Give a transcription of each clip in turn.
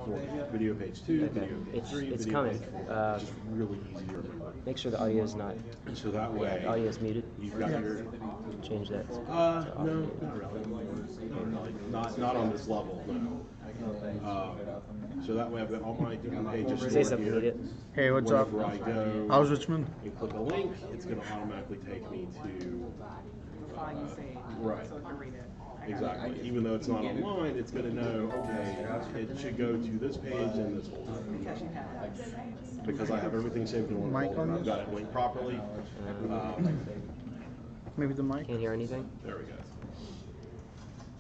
Video page 2, Okay. video page 3, It's video coming. page 4. It's just really easy to remember. Make sure the audio is not. So that way, The audio is muted. you've got your. Change that. No, not really. Not on this level, no. So that way I've got all my different pages Say stored something, here. idiot. Hey, what's up? Whenever I go How's Richmond? and click a link, it's going to automatically take me to. Right. Exactly. Even though it's not online, it's going to know, okay, it should go to this page and this folder. Because I have everything saved in one folder and I've got it linked properly. Maybe the mic? Can't hear anything? There we go.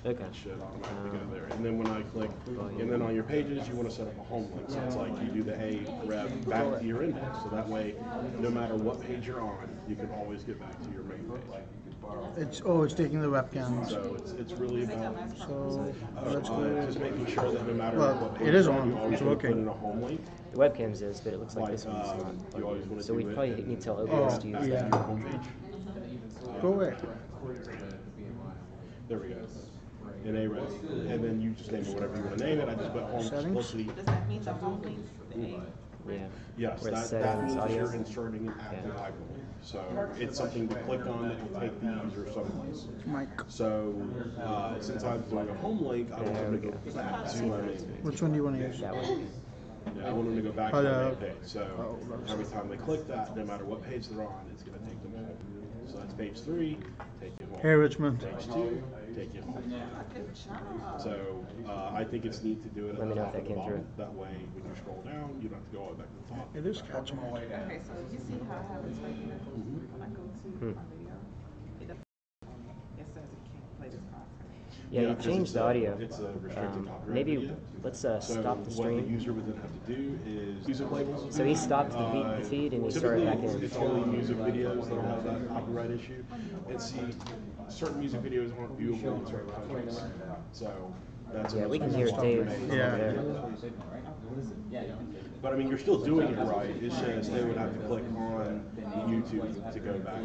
Okay. It should automatically go there. And then when I click, and then on your pages, you want to set up a home link. So it's like you do the A rev back to your index. So that way, no matter what page you're on, you can always get back to your main page. It's taking the webcam. So it's really about Let's go. just making sure that no matter what page it is you're on. you always It's want to working. put in a home link. The webcams is, but it looks like this one's not. You always want to So we do probably it need to tell and OBS back to use to that. your home page. Go away. There we go. In A rev, and then you just name it whatever you want to name it. I just put home Settings? simplicity. Does that mean the home links? Yeah. Yes, Where it's that settings, means audio. you're inserting an active hyperlink. So it's something to click on that will take the user someplace. Mic. So since I'm doing a home link, I want them to go back to my main page. Which one do you want to use? That one. Yeah, I want them to go back to my Hello. main page. So every time they click that, no matter what page they're on, it's going to take them home. So that's page 3, take you home. Hey, Richmond. Page 2, take you home. So I think it's neat to do it at Let me the know if top that and the came through. bottom. That way, when you scroll down, you don't have to go all the way back to the top. It is catching. Okay, so you see how I have it right here? When I go to on video, it says it can't play this content. Yeah, you 'cause changed it's the audio. It's a restricted copyright Maybe video. let's So stop the what the stream. user would then have to do is music labels. So he stopped the feed and he started back in. It's only music videos that have that copyright issue. And see, certain music videos aren't viewable in certain countries. So that's Yeah, we can another hear stop Dave made. over Yeah. there. But I mean, you're still doing it right. It's just they would have to click on YouTube to go back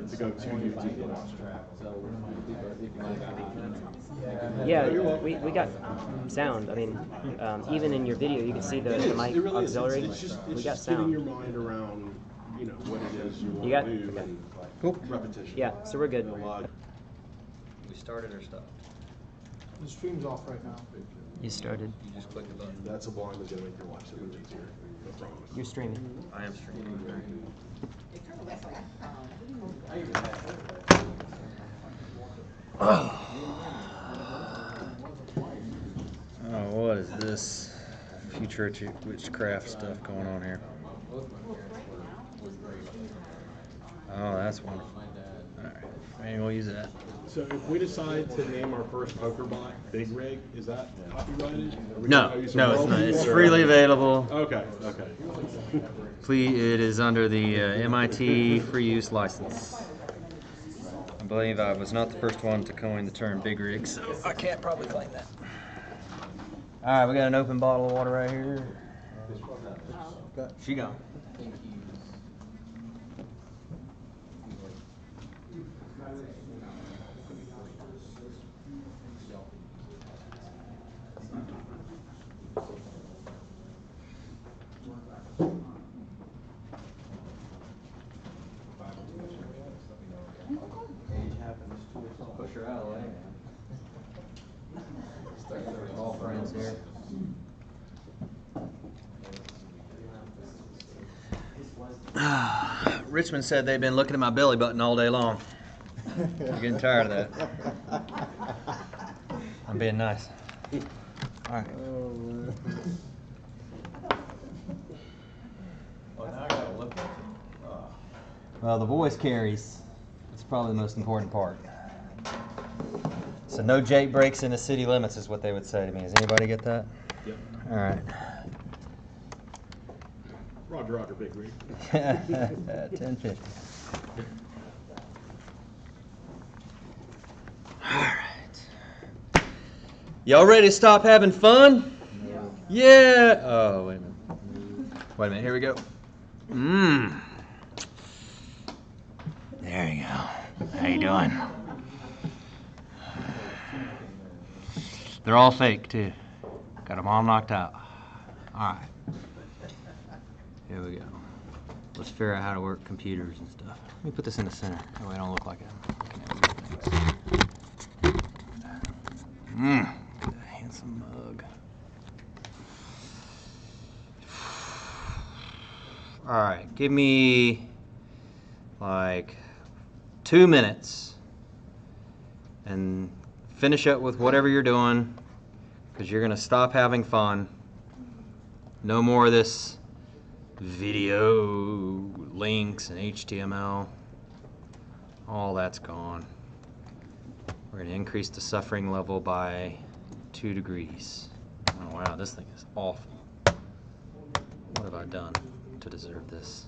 to go to YouTube to watch it. Yeah, we got sound. I mean, even in your video, you can see the mic It really is. auxiliary. It's just We got getting your sound. mind around, you know, what it is you want You got to do. okay. And Cool. repetition. Yeah, so we're good. We started or stopped? The stream's off right now. You started. You just click the button. That's a blind that's gonna make your life so much easier. No promise. You're streaming. I am streaming. Oh, what is this future witchcraft stuff going on here? Oh, that's wonderful. Alright, maybe we'll use that. So if we decide to name our first poker bot Big Rig, is that copyrighted? Are we No, gonna use no, some it's not. royalties, It's or- freely available. Okay, okay. Please, it is under the MIT free use license. I believe I was not the first one to coin the term big rig, so I can't probably claim that. Alright, we got an open bottle of water right here. She gone. Push her out of the way, man. All friends here. Richmond said they've been looking at my belly button all day long. I'm getting tired of that. I'm being nice. All right. Well, now I gotta look at it. Well, the voice carries. It's probably the most important part. So no Jake breaks into city limits is what they would say to me. Does anybody get that? Yep. All right. Roger, Roger, Big Rig. 10:50. All right. Y'all ready to stop having fun? Yeah. Oh, wait a minute. Wait a minute. Here we go. Mmm. There you go. How you doing? They're all fake too. Got them all knocked out. Alright. Here we go. Let's figure out how to work computers and stuff. Let me put this in the center. That way I don't look like I'm looking at weird things. Look at that handsome mug. Alright, give me like 2 minutes and finish up with whatever you're doing, because you're going to stop having fun. No more of this video links and HTML. All that's gone. We're going to increase the suffering level by 2 degrees. Oh wow, this thing is awful. What have I done to deserve this?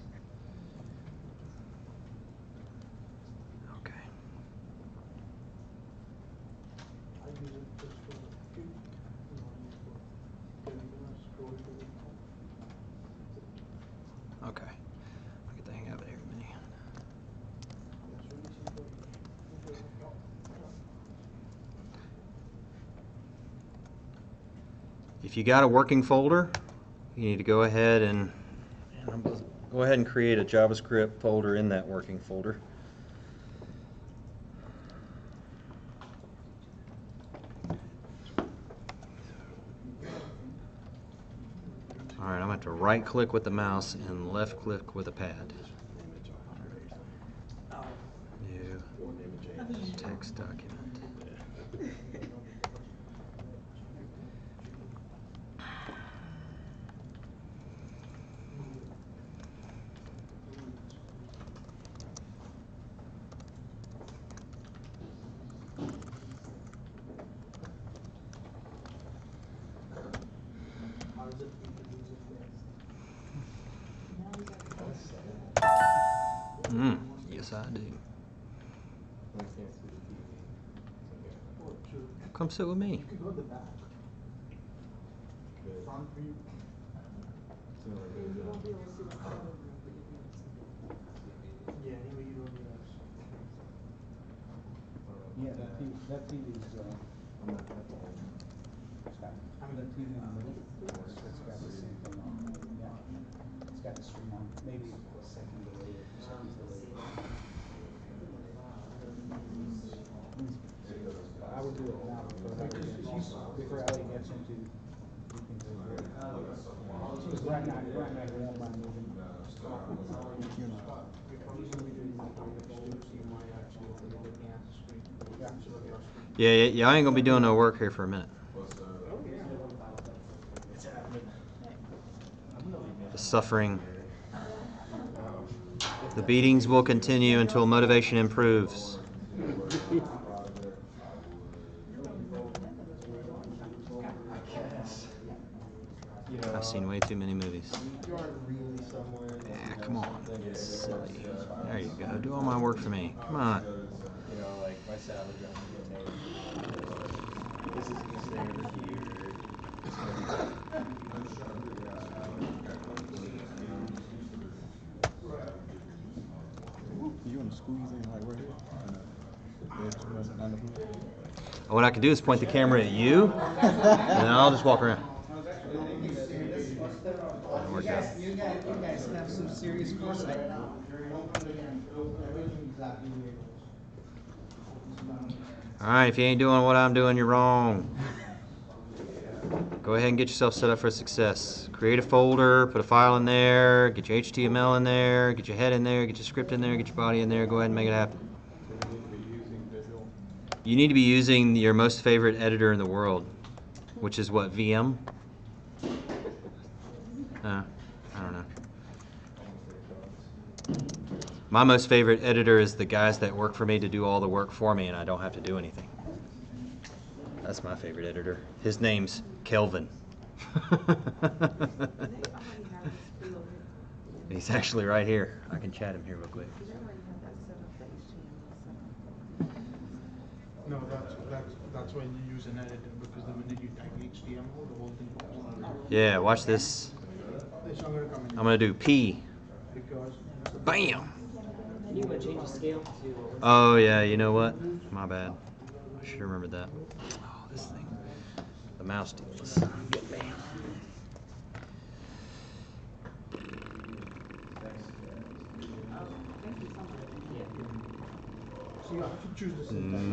Okay. Okay. I'll get the hang of it here in a minute. If you got a working folder, you need to go ahead and create a JavaScript folder in that working folder. Alright, I'm going to have to right click with the mouse and left click with a pad. New text document. Yes, I do. Come sit with me. Yeah, that TV is, I mean, the TV in the middle, it's got the same thing on, yeah. It's got the stream on, maybe a second delay, seconds delay. I would do it now before Ellie gets into, because right now, you won't mind moving. You know. Yeah, I ain't gonna be doing no work here for a minute. The suffering, the beatings will continue until motivation improves. I've seen way too many movies. Yeah, come on. It's silly. There you go. Do all my work for me. Come on. You know, like my salad this is gonna stay over here. You want to squeeze in like right here? What I can do is point the camera at you, and then I'll just walk around. You guys have some serious foresight. Alright, if you ain't doing what I'm doing, you're wrong. Go ahead and get yourself set up for success. Create a folder, put a file in there, get your HTML in there, get your head in there, get your script in there, get your body in there, go ahead and make it happen. You need to be using your most favorite editor in the world, which is what, VM? I don't know. My most favorite editor is the guys that work for me to do all the work for me and I don't have to do anything. That's my favorite editor. His name's Kelvin. He's actually right here. I can chat him here real quick. No, that's when you use an editor, because the minute you type HTML, the whole thing goes on. Yeah, watch this. I'm gonna do P. Bam! And you want to change the scale to... Oh yeah, you know what? My bad. I should have remembered that. Oh, this thing. The mouse deals. if you choose the syntax.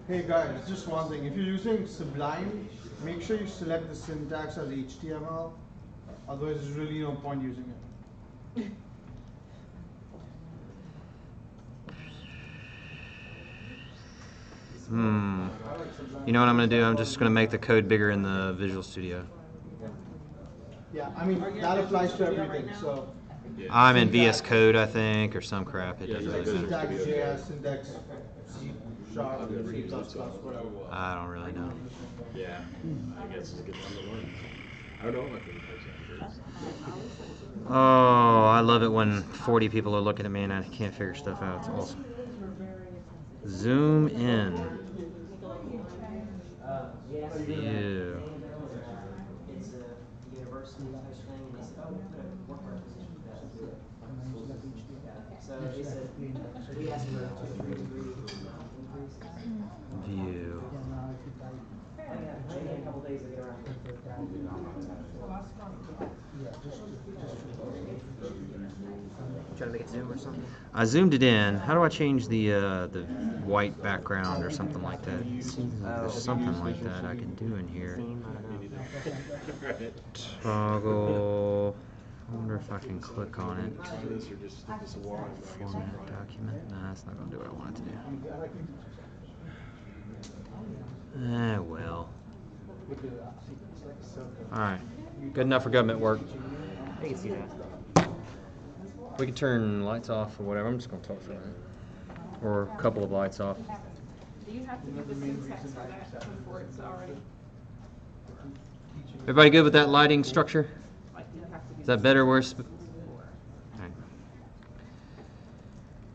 Hey guys, just one thing. If you're using Sublime, make sure you select the syntax as HTML. Otherwise, there's really no point using it. You know what I'm going to do? I'm just going to make the code bigger in the Visual Studio. Yeah, I mean, that applies to everything, so. I'm in VS Code, I think, or some crap. It doesn't really matter. Syntax JS, syntax C#, C++, whatever. I don't really know. Yeah, I guess it's a good time to learn. I don't know what my favorite. Oh, I love it when 40 people are looking at me and I can't figure stuff out. It's awesome. Zoom in. View. It's a university type thing, and they said, oh, we'll put a work requisition for that. So they said, we asked for a 2-3 degree increase. View. Maybe in a couple days they get around. Try to make it zoom or something? I zoomed it in. How do I change the white background or something like that? It seems like there's something like that I can do in here. Toggle. I wonder if I can click on it. Format document. Nah, that's not going to do what I want it to do. Well. Alright. Good enough for government work. I can see that. We can turn lights off or whatever. I'm just going to talk for a minute. Or a couple of lights off. Do you have to do the syntax for that before it's already? Everybody good with that lighting structure? Like, do you have to do Is that better, worse?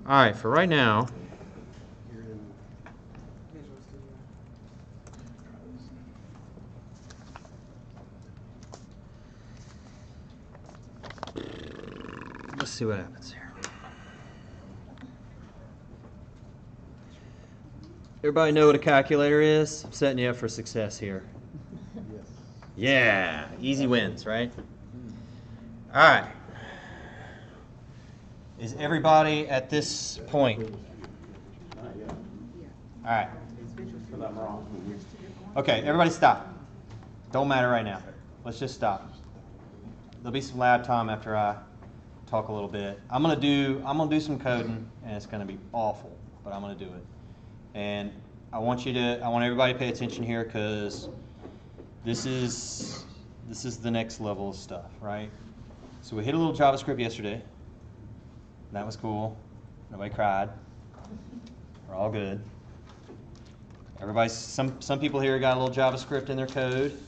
All right, for right now, Visual Studio? let's see what happens here. Everybody know what a calculator is? I'm setting you up for success here. Yeah, easy wins, right? All right. Is everybody at this point? All right. Okay, everybody stop. Don't matter right now. Let's just stop. There'll be some lab time after I talk a little bit. I'm gonna do some coding, and it's gonna be awful, but I'm gonna do it. And I want everybody to pay attention here because this is the next level of stuff, right? So we hit a little JavaScript yesterday. That was cool. Nobody cried. We're all good. Some people here got a little JavaScript in their code,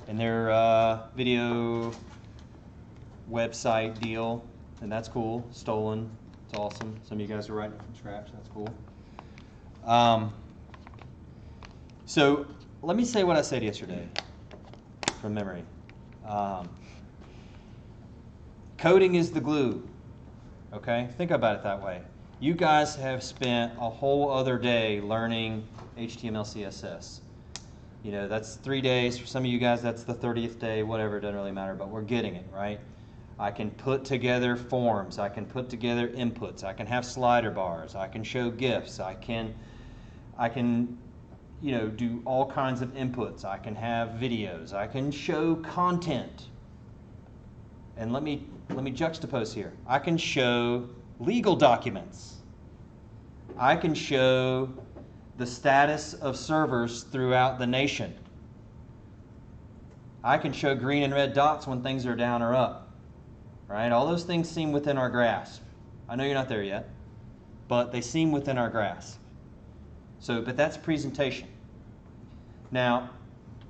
in their video website deal, and that's cool. Stolen. It's awesome. Some of you guys are writing from scratch. That's cool. So let me say what I said yesterday from memory. Coding is the glue. Okay? Think about it that way. You guys have spent a whole other day learning HTML, CSS. You know, that's 3 days. For some of you guys, that's the 30th day, whatever, it doesn't really matter, but we're getting it, right? I can put together forms. I can put together inputs. I can have slider bars. I can show GIFs. I can you know, do all kinds of inputs. I can have videos. I can show content. And let me juxtapose here. I can show legal documents. I can show the status of servers throughout the nation. I can show green and red dots when things are down or up. Right? All those things seem within our grasp. I know you're not there yet, but they seem within our grasp. So, but that's presentation. Now,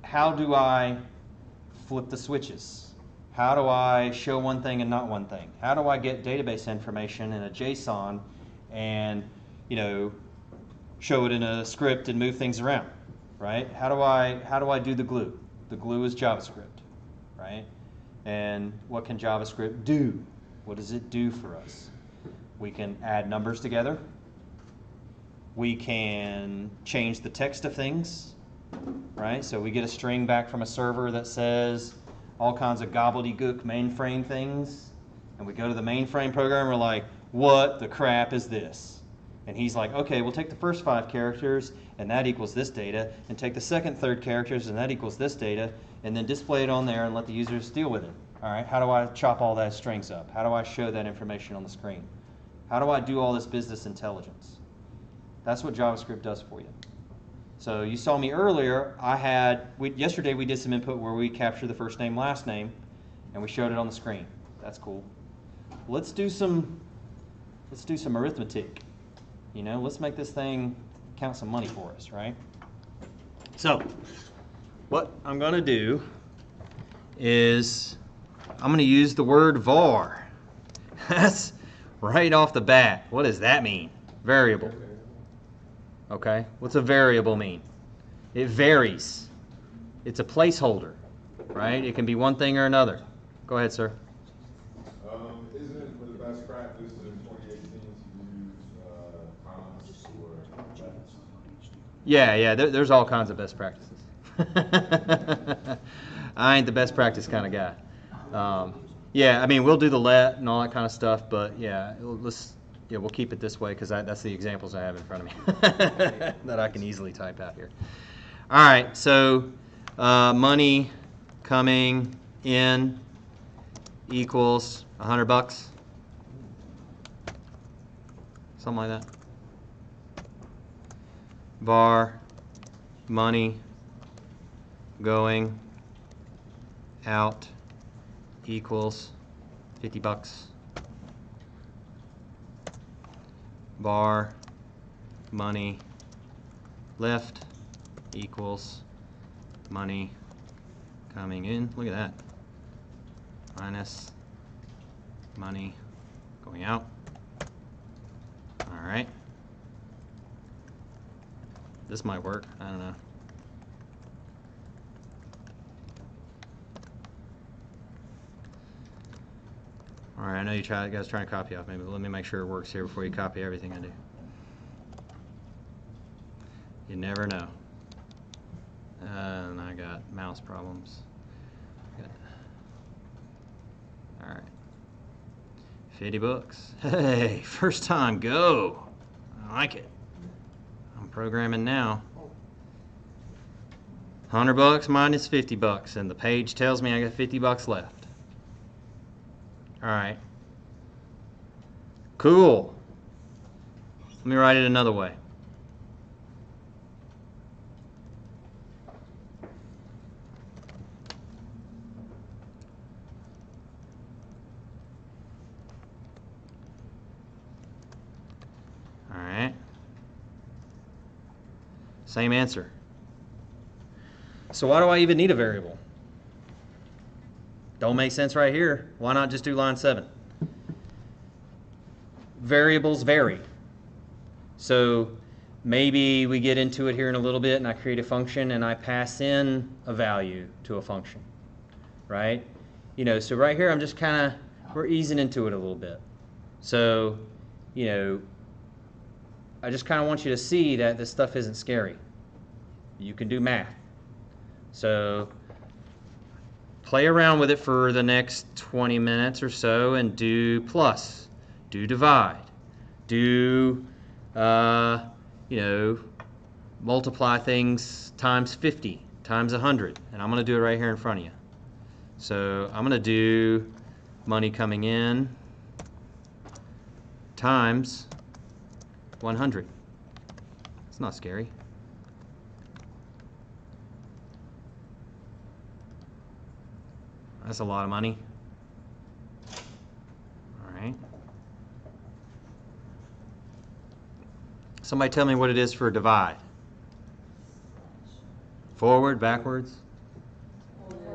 how do I flip the switches? How do I show one thing and not one thing? How do I get database information in a JSON and, you know, show it in a script and move things around, right? How do I do the glue? The glue is JavaScript, right? And what can JavaScript do? What does it do for us? We can add numbers together. We can change the text of things, right? So we get a string back from a server that says all kinds of gobbledygook mainframe things, and we go to the mainframe program and we're like, what the crap is this? And he's like, okay, we'll take the first 5 characters, and that equals this data, and take the second, third characters, and that equals this data, and then display it on there and let the users deal with it. All right, how do I chop all that strings up? How do I show that information on the screen? How do I do all this business intelligence? That's what JavaScript does for you. So you saw me earlier, yesterday we did some input where we captured the first name, last name, and we showed it on the screen. That's cool. Let's do some arithmetic. You know, let's make this thing count some money for us, right? So, what I'm going to do is I'm going to use the word var. That's right off the bat. What does that mean? Variable. Okay, what's a variable mean? It varies. It's a placeholder, right? It can be one thing or another. Go ahead, sir. Isn't it the best practice in 2018 to use commas or lets? Yeah, there's all kinds of best practices. I ain't the best practice kind of guy. Yeah, I mean, we'll do the let and all that kind of stuff, but yeah, we'll keep it this way because that's the examples I have in front of me that I can easily type out here. All right, so money coming in equals $100, something like that. Var money going out equals $50. Var money left equals money coming in. Look at that. Minus money going out. All right. This might work. I don't know. All right, I know you guys are trying to copy off me, but let me make sure it works here before you copy everything I do. You never know. And I got mouse problems. Good. All right. $50. Hey, first time go. I like it. I'm programming now. $100 minus $50, and the page tells me I got $50 left. All right. Cool. Let me write it another way. All right. Same answer. So why do I even need a variable? Don't make sense right here. Why not just do line 7? Variables vary. So maybe we get into it here in a little bit and I create a function and I pass in a value to a function, right? You know, so right here I'm just kind of, we're easing into it a little bit. So, you know, I just kind of want you to see that this stuff isn't scary. You can do math. So play around with it for the next 20 minutes or so and do plus, do divide, do, you know, multiply things times 50, times 100. And I'm going to do it right here in front of you. So I'm going to do money coming in times 100. It's not scary. That's a lot of money. All right. Somebody tell me what it is for divide. Forward, backwards?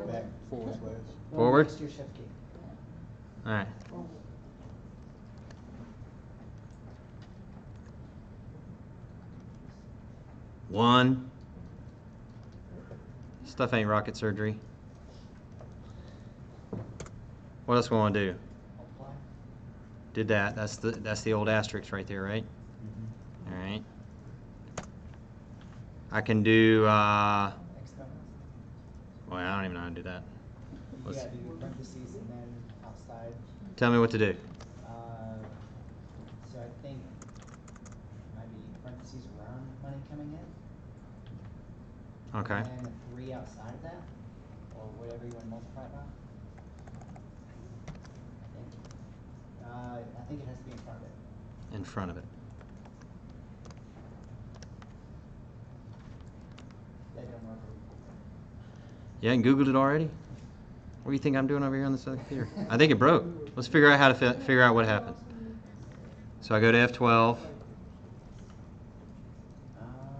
Back, forward slash. Forward? Next to your shift key. All right. One. Stuff ain't rocket surgery. What else we want to do? Multiply. Did that. That's the old asterisk right there, right? Mm-hmm. All right. I can do. Well, I don't even know how to do that. You gotta do parentheses and then outside. Tell me what to do. I think might be parentheses around money coming in. Okay. And then 3 outside of that, or whatever you want to multiply it by. I think it has to be in front of it. In front of it. That don't work. You hadn't Googled it already? What do you think I'm doing over here on this other computer? I think it broke. Let's figure out how to figure out what happened. So I go to F12.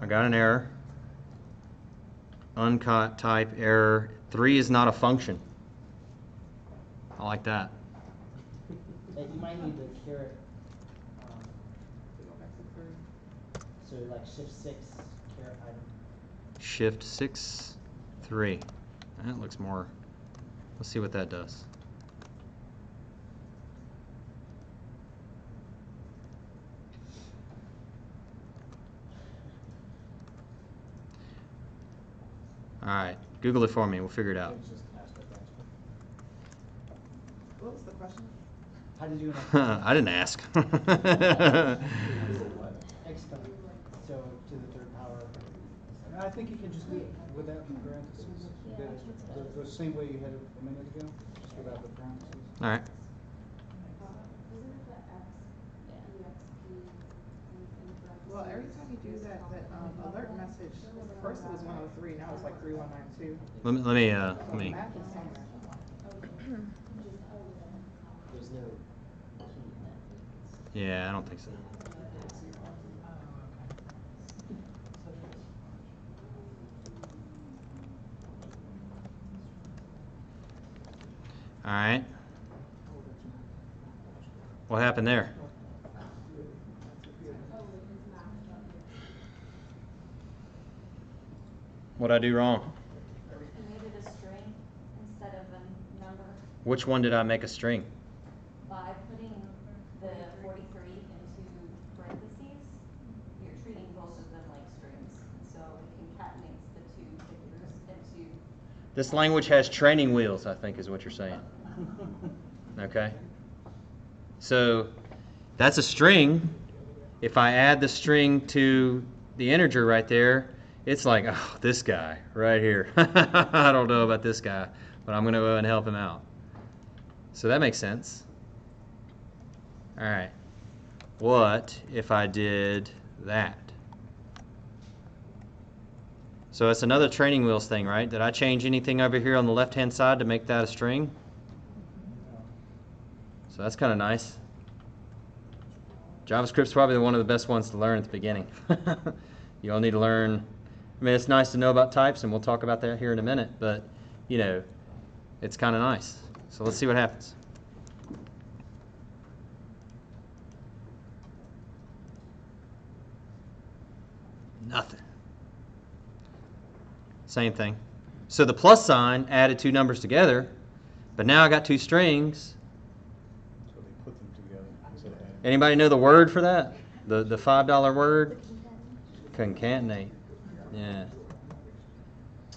I got an error. Uncut type error. 3 is not a function. I like that. You might need the caret. So like shift 6 caret item. Shift 6, 3. That looks more. Let's see what that does. All right, Google it for me. We'll figure it out. What was the question? How did you do it? I didn't ask. Exponent. So to the third power. I think you can just leave it without the parentheses. The same way you had it a minute ago, just without the parentheses. All right. Well, every time you do that alert message, first it was 103, now it's like 3192. Let me. Math is somewhere. There's no. Yeah, I don't think so. All right. What happened there? What'd I do wrong? You made it a string instead of a number Which one did I make a string? by putting the 43 into parentheses. You're treating both of them like strings, and so it concatenates the two figures into. This language has training wheels, I think is what you're saying. Okay. So that's a string. If I add the string to the integer right there, it's like, oh, this guy right here. I don't know about this guy, but I'm going to go and help him out. So that makes sense. All right. What if I did that? So it's another training wheels thing, right? Did I change anything over here on the left-hand side to make that a string? So that's kind of nice. JavaScript's probably one of the best ones to learn at the beginning. You all need to learn. I mean, it's nice to know about types, and we'll talk about that here in a minute, but, you know, it's kind of nice. So let's see what happens. Nothing. Same thing. So the plus sign added two numbers together, but now I got two strings. So they put them together instead of adding. Anybody know the word for that? The $5 word? Concatenate. Yeah.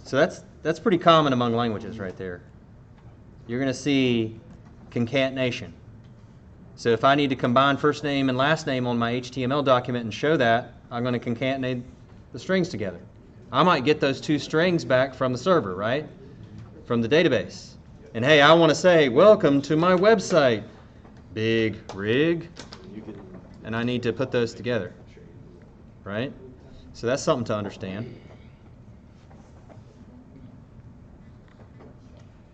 So that's pretty common among languages right there. You're going to see concatenation. So if I need to combine first name and last name on my HTML document and show that, I'm going to concatenate the strings together. I might get those two strings back from the server, right? From the database. And hey, I want to say, welcome to my website, big rig. And I need to put those together, right? So that's something to understand.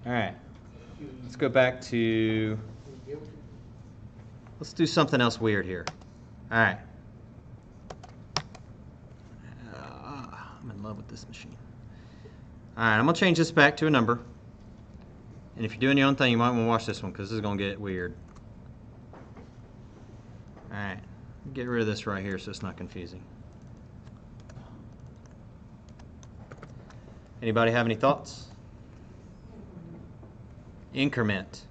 All right, let's go back to, let's do something else weird here. All right. I'm in love with this machine. All right, I'm going to change this back to a number. And if you're doing your own thing, you might want to watch this one because this is going to get weird. All right, get rid of this right here so it's not confusing. Anybody have any thoughts? Increment.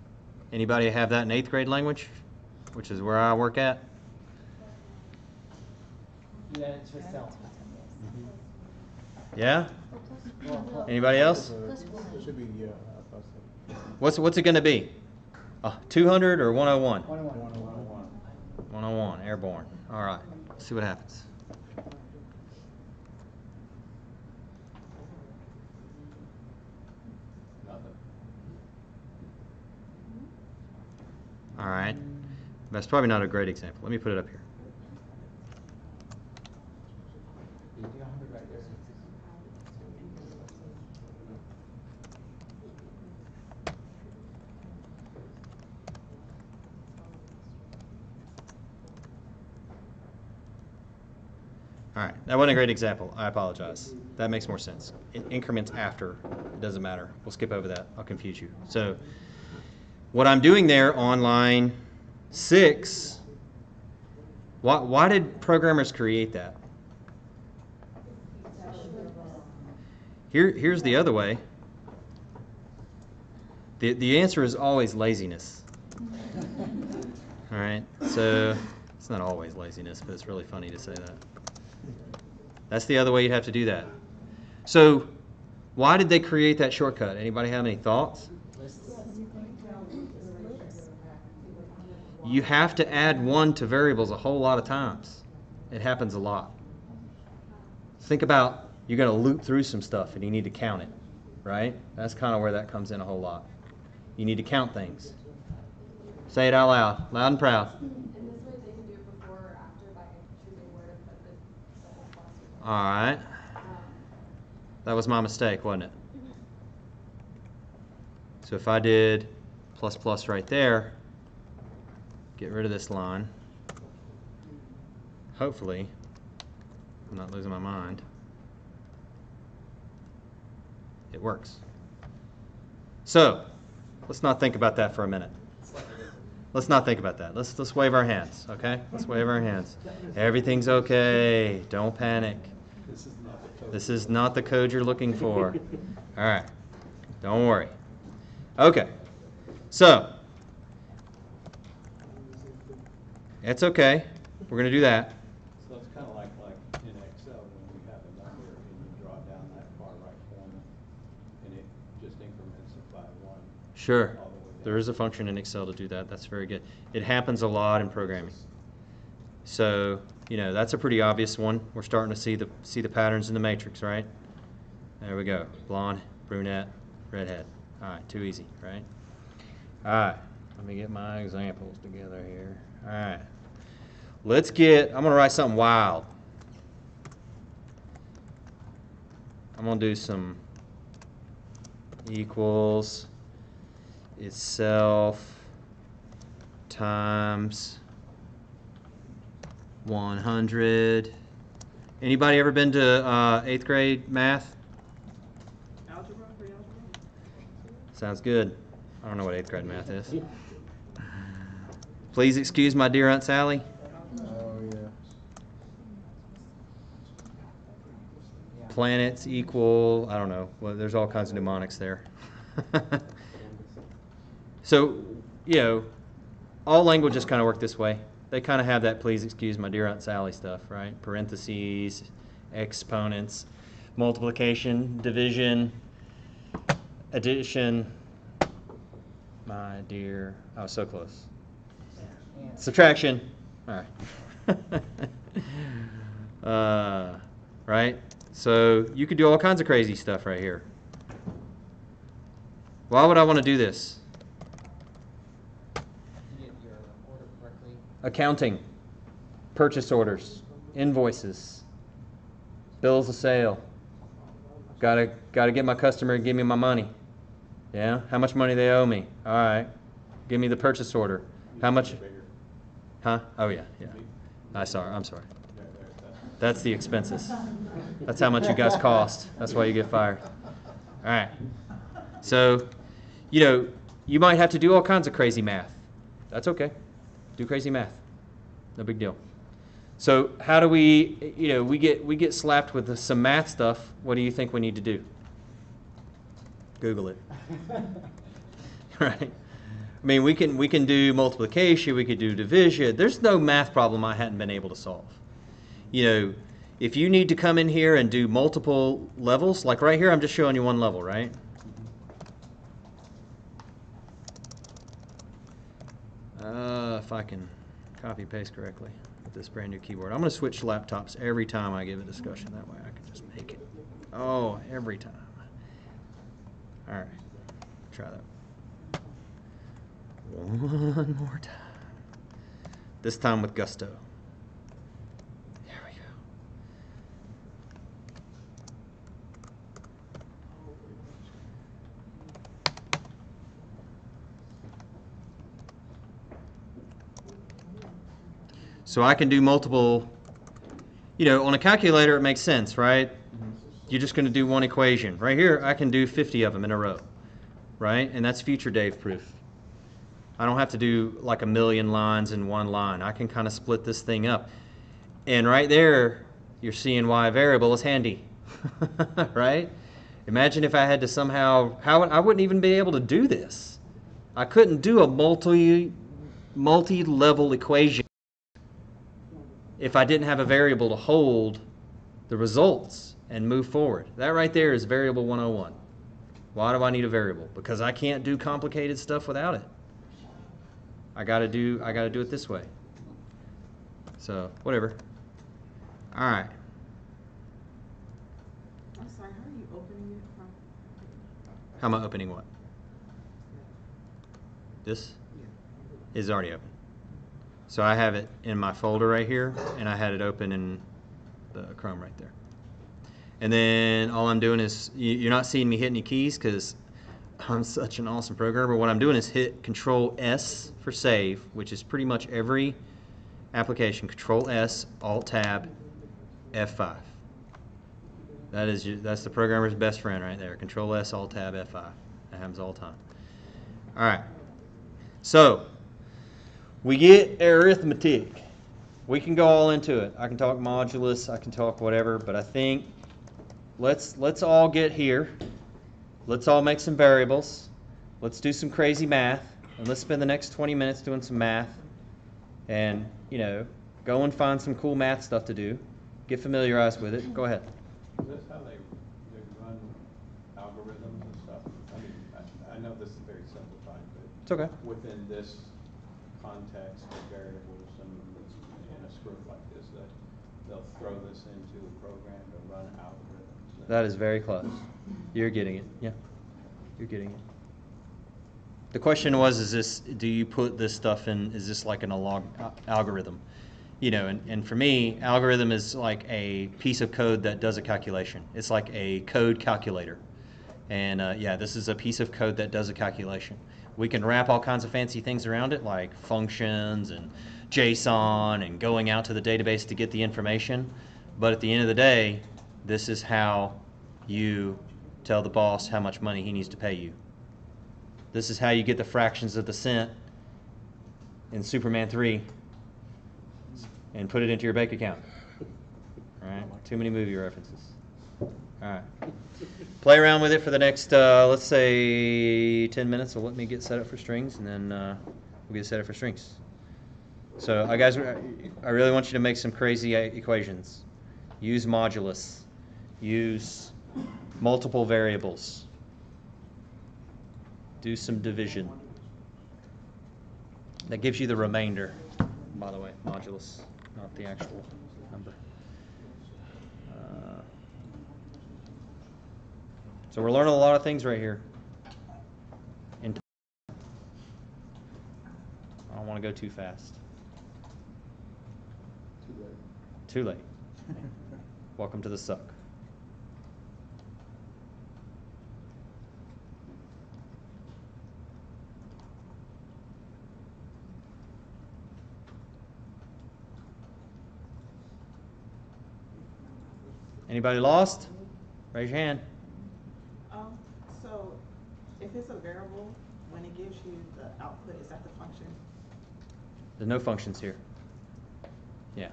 Anybody have that in 8th grade language, which is where I work at? Yeah, it's for self. Yeah? Anybody else? It should be, yeah. What's it going to be? 200 or 101? 101. 101. 101, airborne. All right, let's see what happens. Nothing. All right, that's probably not a great example. Let me put it up here. You have it right there. All right, that wasn't a great example. I apologize. That makes more sense. Increments after, it doesn't matter. We'll skip over that. I'll confuse you. So what I'm doing there on line 6, why did programmers create that? Here's the other way. The answer is always laziness. All right, so it's not always laziness, but it's really funny to say that. That's the other way you'd have to do that. So why did they create that shortcut? Anybody have any thoughts? You have to add 1 to variables a whole lot of times. It happens a lot. Think about, you're going to loop through some stuff and you need to count it, right? That's kind of where that comes in a whole lot. You need to count things. Say it out loud, loud and proud. And this way they can do it before or after by choosing where to put the whole class. All right. That was my mistake, wasn't it? So if I did plus plus right there, get rid of this line. Hopefully, I'm not losing my mind. It works. So, let's not think about that for a minute. Let's not think about that. Let's wave our hands, okay? Let's wave our hands. Everything's okay. Don't panic. This is not the code you're looking for. All right. Don't worry. Okay. So, it's okay. We're going to do that. So it's kind of like in Excel when we have a number and you draw down that far right corner and it just increments it by 1. Sure. There is a function in Excel to do that. That's very good. It happens a lot in programming. So, you know, that's a pretty obvious one. We're starting to see the patterns in the matrix, right? There we go. Blonde, brunette, redhead. All right, too easy, right? All right, let me get my examples together here. All right. I'm going to write something wild. I'm going to do some equals itself times 100. Anybody ever been to 8th grade math? Algebra, pre-algebra? Sounds good. I don't know what 8th grade math is. Please excuse my dear Aunt Sally. Oh, yeah. Planets equal, I don't know. Well, there's all kinds of mnemonics there. So, you know, all languages kind of work this way. They kind of have that please excuse my dear Aunt Sally stuff, right? Parentheses, exponents, multiplication, division, addition. My dear, I was so close. Subtraction. All right. Right? So you could do all kinds of crazy stuff right here. Why would I want to do this? Accounting, purchase orders, invoices, bills of sale. Gotta get my customer to give me my money. Yeah? How much money they owe me? All right. Give me the purchase order. How much? Huh? Oh yeah. I'm sorry. That's the expenses. That's how much you guys cost. That's why you get fired. All right. So, you know, you might have to do all kinds of crazy math. That's okay. Do crazy math. No big deal. So how do we, you know, we get slapped with some math stuff. What do you think we need to do? Google it. Right? I mean, we can do multiplication, we could do division. There's no math problem I hadn't been able to solve. You know, if you need to come in here and do multiple levels, like right here, I'm just showing you one level, right? If I can copy paste correctly with this brand new keyboard. I'm going to switch laptops every time I give a discussion. That way I can just make it. Oh, every time. All right. Try that. One more time. This time with gusto. There we go. So I can do multiple, on a calculator it makes sense, right? You're just going to do one equation. Right here, I can do 50 of them in a row, right? And that's future Dave proof. I don't have to do like a million lines in one line. I can kind of split this thing up. And right there, you're seeing why a variable is handy, right? Imagine if I had to somehow, I wouldn't even be able to do this. I couldn't do a multi-level equation if I didn't have a variable to hold the results and move forward. That right there is variable 101. Why do I need a variable? Because I can't do complicated stuff without it. I gotta do it this way. So whatever. All right. I'm sorry, how are you opening it from? How am I opening what? This is already open. So I have it in my folder right here, and I had it open in the Chrome right there. And then all I'm doing is, you're not seeing me hit any keys because I'm such an awesome programmer. What I'm doing is hit Control S for save, which is pretty much every application. Control S, Alt Tab, F5. That's the programmer's best friend right there. Control S, Alt Tab, F5. That happens all the time. All right. So we get arithmetic. We can go all into it. I can talk modulus. I can talk whatever. But I think let's all get here. Let's all make some variables. Let's do some crazy math. And let's spend the next 20 minutes doing some math. And, go and find some cool math stuff to do. Get familiarized with it. Go ahead. Is this how they run algorithms and stuff? I mean, I know this is very simplified, but It's okay. within this context of variables and in a script like this, they'll throw this into a program to run algorithms. That is very close. You're getting it. Yeah. You're getting it. The question was, do you put this stuff in, is this like an algorithm? And for me, algorithm is like a piece of code that does a calculation. It's like a code calculator. And yeah, this is a piece of code that does a calculation. We can wrap all kinds of fancy things around it, like functions and JSON and going out to the database to get the information. But at the end of the day, this is how you tell the boss how much money he needs to pay you. This is how you get the fractions of the cent in Superman 3 and put it into your bank account. All right, too many movie references. All right, play around with it for the next, let's say, 10 minutes. So let me get set up for strings, and then we'll get set up for strings. So, guys, I really want you to make some crazy equations. Use modulus. Use multiple variables. Do some division. That gives you the remainder, by the way, modulus, not the actual number. So we're learning a lot of things right here. I don't want to go too fast. Too late. Welcome to the suck. Anybody lost? Raise your hand. So if it's a variable, when it gives you the output, is that the function? There's no functions here. Yeah.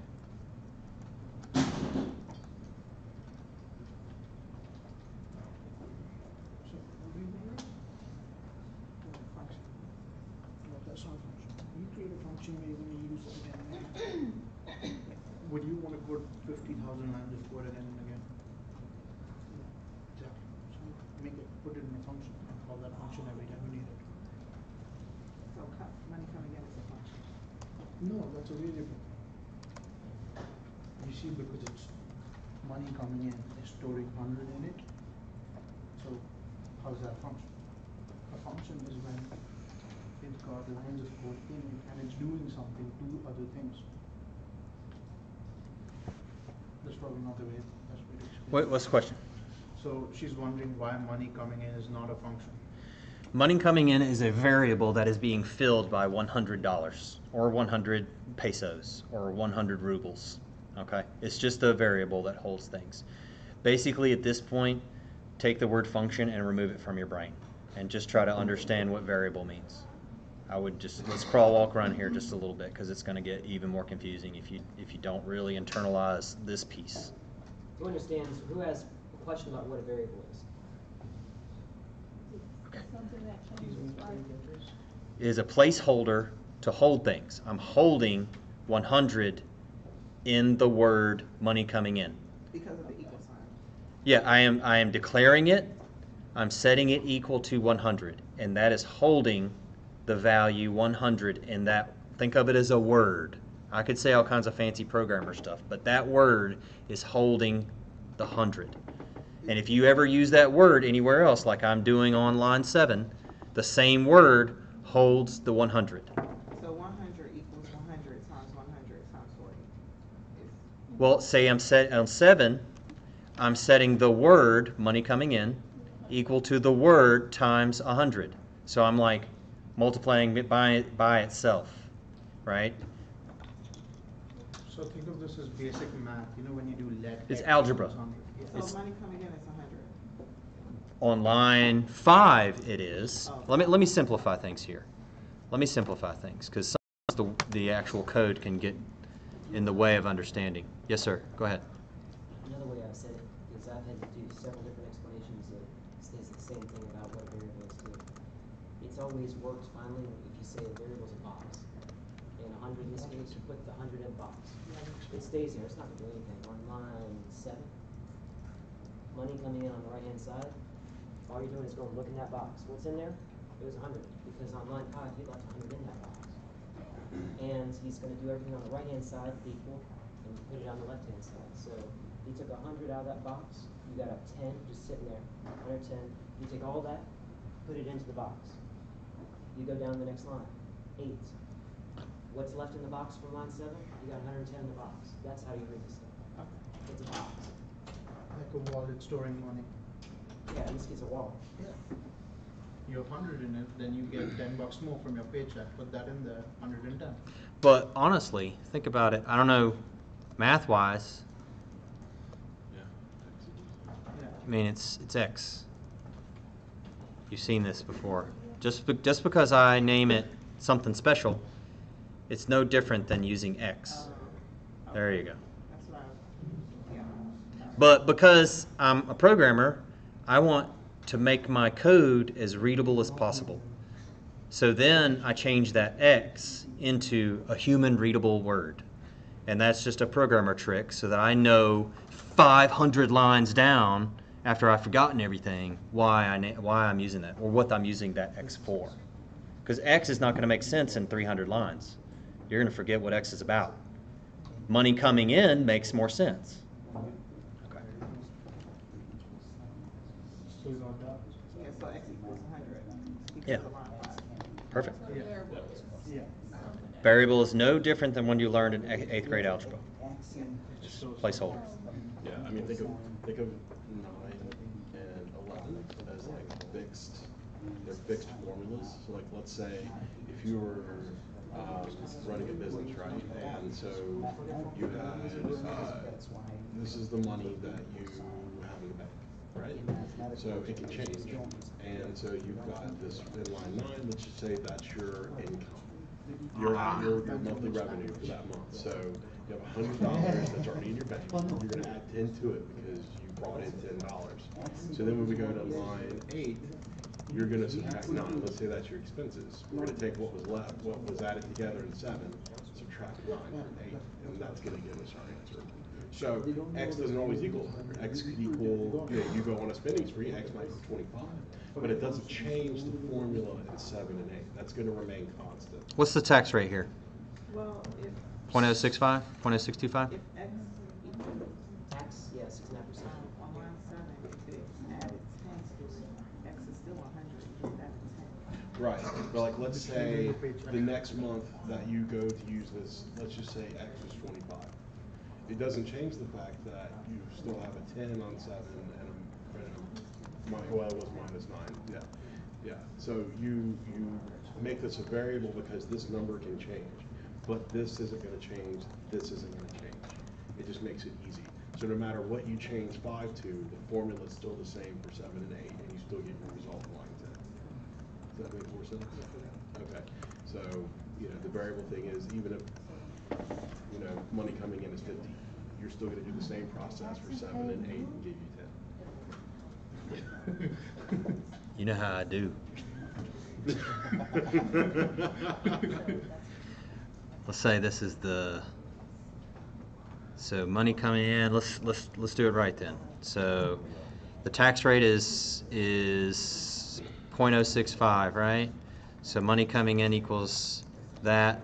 Function. No, that's not a function. You create a function where you're going to use it again and again. Would you want to put 50,000 lines of code again and again? Exactly. So put it in a function and call that function every time you need it. So money coming in is a function. No, that's a variable. You see, because it's money coming in, it's storing 100 in it. So how does that function? A function is when it's got lines of code in it and it's doing something, do other things. That's probably not the way that's way to explain. What's the question? So she's wondering why money coming in is not a function. Money coming in is a variable that is being filled by $100 or 100 pesos or 100 rubles. Okay, it's just a variable that holds things. Basically, at this point, take the word function and remove it from your brain, and just try to understand what variable means. I would just let's crawl, walk, run here just a little bit because it's going to get even more confusing if you don't really internalize this piece. Who understands? Who has a question about what a variable is? Is a placeholder to hold things. I'm holding 100 in the word money coming in. Because of the equal sign. Yeah, I am declaring it. I'm setting it equal to 100, and that is holding the value 100 in that. Think of it as a word. I could say all kinds of fancy programmer stuff, but that word is holding the 100. And if you ever use that word anywhere else, like I'm doing on line 7, the same word holds the 100. So 100 equals 100 times 100 times 40. Well, say I'm set on 7, I'm setting the word money coming in equal to the word times 100. So I'm like multiplying it by itself, right? So think of this as basic math. You know when you do let. It's algebra. So money coming in is 100. On line 5 it is. Let me simplify things here. Let me simplify things because sometimes the actual code can get in the way of understanding. Yes, sir. Go ahead. Another way I've said it is I've had to do several different explanations that says the same thing about what a variable is too. It's always worked finally if you say a variable is a box. And 100 in this case, you put the 100 in a box. It stays there. It's not going to do anything. On line 7, money coming in on the right-hand side, all you're doing is going to look in that box. What's in there? It was 100. Because on line 5, he left 100 in that box. And he's going to do everything on the right-hand side equal, and put it on the left-hand side. So he took 100 out of that box. You got a 10 just sitting there, 110. You take all that, put it into the box. You go down the next line, 8. What's left in the box from line 7? You got 110 in the box. That's how you read this stuff. It's a box. Like a wallet storing money. Yeah, this gets a wallet. Yeah. You have 100 in it, then you get $10 more from your paycheck. Put that in there, 110. But honestly, think about it. I don't know, math-wise. Yeah. I mean, it's X. You've seen this before. Just because I name it something special, it's no different than using X. There you go. That's what I was, But because I'm a programmer, I want to make my code as readable as possible. So then I change that X into a human readable word. And that's just a programmer trick so that I know 500 lines down after I've forgotten everything why I'm using that or what I'm using that X for. Because X is not going to make sense in 300 lines. You're going to forget what X is about. Money coming in makes more sense. Okay. So you got that? yeah, so X equals 100. Because Yeah. of line 5. Perfect. Yeah. Variable is no different than when you learned in 8th grade algebra. Just placeholder. Yeah, I mean, think of 9 and 11 as like fixed. They're fixed formulas. So like, let's say if you were running a business, right? And so you had this is the money that you have in the bank, right? So it can change. And so you've got this in line 9. Let's just say that's your income. Your monthly revenue for that month. So you have $100 that's already in your bank. You're going to add 10 to it because you brought in $10. So then when we go to line 8, you're going to subtract 9. Let's say that's your expenses. We're going to take what was left, what was added together in 7, subtract 9 from 8, and that's going to give us our answer. So X doesn't always equal 100. X could equal, you go on a spending spree, X might equal 25. But it doesn't change the formula in 7 and 8. That's going to remain constant. What's the tax rate here? Well, if, 0.065, 0.0625? if X equals Tax, yeah, 69%. on line 7, if it's added 10, X is still 100, you just added 10. Right, but like, let's say the next month that you go to use this, let's just say X is 25. It doesn't change the fact that you still have a 10 on 7 and well, it was -9, yeah. Yeah, so you make this a variable because this number can change, but this isn't gonna change, this isn't gonna change. It just makes it easy. So no matter what you change 5 to, the formula is still the same for 7 and 8, and you still get your result in line 10. Does that make more sense? Okay, so, you know, the variable thing is, even if, you know, money coming in is 50, you're still gonna do the same process for 7 and 8 and give you 10. You know how I do. Let's say this is the, so money coming in, let's do it right then. So the tax rate is 0.065, right? So money coming in equals that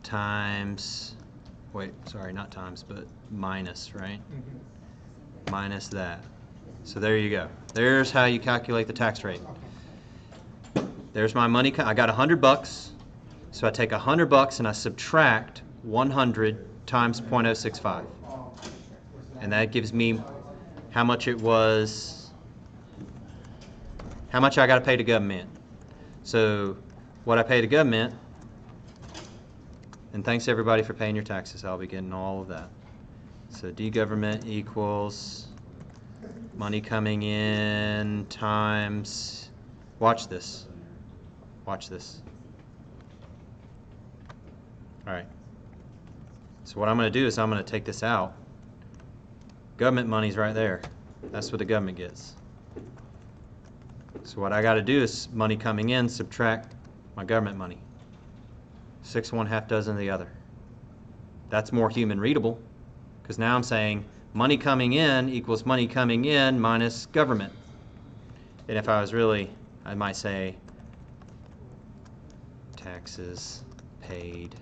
times, wait, sorry, not times, but minus, right? Minus that. So there you go. There's how you calculate the tax rate. There's my money. I got $100, so I take $100 and I subtract 100 times 0.065, and that gives me how much it was, how much I got to pay to government. So what I pay to government, and thanks everybody for paying your taxes. I'll be getting all of that. So D government equals money coming in times, watch this. Watch this. All right. So what I'm going to do is I'm going to take this out. Government money's right there. That's what the government gets. So what I got to do is money coming in, subtract my government money. 6 1/2 dozen of the other. That's more human readable, because now I'm saying money coming in equals money coming in minus government. And if I was really, I might say taxes paid.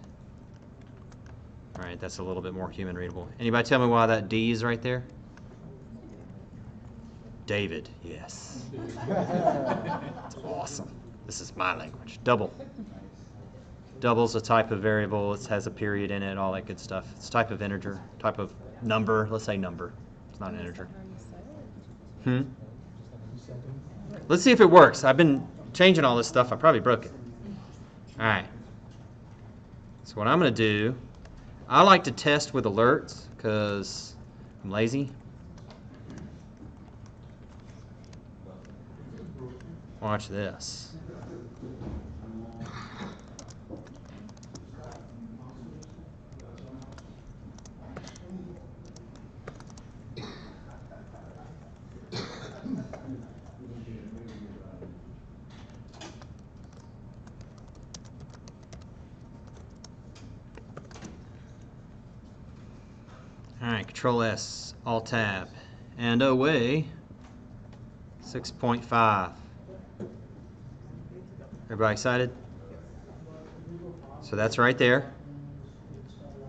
All right, that's a little bit more human readable. Anybody tell me why that D is right there? David, yes. It's awesome. This is my language. Double. Double's a type of variable. It has a period in it, all that good stuff. It's a type of integer, type of number. Let's say number. It's not an integer. Let's see if it works. I've been changing all this stuff. I probably broke it. All right. So what I'm going to do, I like to test with alerts because I'm lazy. Watch this. Alright, Control S, Alt Tab, and away 6.5. Everybody excited? So that's right there.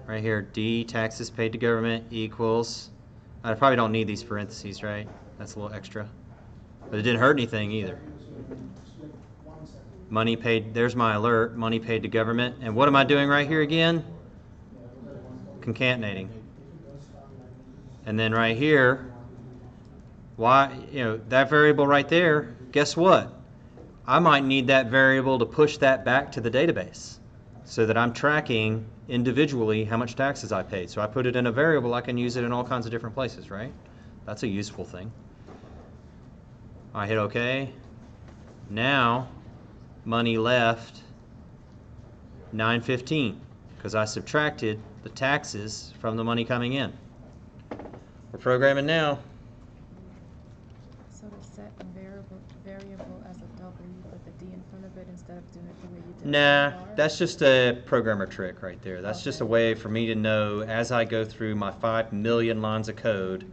Right here, D, taxes paid to government equals, I probably don't need these parentheses, right? That's a little extra. But it didn't hurt anything either. Money paid, there's my alert, money paid to government. And what am I doing right here again? Concatenating. And then right here, why, you know, that variable right there, guess what? I might need that variable to push that back to the database so that I'm tracking individually how much taxes I paid. So I put it in a variable, I can use it in all kinds of different places, right? That's a useful thing. I hit OK. Now, money left $9.15 because I subtracted the taxes from the money coming in. We're programming now. So to set a variable as a double, you put the D in front of it instead of doing it the way you did. Nah, that's just a programmer trick right there. That's just a way for me to know as I go through my 5 million lines of code,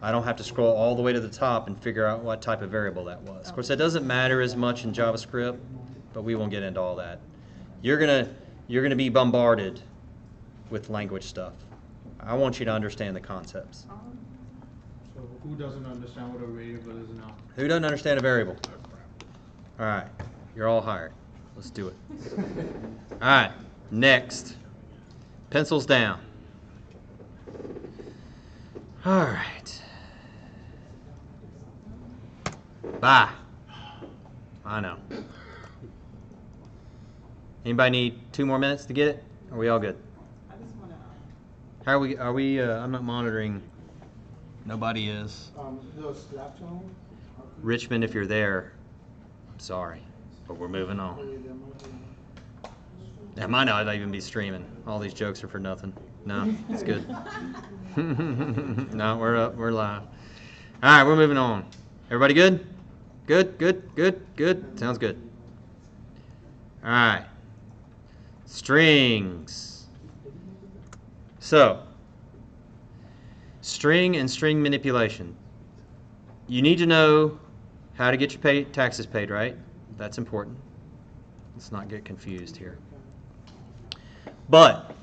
I don't have to scroll all the way to the top and figure out what type of variable that was. Of course, that doesn't matter as much in JavaScript, but we won't get into all that. You're gonna, you're going to be bombarded with language stuff. I want you to understand the concepts. So who doesn't understand what a variable is now? Who doesn't understand a variable? All right, you're all hired. Let's do it. All right, next. Pencils down. All right. Bye. I know. Anybody need 2 more minutes to get it? Are we all good? I just want to. How are we, I'm not monitoring. Nobody is. The Slack channel. Richmond, if you're there, I'm sorry, but we're moving on. That might not even be streaming. All these jokes are for nothing. No, it's good. No, we're up. We're live. All right, we're moving on. Everybody good? Good, good, good, good. Sounds good. All right. Strings. So, string and string manipulation. You need to know how to get your taxes paid, right? That's important. Let's not get confused here. But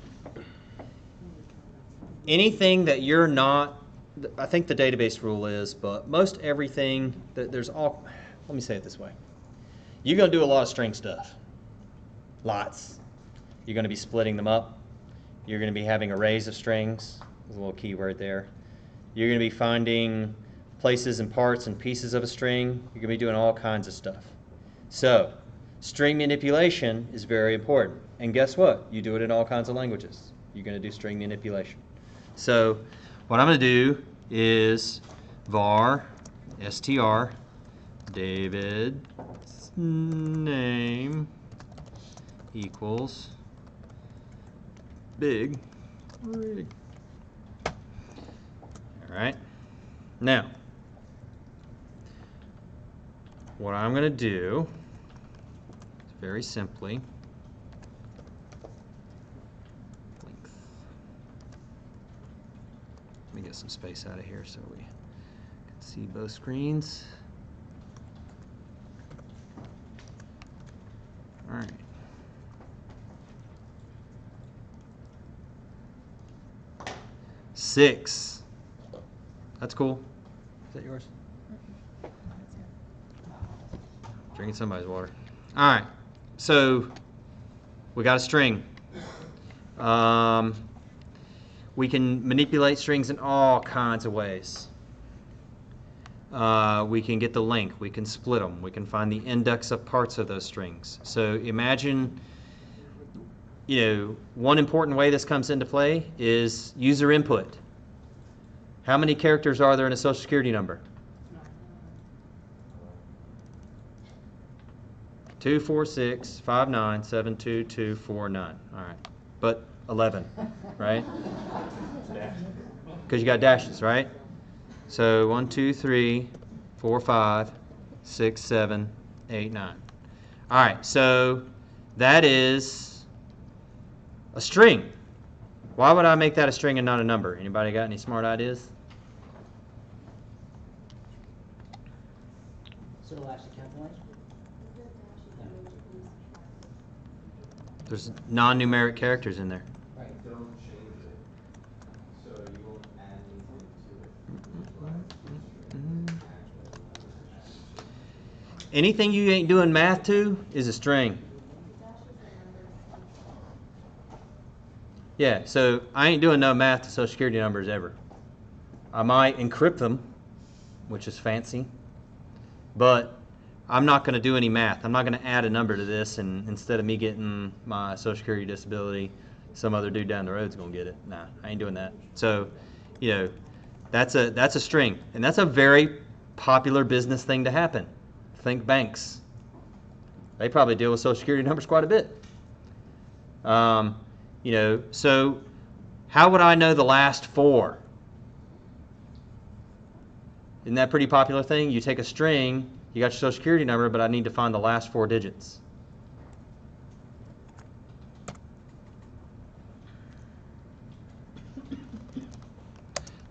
anything that you're not, I think the database rule is, but most everything, there's all, let me say it this way. You're going to do a lot of string stuff. Lots. You're going to be splitting them up. You're going to be having arrays of strings. There's a little keyword there. You're going to be finding places and parts and pieces of a string. You're going to be doing all kinds of stuff. So, string manipulation is very important. And guess what? You do it in all kinds of languages. You're going to do string manipulation. So, what I'm going to do is var str David's name equals big rig. All right. Now, what I'm going to do is very simply length. Let me get some space out of here so we can see both screens. All right. Six. That's cool. Is that yours? Drinking somebody's water. All right. So we got a string. We can manipulate strings in all kinds of ways. We can get the length. We can split them. We can find the index of parts of those strings. So imagine, one important way this comes into play is user input. How many characters are there in a Social Security number? 24659722249. All right, but 11, right? Because you got dashes, right? So 1, 2, 3, 4, 5, 6, 7, 8, 9. All right, so that is a string. Why would I make that a string and not a number? Anybody got any smart ideas? So it'll actually count the length? There's non-numeric characters in there. Right. Don't change it. So you won't add anything to it. Anything you ain't doing math to is a string. Yeah, so I ain't doing no math to Social Security numbers ever. I might encrypt them, which is fancy, but I'm not going to do any math. I'm not going to add a number to this, and instead of me getting my Social Security disability, some other dude down the road's going to get it. Nah, I ain't doing that. So, that's a string, and that's a very popular business thing to happen. Think banks. They probably deal with Social Security numbers quite a bit. So how would I know the last 4? Isn't that a pretty popular thing? You take a string, you got your Social Security number, but I need to find the last 4 digits.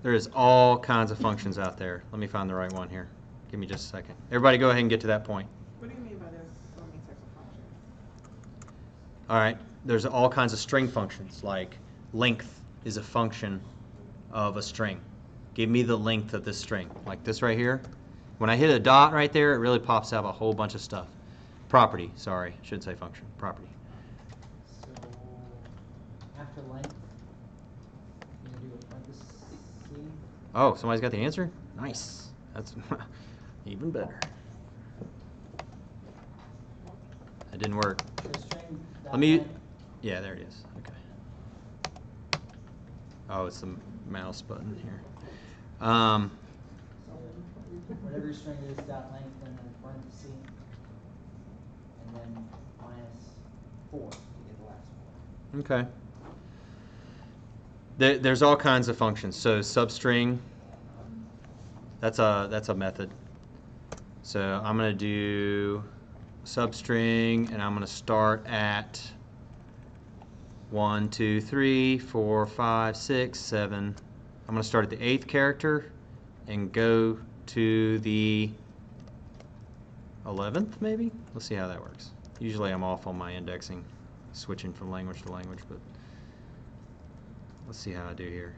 There is all kinds of functions out there. Let me find the right one here. Give me just a second. Everybody go ahead and get to that point. What do you mean by there's so many types of All right, there's all kinds of string functions, like length is a function of a string. Give me the length of this string, like this right here. When I hit a dot right there, it really pops out a whole bunch of stuff. Property, sorry, should say function, property. So after length, you gonna do a parenthesis? Oh, somebody's got the answer? Nice. That's even better. That didn't work. The string Let me, length, yeah, there it is. Okay. Oh, it's the mouse button here. so whatever your string is, dot length, and then parenthesis, and then -4 to get the last 4. Okay. There's all kinds of functions. So substring, that's a method. So I'm going to do substring, and I'm going to start at 1, 2, 3, 4, 5, 6, 7. I'm going to start at the 8th character and go to the 11th, maybe? Let's see how that works. Usually I'm off on my indexing, switching from language to language, but let's see how I do here.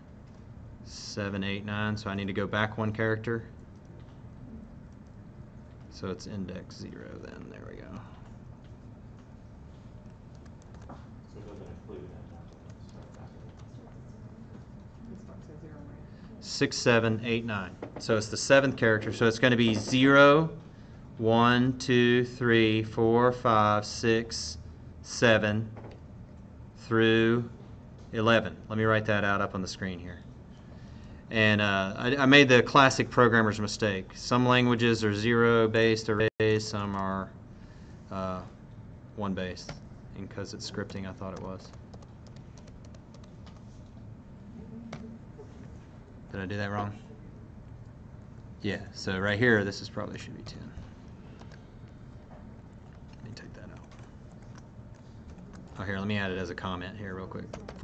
7, 8, 9, so I need to go back 1 character. So it's index 0 then, there we go. So it doesn't include that. 6, 7, 8, 9. So it's the 7th character. So it's going to be 0, 1, 2, 3, 4, 5, 6, 7 through 11. Let me write that out up on the screen here. And I made the classic programmer's mistake. Some languages are 0-based arrays, some are 1-based. And because it's scripting, I thought it was. Did I do that wrong? Yeah, so right here, this is probably should be 10. Let me take that out. Oh, here, let me add it as a comment here real quick. //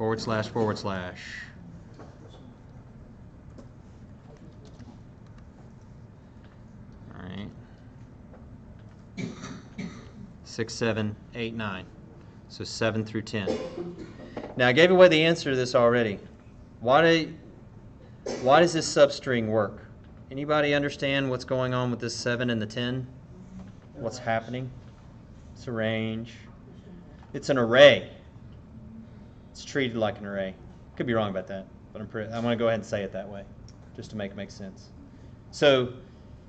All right. 6, 7, 8, 9. So 7 through 10. Now, I gave away the answer to this already. Why does this substring work? Anybody understand what's going on with this 7 and the 10? What's happening? It's a range. It's an array. It's treated like an array. Could be wrong about that, but I'm going to go ahead and say it that way, just to make sense. So,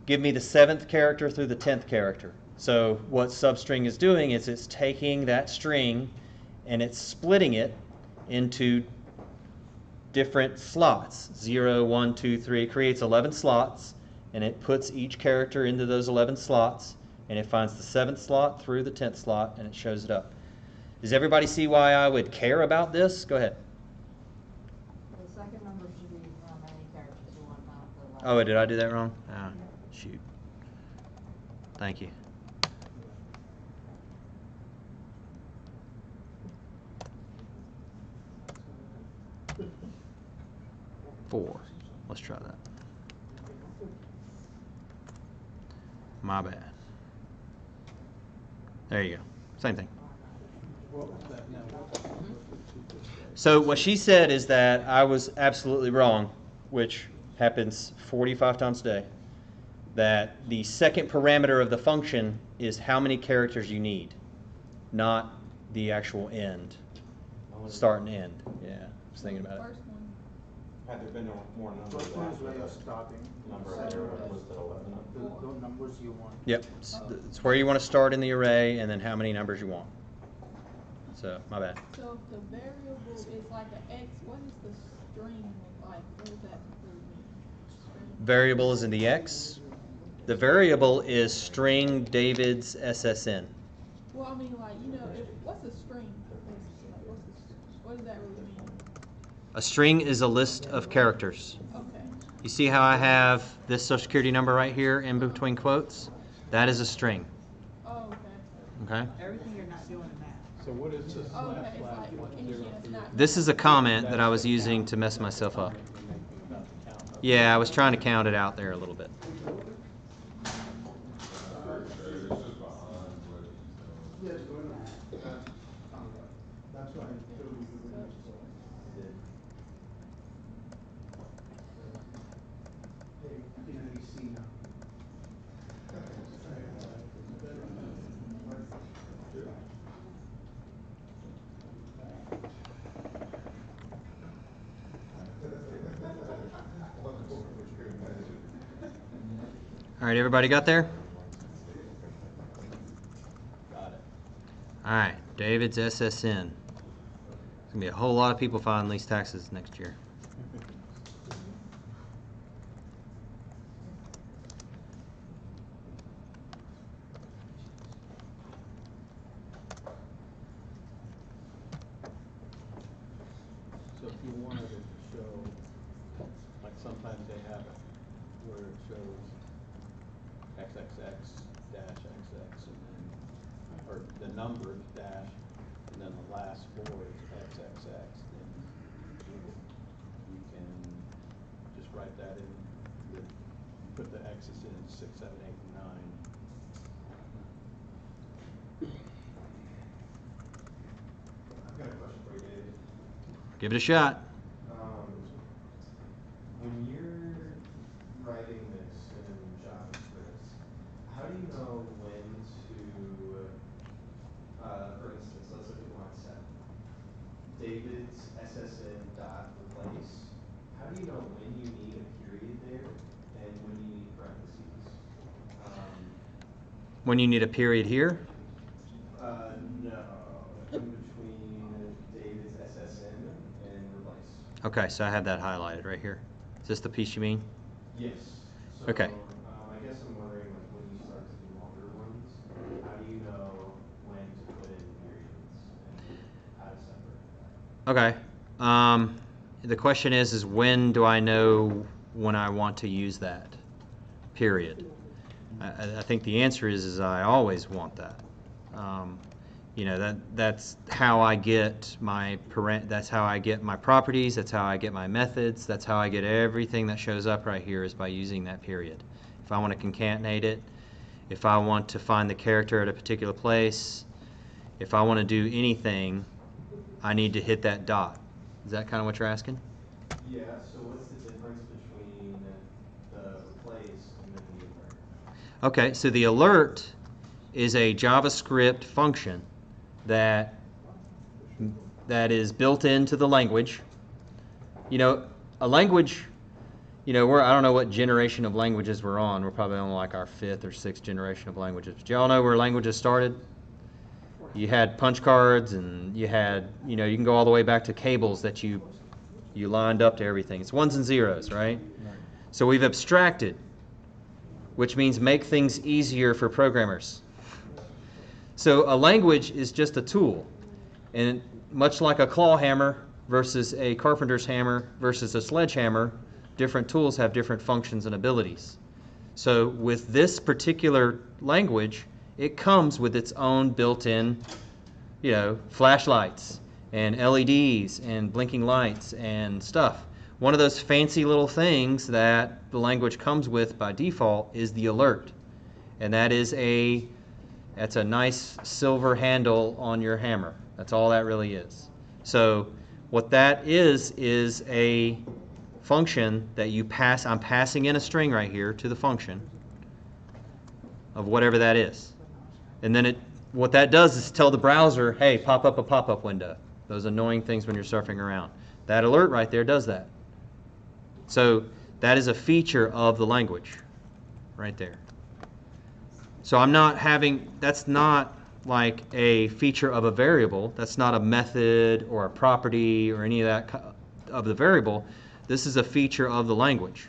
give me the 7th character through the 10th character. So, what substring is doing is it's taking that string and it's splitting it into different slots. 0, 1, 2, 3. It creates 11 slots, and it puts each character into those 11 slots, and it finds the 7th slot through the 10th slot, and it shows it up. Does everybody see why I would care about this? Go ahead. The second number should be how many characters you want, not the last. Oh, did I do that wrong? Ah, shoot. Thank you. Four. Let's try that. My bad. There you go. Same thing. So what she said is that I was absolutely wrong, which happens 45 times a day, that the second parameter of the function is how many characters you need, not the actual end, start and end. Yeah, I was thinking about it. Had there been more numbers? First one is where you're starting. Number of error listed 11. The numbers you want. Yep, it's where you want to start in the array and then how many numbers you want. So, my bad. So if the variable is like an X, what is the string like? What does that mean? Variable is in the X. The variable is string David's SSN. Well, I mean, like, you know, what's a string? What does that really mean? A string is a list of characters. Okay. You see how I have this social security number right here in between quotes? That is a string. Oh, okay. Okay? Everything you're not doing in math. So what is this? Oh, okay, it's like anything that's not. This is a comment that I was using to mess myself up. Yeah, I was trying to count it out there a little bit. That's why I totally agree with you. Hey, I can only see now. All right, everybody got there? Got it. All right, David's SSN. There's gonna be a whole lot of people filing these taxes next year. So if you wanted it to show, like sometimes they have it where it shows XXX dash XX and then, or the number dash, and then the last four is XXX, then you can just write that in, put the X's in 6, 7, 8, and 9. I've got a question for you, David. Give it a shot. When you're writing this in JavaScript, how do you know when to, for instance, let's look at line 7. David's SSN dot replace. How do you know when you need a period there and when you need parentheses? When you need a period here? No, in between David's SSN and replace. Okay, so I have that highlighted right here. Is this the piece you mean? Yes. So, okay. I guess I'm wondering, like, when you start to do longer ones, how do you know when to put in periods and how to separate that? Okay. The question is when do I know when I want to use that period? I think the answer is I always want that. You know, that's how I get my that's how I get my properties, that's how I get my methods, that's how I get everything that shows up right here is by using that period. If I want to concatenate it, if I want to find the character at a particular place, if I want to do anything, I need to hit that dot. Is that kind of what you're asking? Yeah, so what's the difference between the replace and then the alert? Okay, so the alert is a JavaScript function that is built into the language. You know, a language, you know, I don't know what generation of languages we're on. We're probably on like our 5th or 6th generation of languages. Do y'all know where languages started? You had punch cards and you had, you know, you can go all the way back to cables that you lined up to everything. It's ones and zeros, right? So we've abstracted, which means make things easier for programmers. So a language is just a tool, and much like a claw hammer versus a carpenter's hammer versus a sledgehammer, different tools have different functions and abilities. So with this particular language, it comes with its own built-in, you know, flashlights and LEDs and blinking lights and stuff. One of those fancy little things that the language comes with by default is the alert, and that's a nice silver handle on your hammer. That's all that really is. So what that is a function that you pass. I'm passing in a string right here to the function of whatever that is. And then what that does is tell the browser, hey, pop up a pop-up window. Those annoying things when you're surfing around. That alert right there does that. So that is a feature of the language right there. So that's not like a feature of a variable. That's not a method or a property or any of that of the variable. This is a feature of the language.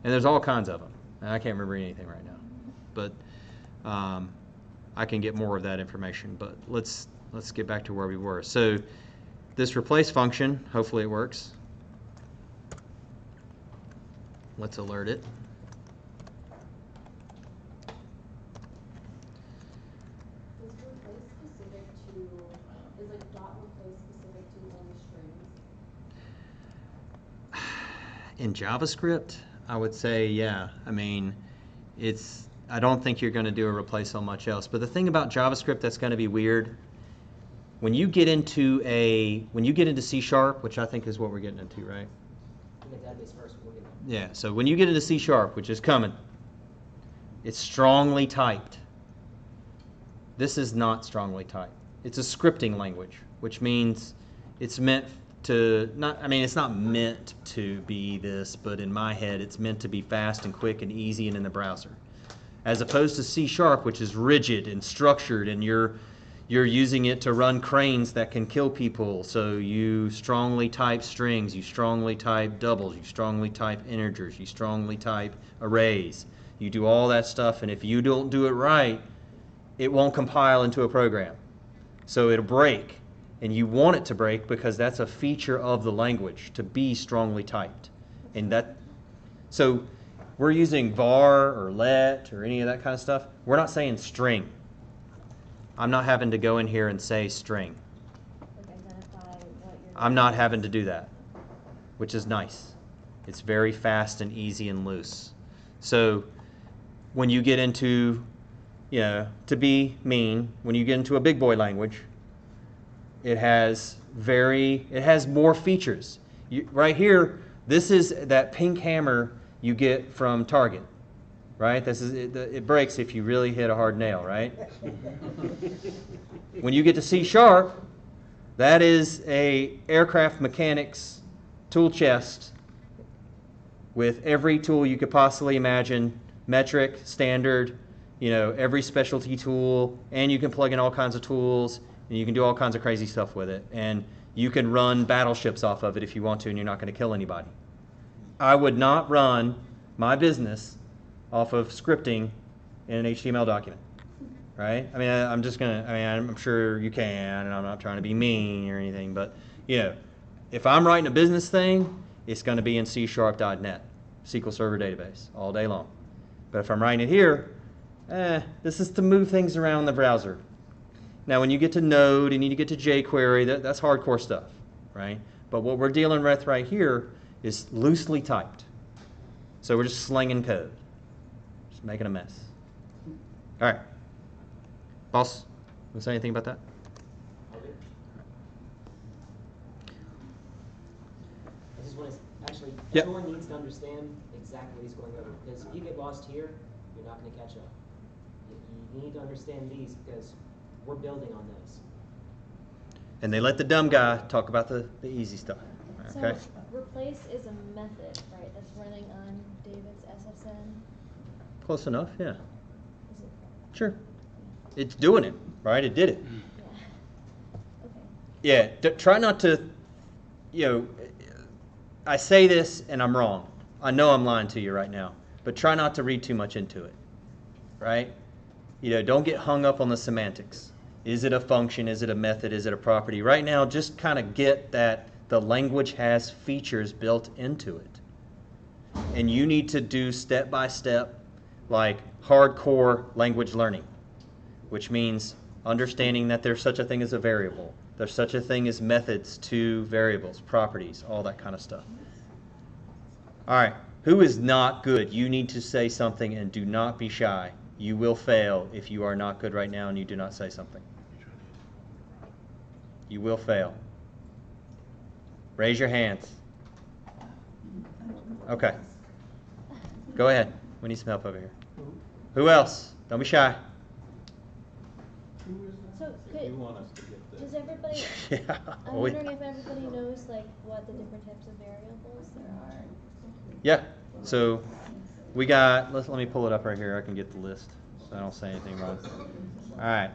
And there's all kinds of them. And I can't remember anything right now. But I can get more of that information. But let's get back to where we were. So this replace function, hopefully it works. Let's alert it. Is like dot replace specific to only strings? In JavaScript, I would say, yeah. I mean, I don't think you're going to do a replace on much else. But the thing about JavaScript that's going to be weird when you get into C sharp, which I think is what we're getting into, right? We get database first, we'll get there. Yeah, so when you get into C sharp, which is coming, it's strongly typed. This is not strongly typed. It's a scripting language, which means it's meant to it's not meant to be this, but in my head it's meant to be fast and quick and easy and in the browser. As opposed to C sharp, which is rigid and structured, and you're using it to run cranes that can kill people. So you strongly type strings, you strongly type doubles, you strongly type integers, you strongly type arrays. You do all that stuff, and if you don't do it right, it won't compile into a program. So it'll break, and you want it to break because that's a feature of the language, to be strongly typed. So we're using var or let or any of that kind of stuff. We're not saying string. I'm not having to go in here and say string. I'm not having to do that, which is nice. It's very fast and easy and loose. So when you get into, to be mean, when you get into a big boy language, it has more features. Right here, this is that pink hammer you get from Target, right? It breaks if you really hit a hard nail, right? When you get to C sharp, that is a aircraft mechanics tool chest with every tool you could possibly imagine, metric, standard, every specialty tool, and you can plug in all kinds of tools, and you can do all kinds of crazy stuff with it, and you can run battleships off of it if you want to, and you're not going to kill anybody. I would not run my business off of scripting in an HTML document, right? I'm sure you can, and I'm not trying to be mean or anything, but if I'm writing a business thing, it's going to be in C#.net, SQL Server database, all day long. But if I'm writing it here, this is to move things around the browser. Now, when you get to Node and you get to jQuery, that's hardcore stuff, right? But what we're dealing with right here is loosely typed. So we're just slinging code, just making a mess. All right. Boss, want to say anything about that? I just want to, actually, Yep. everyone needs to understand exactly what he's going over. Because if you get lost here, you're not going to catch up. You need to understand these because we're building on those. And they let the dumb guy talk about the easy stuff. Okay? So replace is a method, right? That's running on David's SSN. Close enough, yeah. Is it? Sure. It's doing it, right? It did it. Yeah. Okay. Yeah, try not to, I say this and I'm wrong. I know I'm lying to you right now, but try not to read too much into it, right? Don't get hung up on the semantics. Is it a function? Is it a method? Is it a property? Right now, just kind of get that the language has features built into it. And you need to do step-by-step, like hardcore language learning, which means understanding that there's such a thing as a variable. There's such a thing as methods to variables, properties, all that kind of stuff. All right, who is not good? You need to say something and do not be shy. You will fail if you are not good right now and you do not say something. You will fail. Raise your hands. Okay. Go ahead. We need some help over here. Who else? Don't be shy. So You want us to get this. does everybody? Yeah. I'm wondering if everybody knows what the different types of variables there are. Yeah. So we got. Let me pull it up right here. I can get the list, so I don't say anything wrong. All right.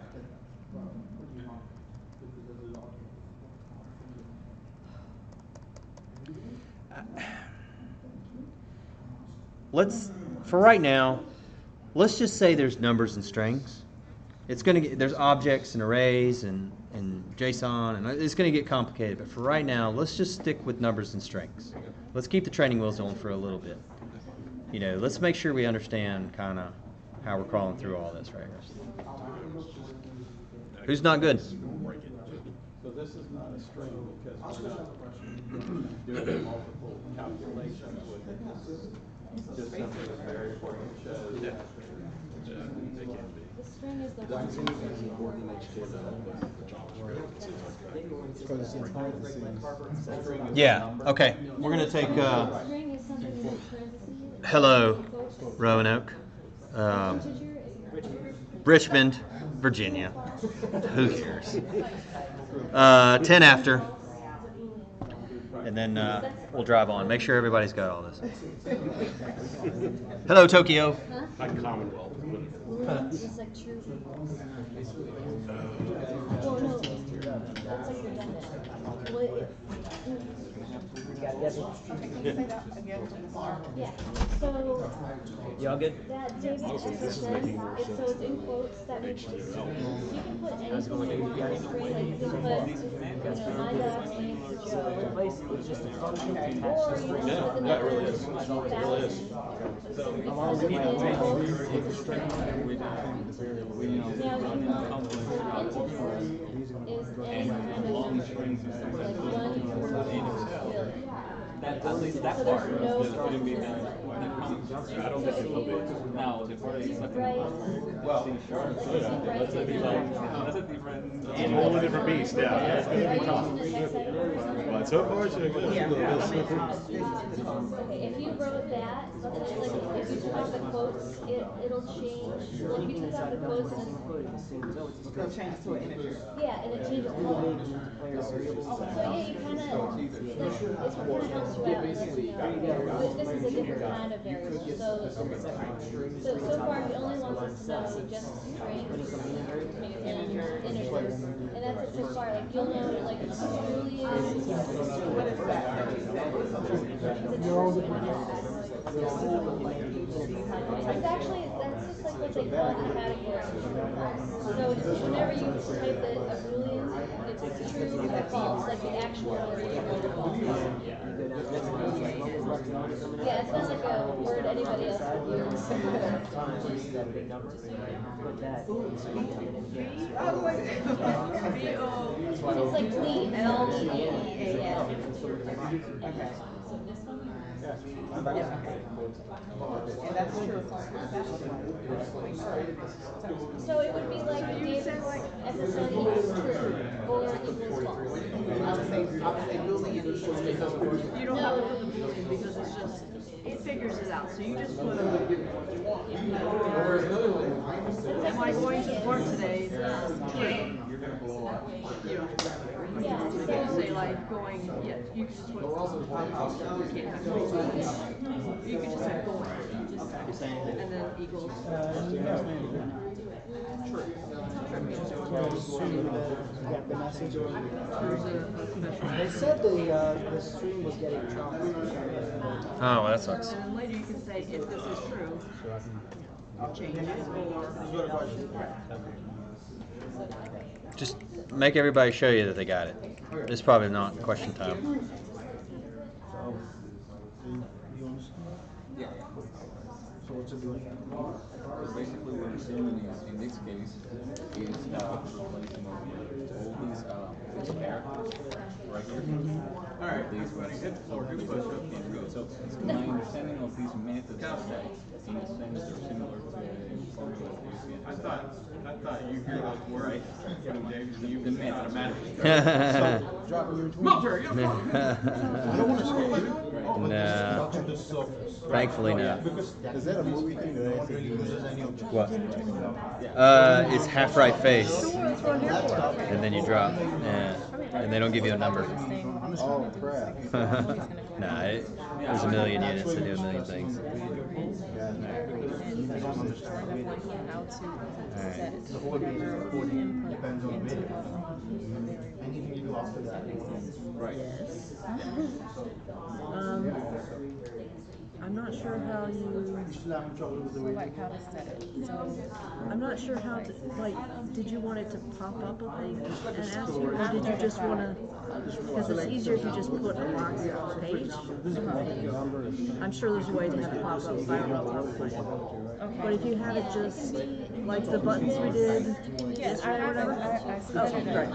For right now, let's just say there's numbers and strings. There's objects and arrays and JSON, and it's going to get complicated. But for right now, let's just stick with numbers and strings. Let's keep the training wheels on for a little bit. Let's make sure we understand kind of how we're crawling through all this right here. Who's not good? So this is not a string because we're not doing multiple calculations with it. This is just simply a variable that shows. Yeah, they can be. string is the That one. seems like it coordinates to the JavaScript. It seems like that. Yeah, okay. We're going to take, String is something in parentheses. hello, Roanoke. Richmond, Virginia. Who cares? 10 after. And then we'll drive on. Make sure everybody's got all this. Hello, Tokyo. Like Commonwealth. It's like true. Oh no, that's like redundant. Yeah. So. Y'all good? That David just said, so it's in quotes. That means you can put anything in the screen. Like you can put, my dog's name is Joe. Basically, it's just a function attached to the string. Yeah, that really is. It really is. Now, is any kind of like one per billion. At least that So part. there's no I don't think it will be. Now, the part is like, right. well, That's a different, that's a different. it's a whole different beast, yeah. It's Are gonna you be tough. using the text editor? But so far, so good. Okay, if you wrote that, like if you took out the quotes, it'll change. Well, if you took out the quotes and It'll change to an integer. yeah, and it changes color. So yeah, you kind of like it kind of helps you out. This is a different kind of variable. So far the only ones us to know just strings, integers, and that's it so far. Like you'll know like Boolean. What is that? It's actually, that's just like what they call the category. So whenever you type it, a Boolean, it's true or false, like the actual word is true or false. Yeah, it's not like a word anybody else would use. It's like clean, L-E-A-N. And that's true. So it would be like David's SSN equals true or equals false. I'll say Boolean equals because you don't have to put the Boolean because it's just, it figures it out. So you just put am I going to work today? Yeah, You can say like going, yeah, you can just put, you can't have you can just have going, and then equals. They said the stream was getting chopped. Oh, well, that sucks. And then later you can say, if this is true, I'll change it, or. Just make everybody show you that they got it. This is probably not question time. Yeah. So what's it doing? Basically, what it's doing in this case is replacing all these characters right here. All right, these good push-up. So, my understanding of these methods is that in a sense they're similar to formulas used in. I thought you hear those words from David. The mathematics. Military. No. Thankfully no. Is that a movie thing that no one really uses any of What? It's half right face. And then you drop. Yeah. And they don't give you a number. Oh crap. Nah, there's a million units that do a million things. Anything you do after that. Right. I'm not sure how you. Like how to set it. So I'm not sure how to, like, did you want it to pop up a thing and ask you, or did you just want to, because it's easier if you just put a box on the page. I'm sure there's a way to have it pop up by the top. But if you have it just like the buttons we did yesterday or whatever? I started it,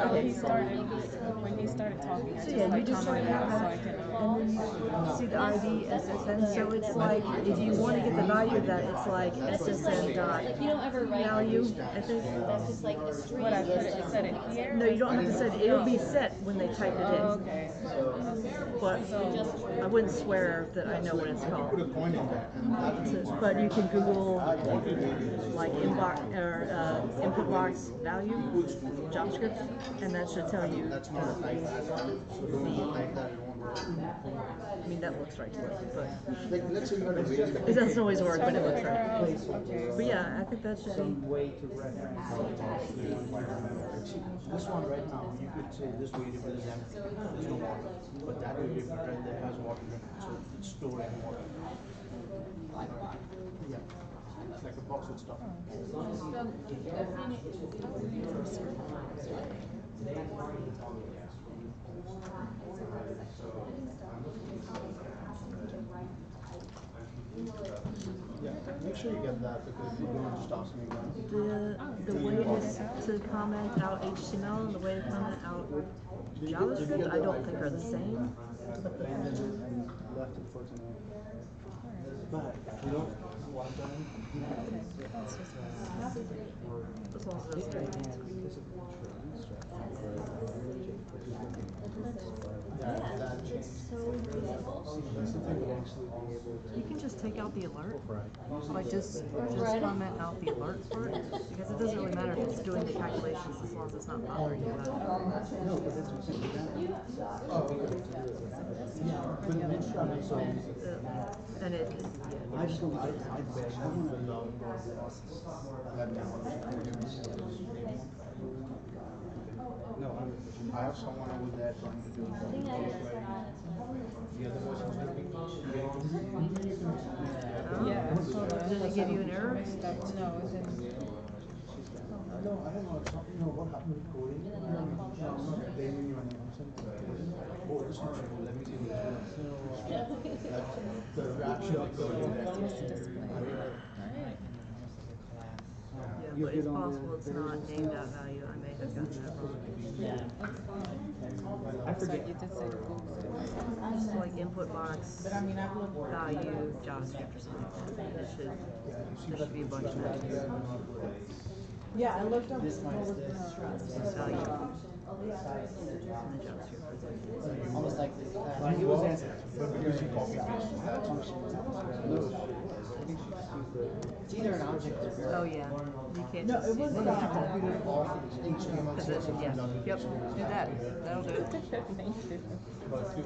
when he started talking, I So just yeah, you like just like commented have out so that, I can, and then you see the ID SSN, so it's like, if you wanna get the value of that, it's like SSN dot Like, you don't ever write. value, I think. That's just like a string. what I put it, set it here? No, you don't have to set it, it'll be set when they type it in. Oh, okay. But I wouldn't swear that I know what it's called. Put a coin in there, and that means But you can Google like inbox or input box value JavaScript, and that should tell you. that's not a type that, so don't type that, it won't work. I mean, that looks right to me, but Like, let's say you had a way it doesn't always work, but it looks right. Okay. But yeah, I think that should Some be. way to reference the box you want to remember. See, this one right now, you could say this variable is empty, there's no water. But that variable right there has water in it, so it's storing water. Yeah, it's like a box with stuff. Yeah, make sure you get that because you don't just ask me again. The way it is to comment out HTML and the way to comment out JavaScript, I don't think are the same. And left it for tonight. But you know what time? As long as it's straight. Yeah, that changed. You can just take out the alert, like just comment out the alert part, because it doesn't really matter if it's doing the calculations as long as it's not bothering you about it. No, but that's what And it, I just don't, I no, I have someone over there trying to do the other person's doing. Yeah, hold on. did it give you an error? No, it didn't. No, I don't know, it's not, you know, what happened with coding? No, I'm not blaming you on it, I'm saying, oh, it's not true, let me see what it's doing. That's the reaction of the Yeah, but it's possible it's not named out value, I may have gotten that wrong. I forget. You did say Google. It's like input box, value, JavaScript or something, and it should, there should be a bunch of those. Yeah, I looked up. This minus this. Value. And the JavaScript for that. Almost like this. He was answering. But because you copy paste that function. It's either an object or. Oh, yeah, you can't No, just. it was No, no, you copied it off HTML. Cause it, yeah, yep, do that, that'll do it. But to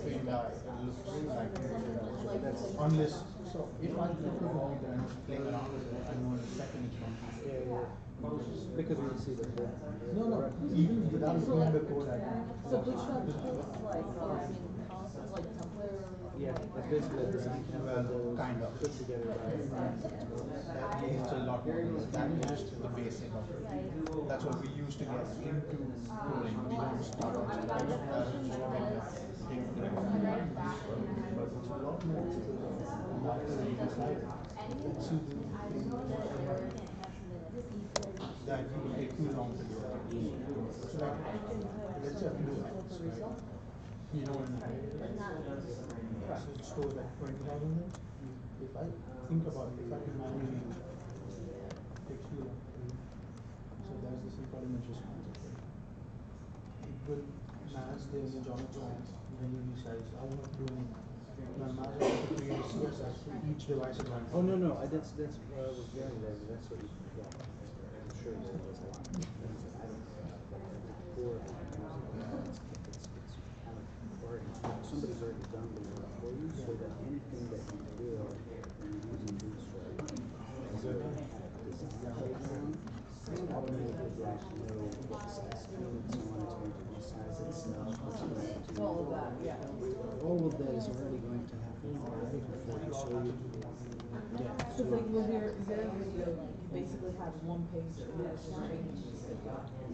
fill out, it looks like, that's unless, so if I click the computer and just playing around with it, I know in a second it's from. Because we see the code. No, no, even without doing the code, I can. So Bootstrap is like, like templates. Yeah, it's basically a design well, kind of. Put together, that means a lot more, that is just the basic of it. That's what we used to get into coding, we don't start on that, that's just to make that thing clear. But it's a lot more after we decided to do that you will take too long to do it. So like, let's say I can do it. You know what I mean? So it stores like 20,000 there. If I think about it, if I can manually take too long. So there's the simple image response. It will manage the image on its own when you resize. I will not do anything. Now imagine if you create a CSS for each device at one time. Oh, no, that's where I was going there, that's what you, yeah, I'm sure there's a lot. Somebody's already done the work for you, so that anything that you build using Bootstrap, as a design playground, it's automatically going to know what size field it's on, it's going to resize itself. All of that, yeah. All of that is already going to happen already before you show you. Yeah. So it's like with your video, you basically have one page that has just changes.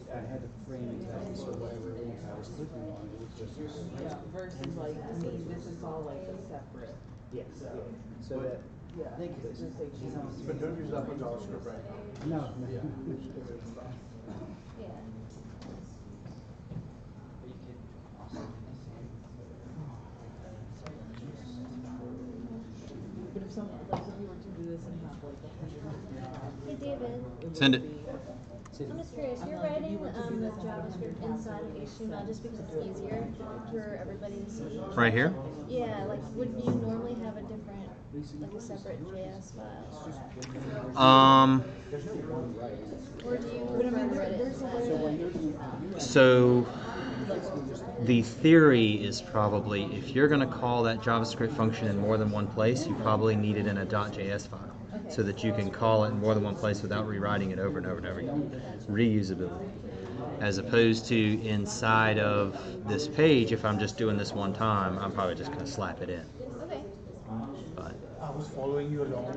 I had to frame exactly, so whatever link I was clicking on, it was just. Yeah, versus like, see, this is all like a separate. Yes, yeah. So that Yeah, I think it's just like But don't use that for JavaScript right now. No. Yeah. Yeah. But you could also do the same. But if some, like, if you were to do this and have like a Hey David. Send it. I'm just curious, you're writing the JavaScript inside of HTML just because it's easier for everybody to see? Right here? Yeah, like would you normally have a different, like a separate JS file? Or do you prefer to write it inside? So the theory is probably if you're going to call that JavaScript function in more than one place, you probably need it in a .js file so that you can call it in more than one place without rewriting it over and over and over again. Reusability. As opposed to inside of this page, if I'm just doing this one time, I'm probably just going to slap it in. Okay. But I was following you along.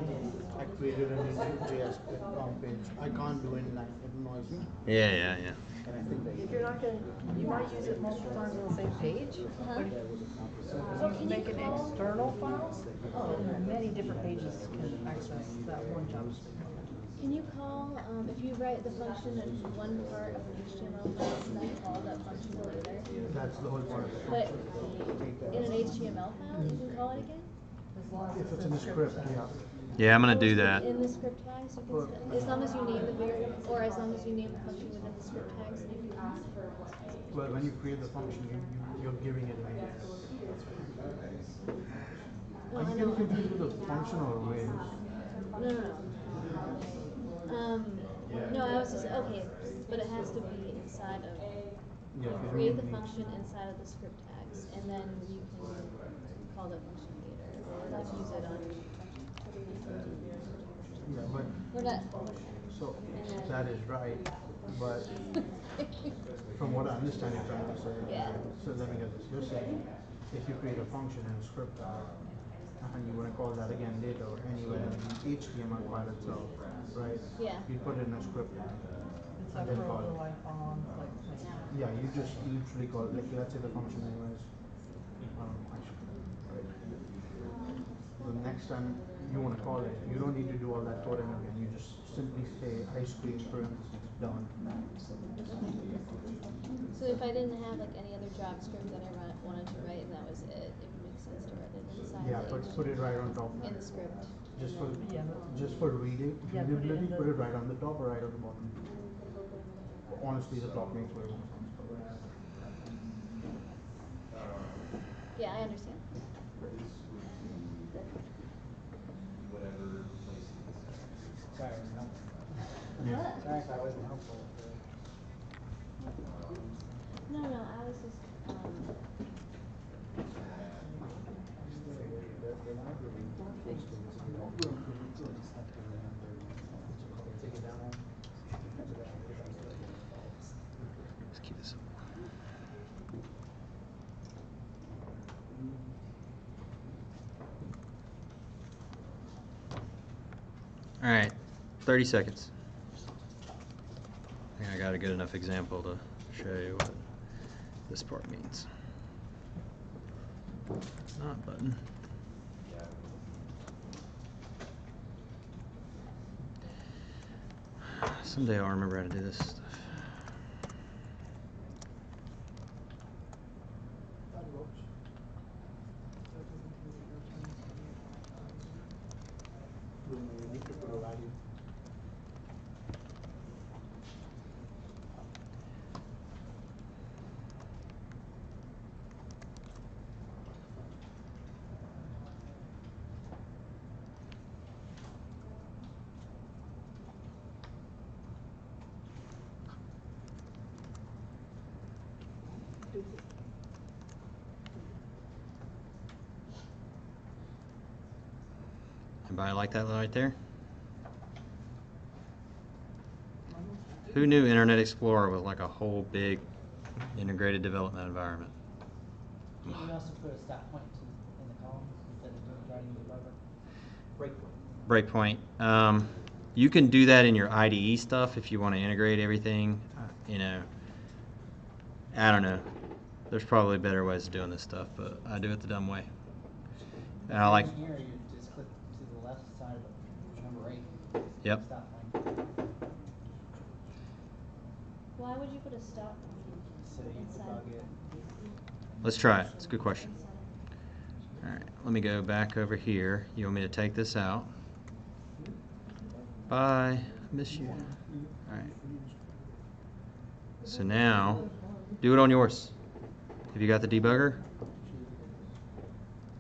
I created a new JS page. I can't do inline. It annoys me. yeah. If you're not gonna, you might use it multiple times on the same page. But if you make an external file, then many different pages can access that one JavaScript. Can you call, if you write the function in one part of an HTML file, can you call that function later? That's the whole part of it. But in an HTML file, you can call it again? If it's in the script, yeah. Yeah, I'm going to do that. In the script tags, you can, as long as you name the variable, or as long as you name the function within the script tags, you can ask for what. Well, when you create the function, you're giving it a name. No, Are I you know. confused with the function or range? No. No, I was just, okay, but it has to be inside of, Yeah, create the function inside of the script tags, and then you can call the function later, or like use it on. Yeah, but We're not. so that is right, but from what I understand, you're trying to say. Yeah. So let me get this. You're saying if you create a function in a script tag, and you want to call that again later anywhere in the HTML file itself, right? Yeah. You put it in a script tag. And then call it. Yeah, you just literally call it, like let's say the function name is the next time you want to call it, you don't need to do all that coding again. You just simply say ice cream parentheses done. So if I didn't have like any other JavaScript that I wanted to write and that was it, it would make sense to write it inside. Yeah, but put it right on top. In the script. Just for readability, put it right on the top or right on the bottom. Honestly, the top makes way more sense. Yeah, I understand. Whatever place it is. Sorry, I wasn't helpful. Yeah. Sorry if I wasn't helpful. No, I was just, Let's keep this. All right, 30 seconds. I think I got a good enough example to show you what this part means. Not button. Someday I'll remember how to do this stuff. Anybody like that right there? Who knew Internet Explorer was like a whole big integrated development environment? Can you also put a stop point in the columns instead of writing the breakpoint? Breakpoint. You can do that in your IDE stuff if you want to integrate everything. You know, I don't know. There's probably better ways of doing this stuff, but I do it the dumb way. And I like. Here, you just click to the left Yep. Stop line. Why would you put a stop So you inside? plug it. Let's try it. It's a good question. All right, let me go back over here. You want me to take this out? Bye. Miss you. All right. So now, do it on yours. Have you got the debugger?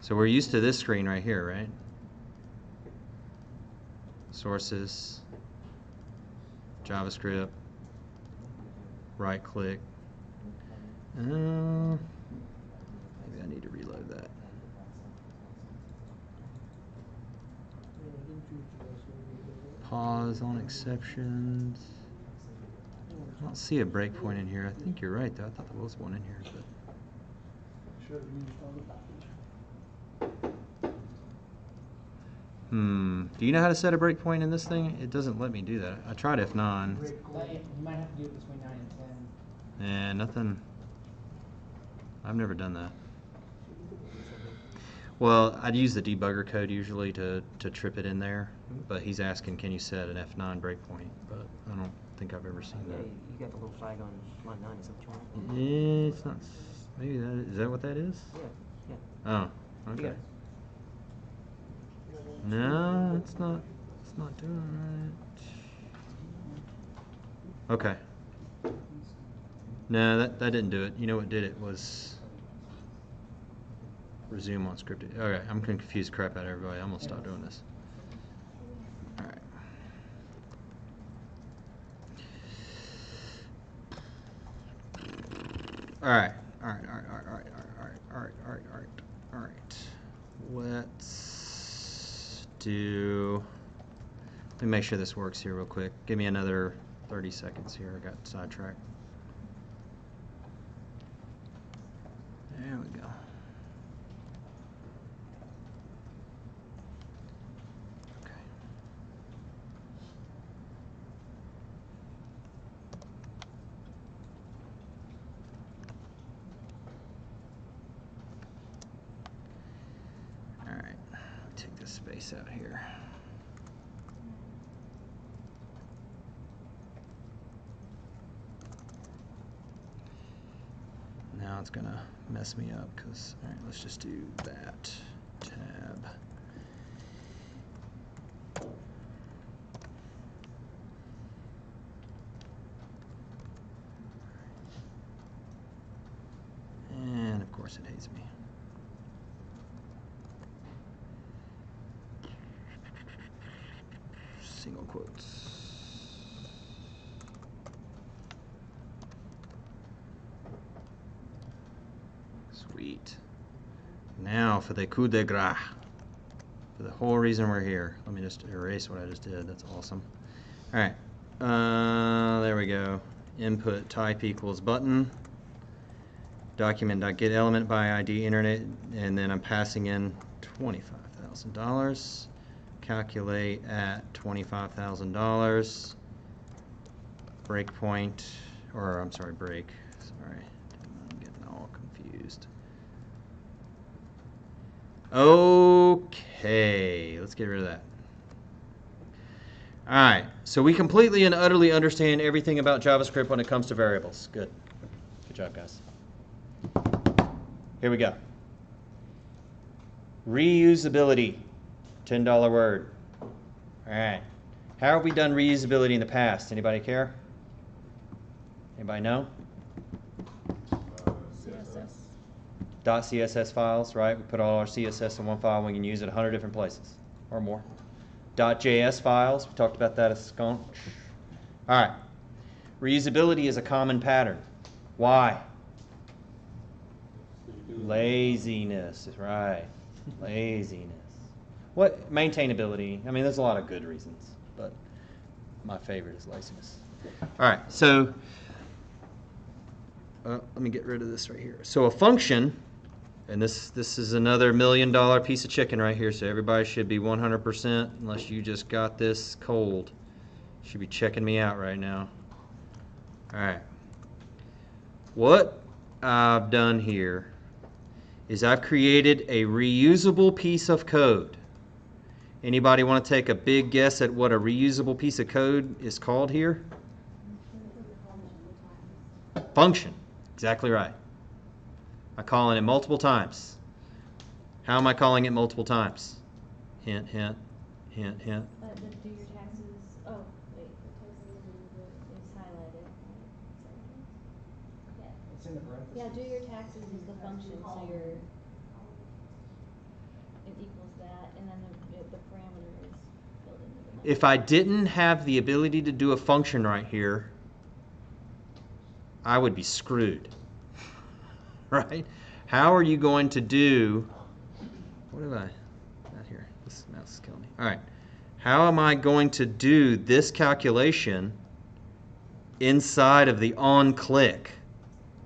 So we're used to this screen right here, right? Sources, JavaScript, right click. Maybe I need to reload that. Pause on exceptions. I don't see a breakpoint in here. I think you're right, though. I thought there was one in here. But do you know how to set a breakpoint in this thing? It doesn't let me do that. I tried F9. You might have to do it between 9 and 10. And nothing. I've never done that. Well, I'd use the debugger code usually to trip it in there, but he's asking, can you set an F9 breakpoint? But I don't think I've ever seen that. You got the little flag on line 9, is that what you want? Yeah, it's not. Maybe is that what that is? Yeah. Oh, You okay. got it. No, it's not. It's not doing right. Okay. No, that didn't do it. You know what did it was resume on scripted. Okay, I'm gonna confuse the crap out of everybody. I'm gonna stop doing this. All right. All right. All right. Let's do. Let me make sure this works here real quick. Give me another 30 seconds here. I got sidetracked. There we go. Okay. All right. Take this space out here. Now it's gonna mess me up because, all right, let's just do that. Tab. And of course it hates me. Single quotes. Sweet. Now for the coup de grace. For the whole reason we're here. Let me just erase what I just did. That's awesome. All right. There we go. Input type equals button. Document.get element by ID internet, and then I'm passing in $25,000. Calculate at $25,000. Breakpoint, or I'm sorry, break. Sorry, I'm getting all confused. Okay, let's get rid of that. All right, so we completely and utterly understand everything about JavaScript when it comes to variables. Good. Good job, guys. Here we go. Reusability, $10 word. All right. How have we done reusability in the past? Anybody care? Anybody know? .css files, right? We put all our CSS in one file. We can use it 100 different places or more. .js files, we talked about that a skunk. All right. Reusability is a common pattern. Why? Laziness is right. Laziness. What? Maintainability. I mean, there's a lot of good reasons, but my favorite is laziness. All right, so let me get rid of this right here. So a function, and this is another $1 million piece of chicken right here, so everybody should be 100%, unless you just got this cold. Should be checking me out right now. All right. What I've done here is I've created a reusable piece of code. Anybody want to take a big guess at what a reusable piece of code is called here? Function. Exactly right. I'm calling it multiple times. How am I calling it multiple times? Hint, hint, hint, hint. Do your taxes, oh, wait, the taxes is highlighted. Yeah. It's in the parentheses. Yeah, do your taxes is the function, so your, it equals that, and then the parameter is filled into the. If I didn't have the ability to do a function right here, I would be screwed. Right? How are you going to do, what have I got here? This mouse is killing me. All right. How am I going to do this calculation inside of the on-click?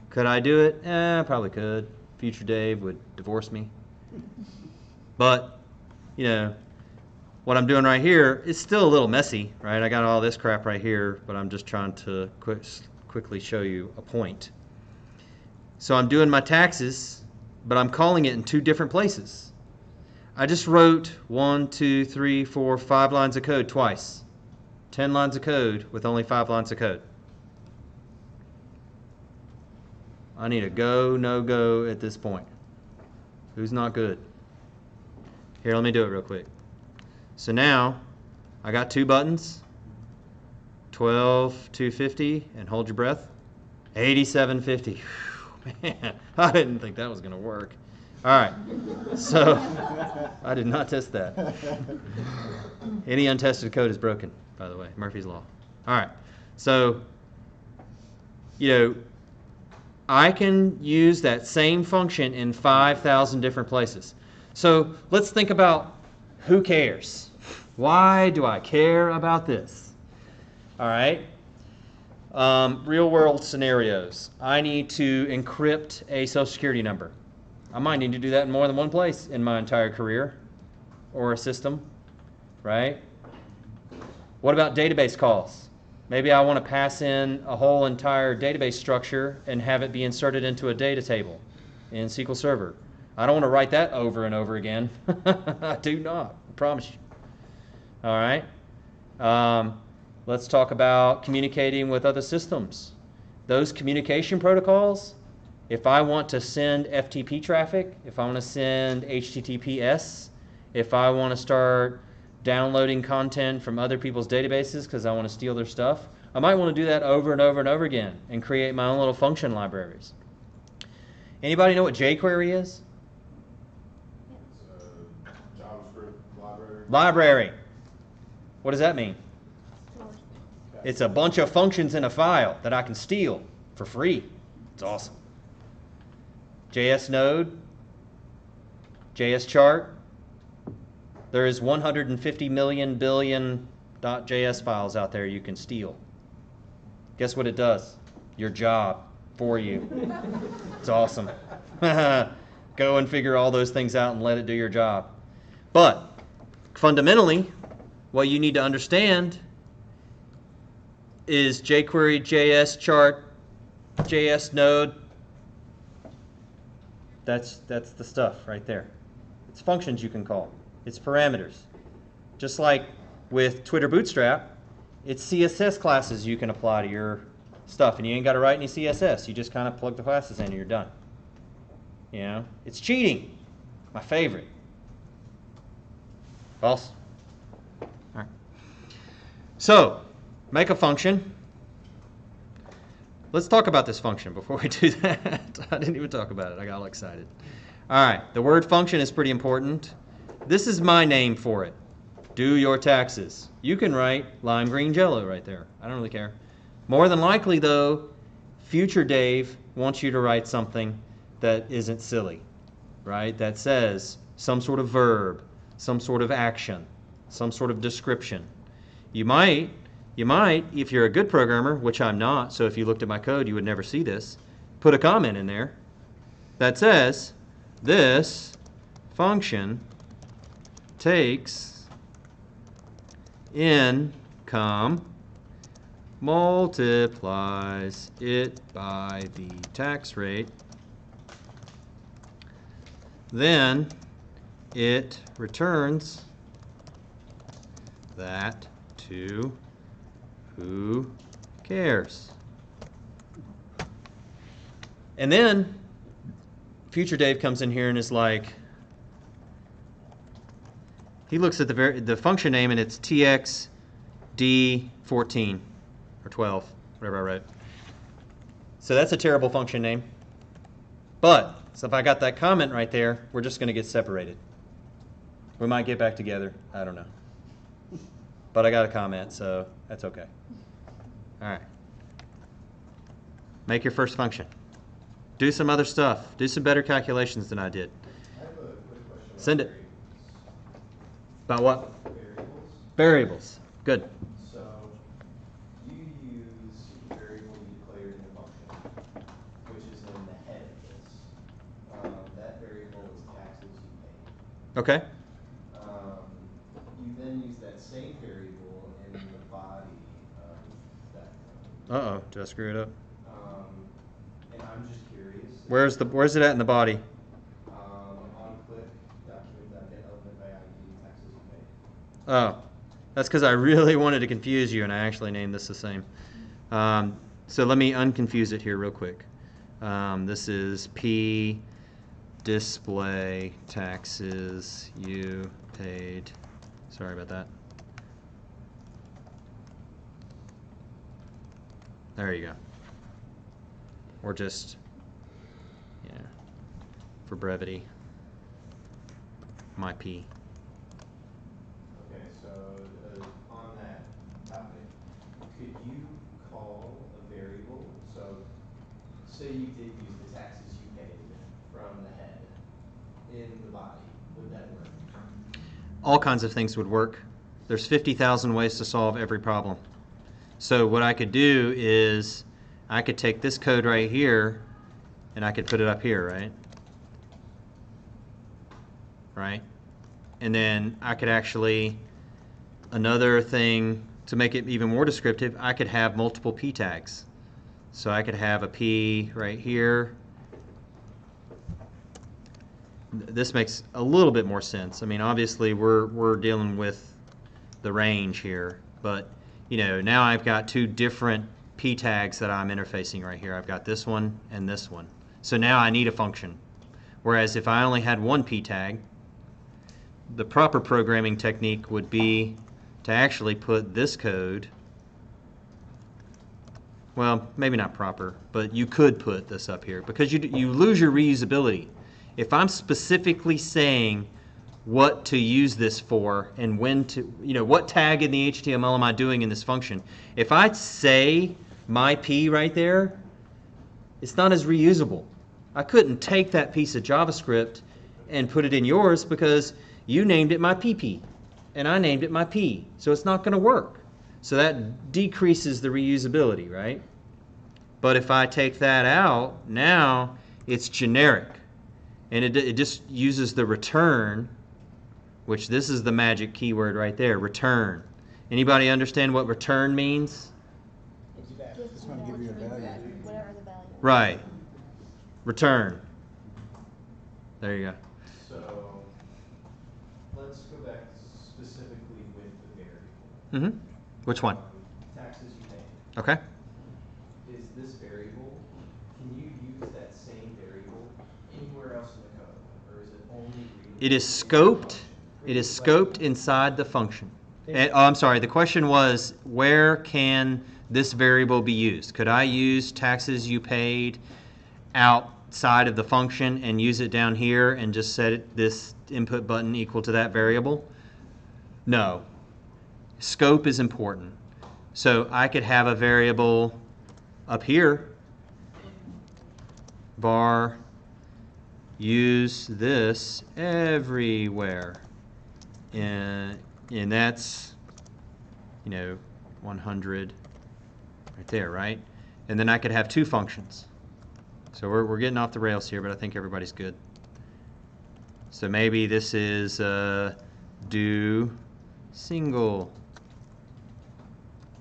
Could I do it? Probably could. Future Dave would divorce me. But, you know, what I'm doing right here is still a little messy, right? I got all this crap right here, but I'm just trying to quickly show you a point. So I'm doing my taxes, but I'm calling it in 2 different places. I just wrote 1, 2, 3, 4, 5 lines of code twice. 10 lines of code with only 5 lines of code. I need a go, no go at this point. Who's not good? Here, let me do it real quick. So now I got 2 buttons, 12,250, and hold your breath, 8750. Man, I didn't think that was going to work. All right, so I did not test that. Any untested code is broken, by the way, Murphy's Law. All right, so, you know, I can use that same function in 5,000 different places. So let's think about who cares. Why do I care about this? All right. Real world scenarios. I need to encrypt a social security number. I might need to do that in more than one place in my entire career or a system, right? What about database calls? Maybe I want to pass in a whole entire database structure and have it be inserted into a data table in SQL Server. I don't want to write that over and over again. I do not, I promise you. All right. Let's talk about communicating with other systems. Those communication protocols, if I want to send FTP traffic, if I want to send HTTPS, if I want to start downloading content from other people's databases because I want to steal their stuff, I might want to do that over and over and over again and create my own little function libraries. Anybody know what jQuery is? JavaScript library. Library. What does that mean? It's a bunch of functions in a file that I can steal for free. It's awesome. JS Node, JS Chart. There is 150 million billion .js files out there you can steal. Guess what it does? Your job for you. It's awesome. Go and figure all those things out and let it do your job. But fundamentally, what you need to understand is jQuery, JS Chart, JS Node. That's the stuff right there. It's functions you can call. It's parameters. Just like with Twitter Bootstrap, it's CSS classes you can apply to your stuff, and you ain't got to write any CSS. You just kind of plug the classes in and you're done. You know, it's cheating. My favorite. False? All right. So, make a function. Let's talk about this function before we do that. I didn't even talk about it. I got all excited. All right. The word function is pretty important. This is my name for it. Do your taxes. You can write lime green jello right there. I don't really care. More than likely, though, future Dave wants you to write something that isn't silly, right? That says some sort of verb, some sort of action, some sort of description. You might, if you're a good programmer, which I'm not, so if you looked at my code, you would never see this, put a comment in there that says, this function takes income, multiplies it by the tax rate, then it returns that to who cares? And then future Dave comes in here and is like, he looks at the function name and it's txd14 or 12, whatever I wrote. So that's a terrible function name. But so if I got that comment right there, we're just going to get separated. We might get back together. I don't know. But I got a comment, so that's okay. All right. Make your first function. Do some other stuff. Do some better calculations than I did. I have a quick question. Send it. About what? Variables. Variables. Good. So you use a variable you declared in the function, which is in the head of this. That variable is taxes you pay. Okay. You then use that same variable in the body of that code. Uh-oh. Did I screw it up? And I'm just curious. Where's it at in the body? On click document.get element by ID taxes you pay. Oh. That's because I really wanted to confuse you, and I actually named this the same. So let me unconfuse it here real quick. This is P display taxes you paid. Sorry about that. There you go. Or just, yeah, for brevity, my P. Okay, so on that topic, could you call a variable? So say you did use the taxes you paid from the head in the body. Would that work? All kinds of things would work. There's 50,000 ways to solve every problem. So what I could do is I could take this code right here and I could put it up here, right? Right? And then I could actually, another thing to make it even more descriptive, I could have multiple P tags. So I could have a P right here. This makes a little bit more sense. I mean, obviously we're dealing with the range here, but you know, now I've got two different P tags that I'm interfacing right here. I've got this one and this one. So now I need a function. Whereas if I only had one P tag, the proper programming technique would be to actually put this code, well, maybe not proper, but you could put this up here because you lose your reusability. If I'm specifically saying what to use this for and when to, you know, what tag in the HTML am I doing in this function? If I say my P right there, it's not as reusable. I couldn't take that piece of JavaScript and put it in yours because you named it my PP and I named it my P, so it's not going to work. So that decreases the reusability, right? But if I take that out, now it's generic and it just uses the return, which this is the magic keyword right there, return. Anybody understand what return means? It's going to give you a value. Whatever the value is. Right. Return. There you go. So let's go back specifically with the variable. Mm-hmm. Which one? Taxes you pay. Okay. Is this variable, can you use that same variable anywhere else in the code? Or is it only It is scoped. It is scoped inside the function. And, oh, I'm sorry. The question was, where can this variable be used? Could I use taxes you paid outside of the function and use it down here and just set this input button equal to that variable? No. Scope is important. So I could have a variable up here, var use this everywhere. And that's, you know, 100 right there, right? And then I could have two functions. So we're getting off the rails here, but I think everybody's good. So maybe this is do single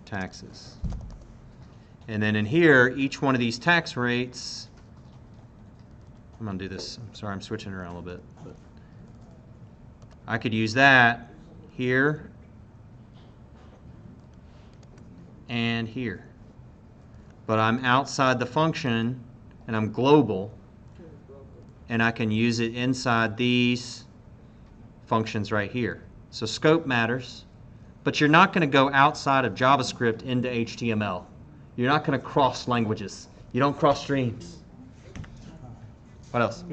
taxes. And then in here, each one of these tax rates, I'm going to do this. I'm sorry, I'm switching around a little bit. But I could use that here and here. But I'm outside the function, and I'm global, and I can use it inside these functions right here. So scope matters, but you're not going to go outside of JavaScript into HTML. You're not going to cross languages. You don't cross streams. What else?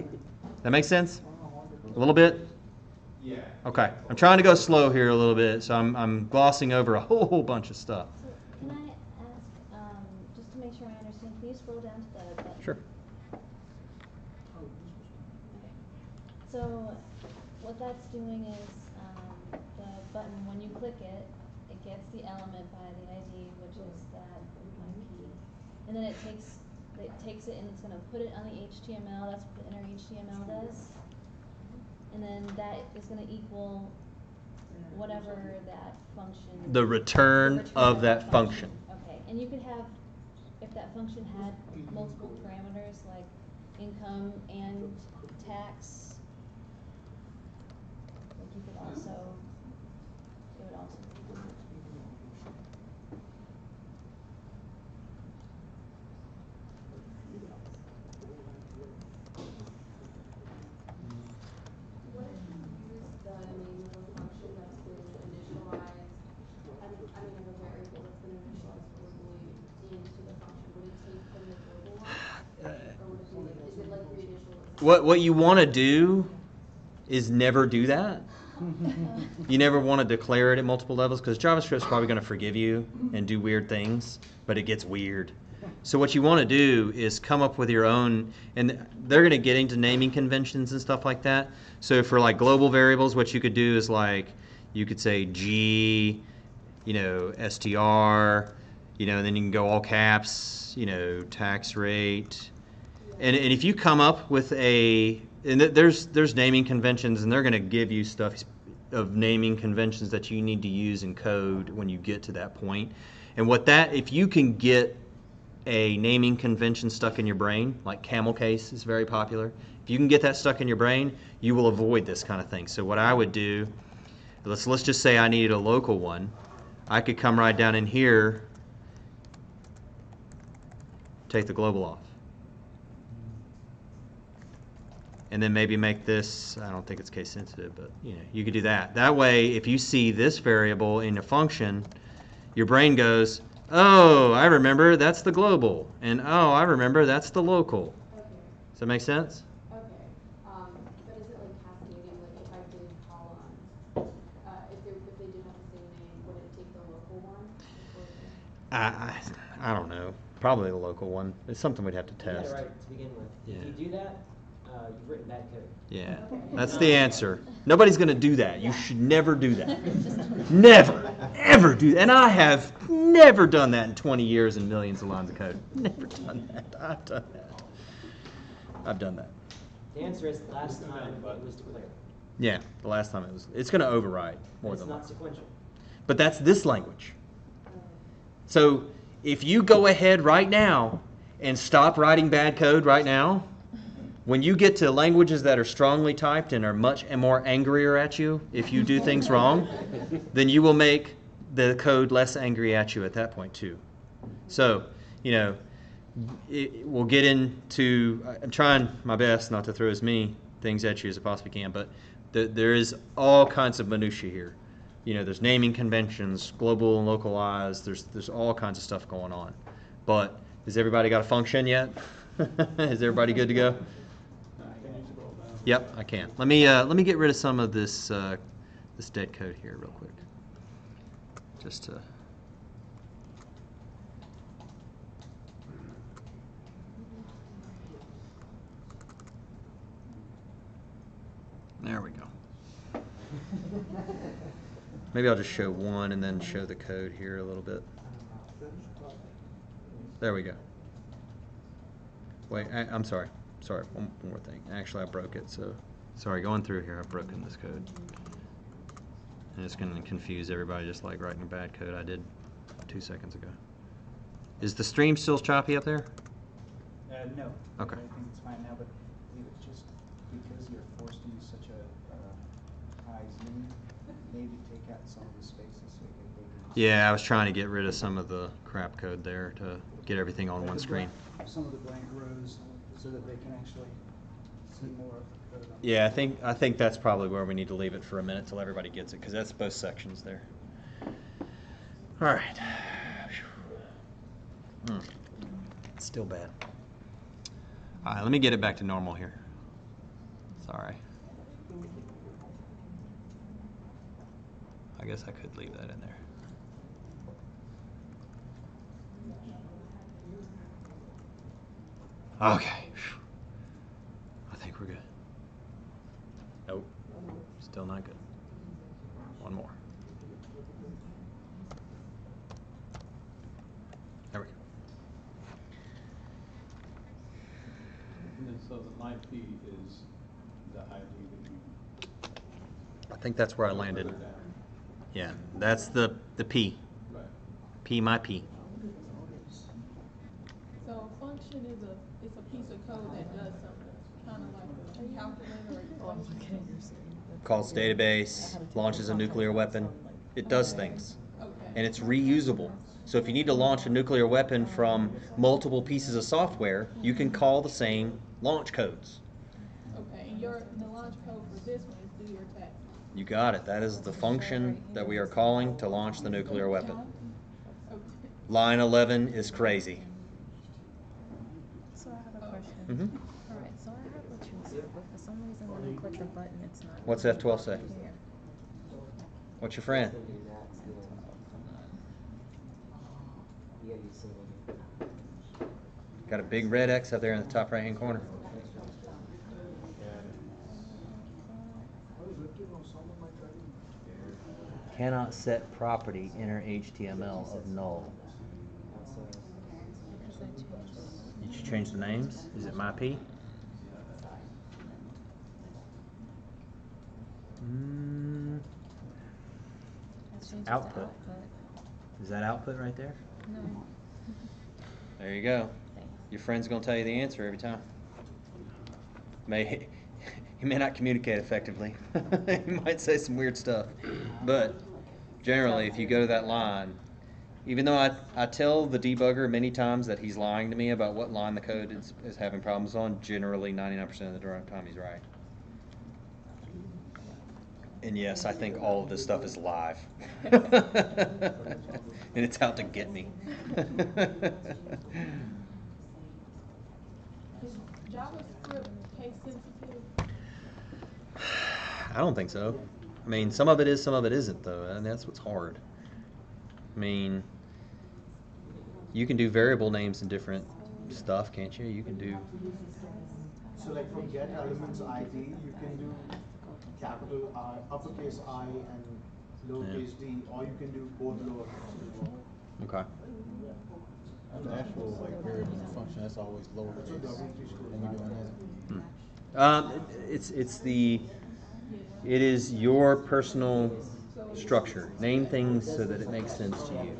That make sense? A little bit? Yeah. Okay. I'm trying to go slow here a little bit, so I'm glossing over a whole bunch of stuff. So can I ask, just to make sure I understand, can you scroll down to the button? Sure. Okay. So what that's doing is the button, when you click it, it gets the element by the ID, which is that IP. And then it takes it and it's going to put it on the HTML. That's what the inner HTML does. And then that is going to equal whatever that function. The return of that function. Okay. And you could have, if that function had multiple parameters like income and tax, like you could also, it would also be. What if you use the name of a function that's been initialized, I mean of a variable that's been initialized globally into the function, would it take from the global one? Or would it be like, is it like reinitialization? What you want to do is never do that. You never want to declare it at multiple levels because JavaScript's probably going to forgive you and do weird things, but it gets weird. So what you want to do is come up with your own, and they're going to get into naming conventions and stuff like that. So for like global variables, what you could do is like, you could say G, str, and then you can go all caps, tax rate. And if you come up with and there's naming conventions, and they're going to give you stuff of naming conventions that you need to use in code when you get to that point. And if you can get a naming convention stuck in your brain, like camel case is very popular. If you can get that stuck in your brain, you will avoid this kind of thing. So what I would do, let's just say I needed a local one. I could come right down in here, take the global off. And then maybe make this, I don't think it's case sensitive, but you could do that. That way, if you see this variable in a function, your brain goes, oh, I remember that's the global, and oh, I remember that's the local. Okay. Does that make sense? Okay. But is it like cascading? Like if I did columns, if they did have the same name, would it take the local one? I don't know. Probably the local one. It's something we'd have to You got test. it right to begin with. Yeah. If you do that, you've written bad code. Yeah, that's the answer. Nobody's going to do that. You should never do that. Never, ever do that. And I have never done that in 20 years and millions of lines of code. Never done that. I've done that. I've done that. The answer is last time it was declared. Yeah, the last time it's going to override more It's than not once. sequential. But that's this language. So if you go ahead right now and stop writing bad code right now, when you get to languages that are strongly typed and are much more angrier at you if you do things wrong, then you will make the code less angry at you at that point too. So, we'll get into, I'm trying my best not to throw as many things at you as I possibly can, but there is all kinds of minutia here. There's naming conventions, global and localized, there's all kinds of stuff going on. But has everybody got a function yet? Is everybody good to go? Yep, I can. Let me get rid of some of this this dead code here real quick. Just to there we go. Maybe I'll just show one and then show the code here a little bit. There we go. Wait, I'm sorry. Sorry, one more thing. Actually, I broke it, so sorry. Going through here, I've broken this code. And it's going to confuse everybody just like writing bad code I did 2 seconds ago. Is the stream still choppy up there? No. Okay. I think it's fine now, but I believe it's just because you're forced to use such a high zoom, maybe take out some of the spaces so you get bigger Yeah, I was trying to get rid of some of the crap code there to get everything on Like one the screen. some of the blank rows, so that they can actually see more of the code. Yeah, I think that's probably where we need to leave it for a minute till everybody gets it, because that's both sections there. All right. It's still bad. All right, let me get it back to normal here. Sorry. I guess I could leave that in there. Okay. I think we're good. Nope. Still not good. One more. There we go. And then so the line P is the ID that you. I think that's where I landed. Yeah, that's the P. Right. P my P. So a function is a piece of code that does something, kind of like a calculator or equation. Calls database, launches a nuclear weapon. It does things. And it's reusable. So if you need to launch a nuclear weapon from multiple pieces of software, you can call the same launch codes. Okay, and the launch code for this one is do your tax. You got it. That is the function that we are calling to launch the nuclear weapon. Line 11 is crazy. So I have a question. Mm-hmm. Alright, so I have what you said, but for some reason when I click the button, it's not. What's F12 say? Here. What's your friend? Got a big red X up there in the top right hand corner. Cannot set property enter HTML of null. Did you change the names? Is it my P? Output. Is that output right there? No. There you go. Your friend's gonna tell you the answer every time. He may not communicate effectively. He might say some weird stuff. But generally, if you go to that line, even though I tell the debugger many times that he's lying to me about what line the code is having problems on, generally 99% of the time he's right. And yes, I think all of this stuff is live. And it's out to get me. Is JavaScript case sensitive? I don't think so. I mean, some of it is, some of it isn't, though, and that's what's hard. I mean, you can do variable names in different stuff, can't you? You can do. So like for get elements ID, you can do capital I, uppercase I, and lowercase d, or you can do both lowercase as well. Okay. The actual like variable function, that's always lowercase. And we're doing that. It is your personal structure. Name things so that it makes sense to you,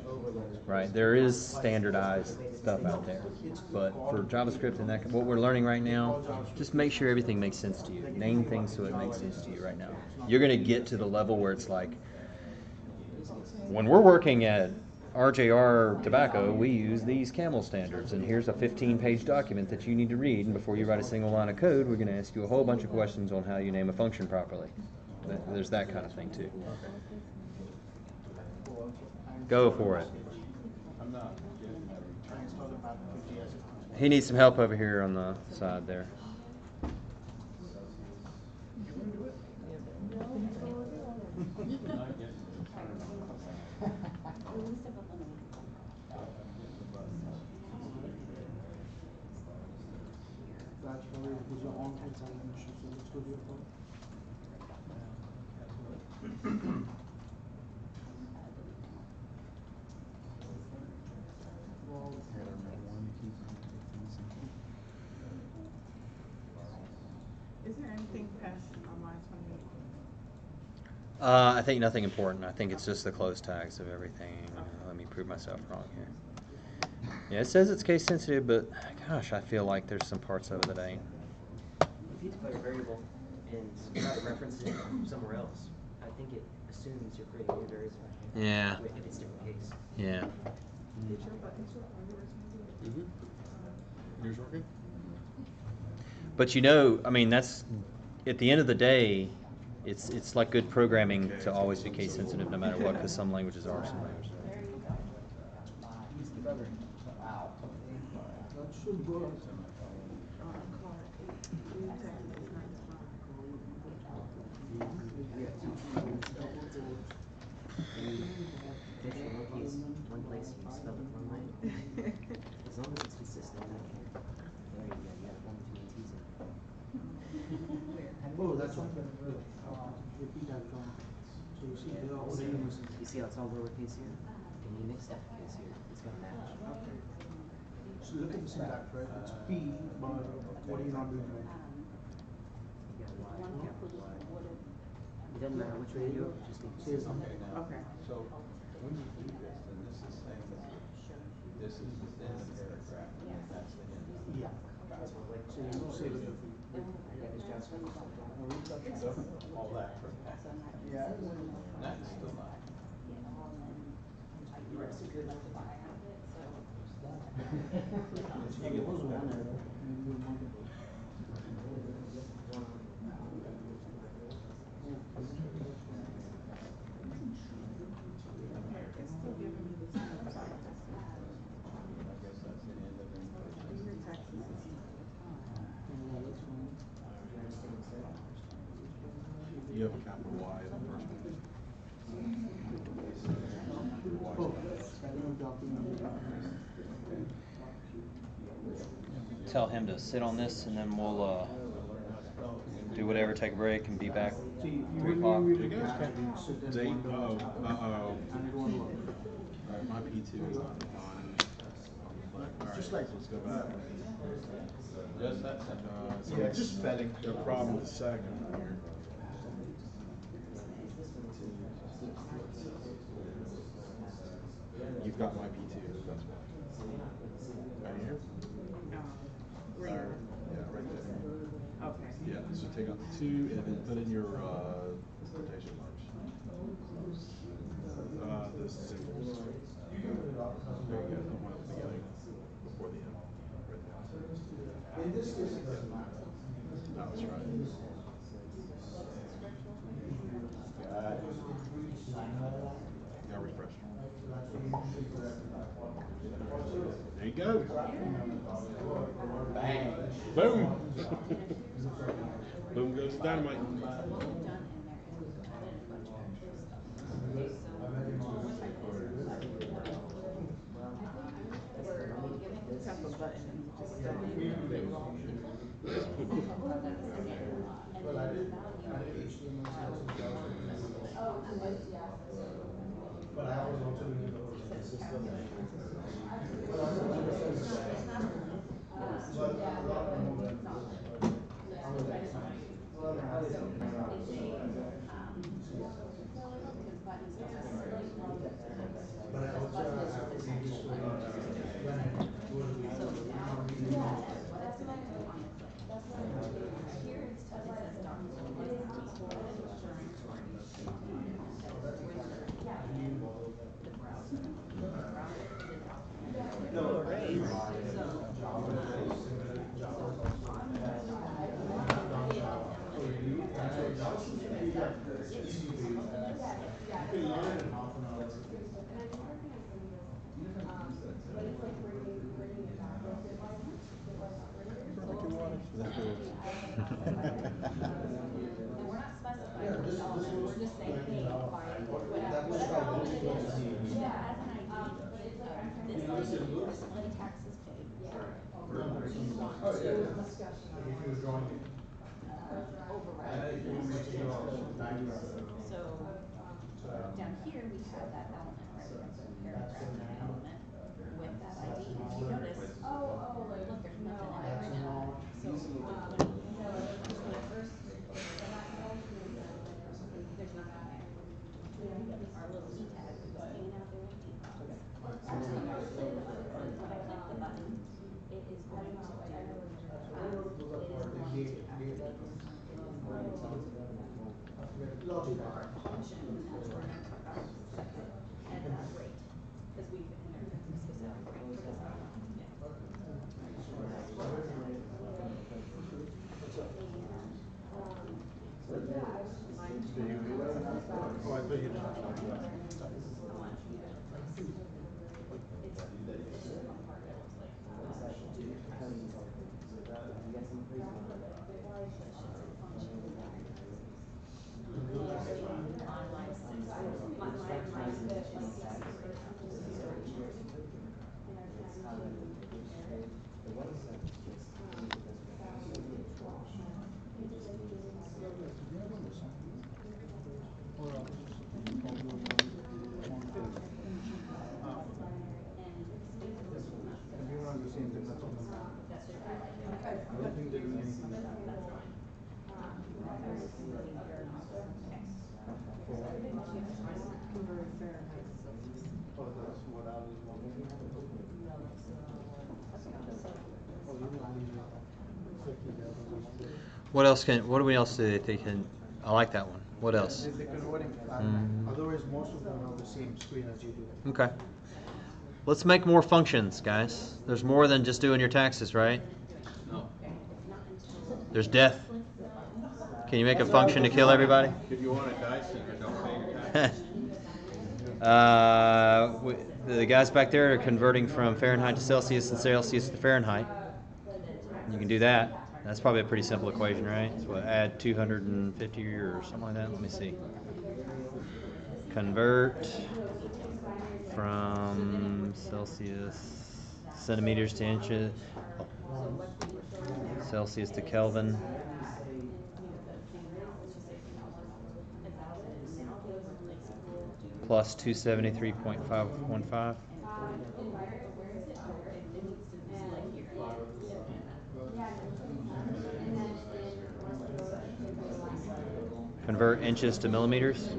right? There is standardized stuff out there, but for JavaScript and what we're learning right now, just make sure everything makes sense to you. Name things so it makes sense to you right now. You're going to get to the level where it's like, when we're working at RJR Tobacco, we use these camel standards, and here's a 15-page document that you need to read, and before you write a single line of code, we're going to ask you a whole bunch of questions on how you name a function properly. There's that kind of thing too. Go for it. I'm not. He needs some help over here on the side there. Is there anything past line 28? I think nothing important. I think it's just the close tags of everything. Let me prove myself wrong here. Yeah, it says it's case sensitive, but gosh, I feel like there's some parts of it that ain't. If you declare a variable and try to reference it somewhere else, I think it assumes you're creating new variable. Yeah. If it's different case. Yeah. Yours working? But you know, I mean, that's at the end of the day, it's like good programming to always be case sensitive no matter what, because some languages are, some languages aren't. That should work. Dictionary is one place you spell it one way. As long as it's consistent, I don't care. There you go, you got one too many T's in it. Oh, that's right. Repeat that from. So you see, they're all same. You see how it's all lowercase here? And you mix uppercase here. It's got to match. Okay. So look at the syntax, right? It's P, but what are you not doing right? You got Y, you got Y. It doesn't matter which way you do it, just be consistent. Okay, now, so when you do this, then this is saying that this is within the paragraph, and then that's the end of it. Yeah. That's what, like, So you say that if yeah, this JavaScript is like that. So, all that for that. yeah. That's still not. It's good. It was one error, maybe multiple. You have a capital Y in the first one. Tell him to sit on this, and then we'll do whatever, take a break, and be back 3 o'clock. Date, uh-oh. Alright, my P2 is not defined. Alright, Just like- let's go back. Just that simple. So Yeah, just spelling. You have a problem with the second right here. You've got my P2, that's why. Right here? There, yeah, right there. Okay. Yeah, so take out the 2 and then put in your quotation marks. The symbols. There you go, the one at the beginning, before the end, right there. In this case, it doesn't matter. That was right. Got refreshed. There you go. Bang. Boom. Boom goes the dynamite. Tap a button and you just Well, I did HTML. But I was also doing the system. But I also have to see this story when I go to the. And we're not specifying what it's all about, we're just saying, hey, whatever element it is, that has an ID of this language, taxes paid. We want to override this. So, down here, we have that element, right, we have the paragraph element with that ID, and if you notice, look, there's nothing in it right now. So, when I first, there's nothing there. Our little E tag was hanging out there with the when I click the button, it is going to do, it is going to activate. for our function, and that's where we're gonna talk about at that rate. Cause we've entered a specific rate for this one. What else what do we else do that they can, I like that one. What else? They're converting flat. Otherwise, most of them have the same screen as you do. Okay. Let's make more functions, guys. There's more than just doing your taxes, right? No. There's death. Can you make a function to kill everybody? If you want a Dyson or don't pay your taxes. The guys back there are converting from Fahrenheit to Celsius and Celsius to Fahrenheit. You can do that. That's probably a pretty simple equation, right? So we'll add 250 or something like that. Let me see. Convert from Celsius, centimeters to inches, Celsius to Kelvin. Plus 273.515. Convert inches to millimeters.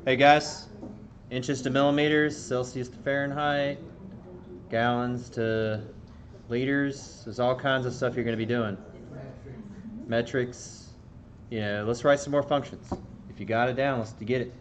Hey guys, inches to millimeters, Celsius to Fahrenheit, gallons to liters. There's all kinds of stuff you're going to be doing. Metrics. You know, let's write some more functions. If you got it down, let's get it.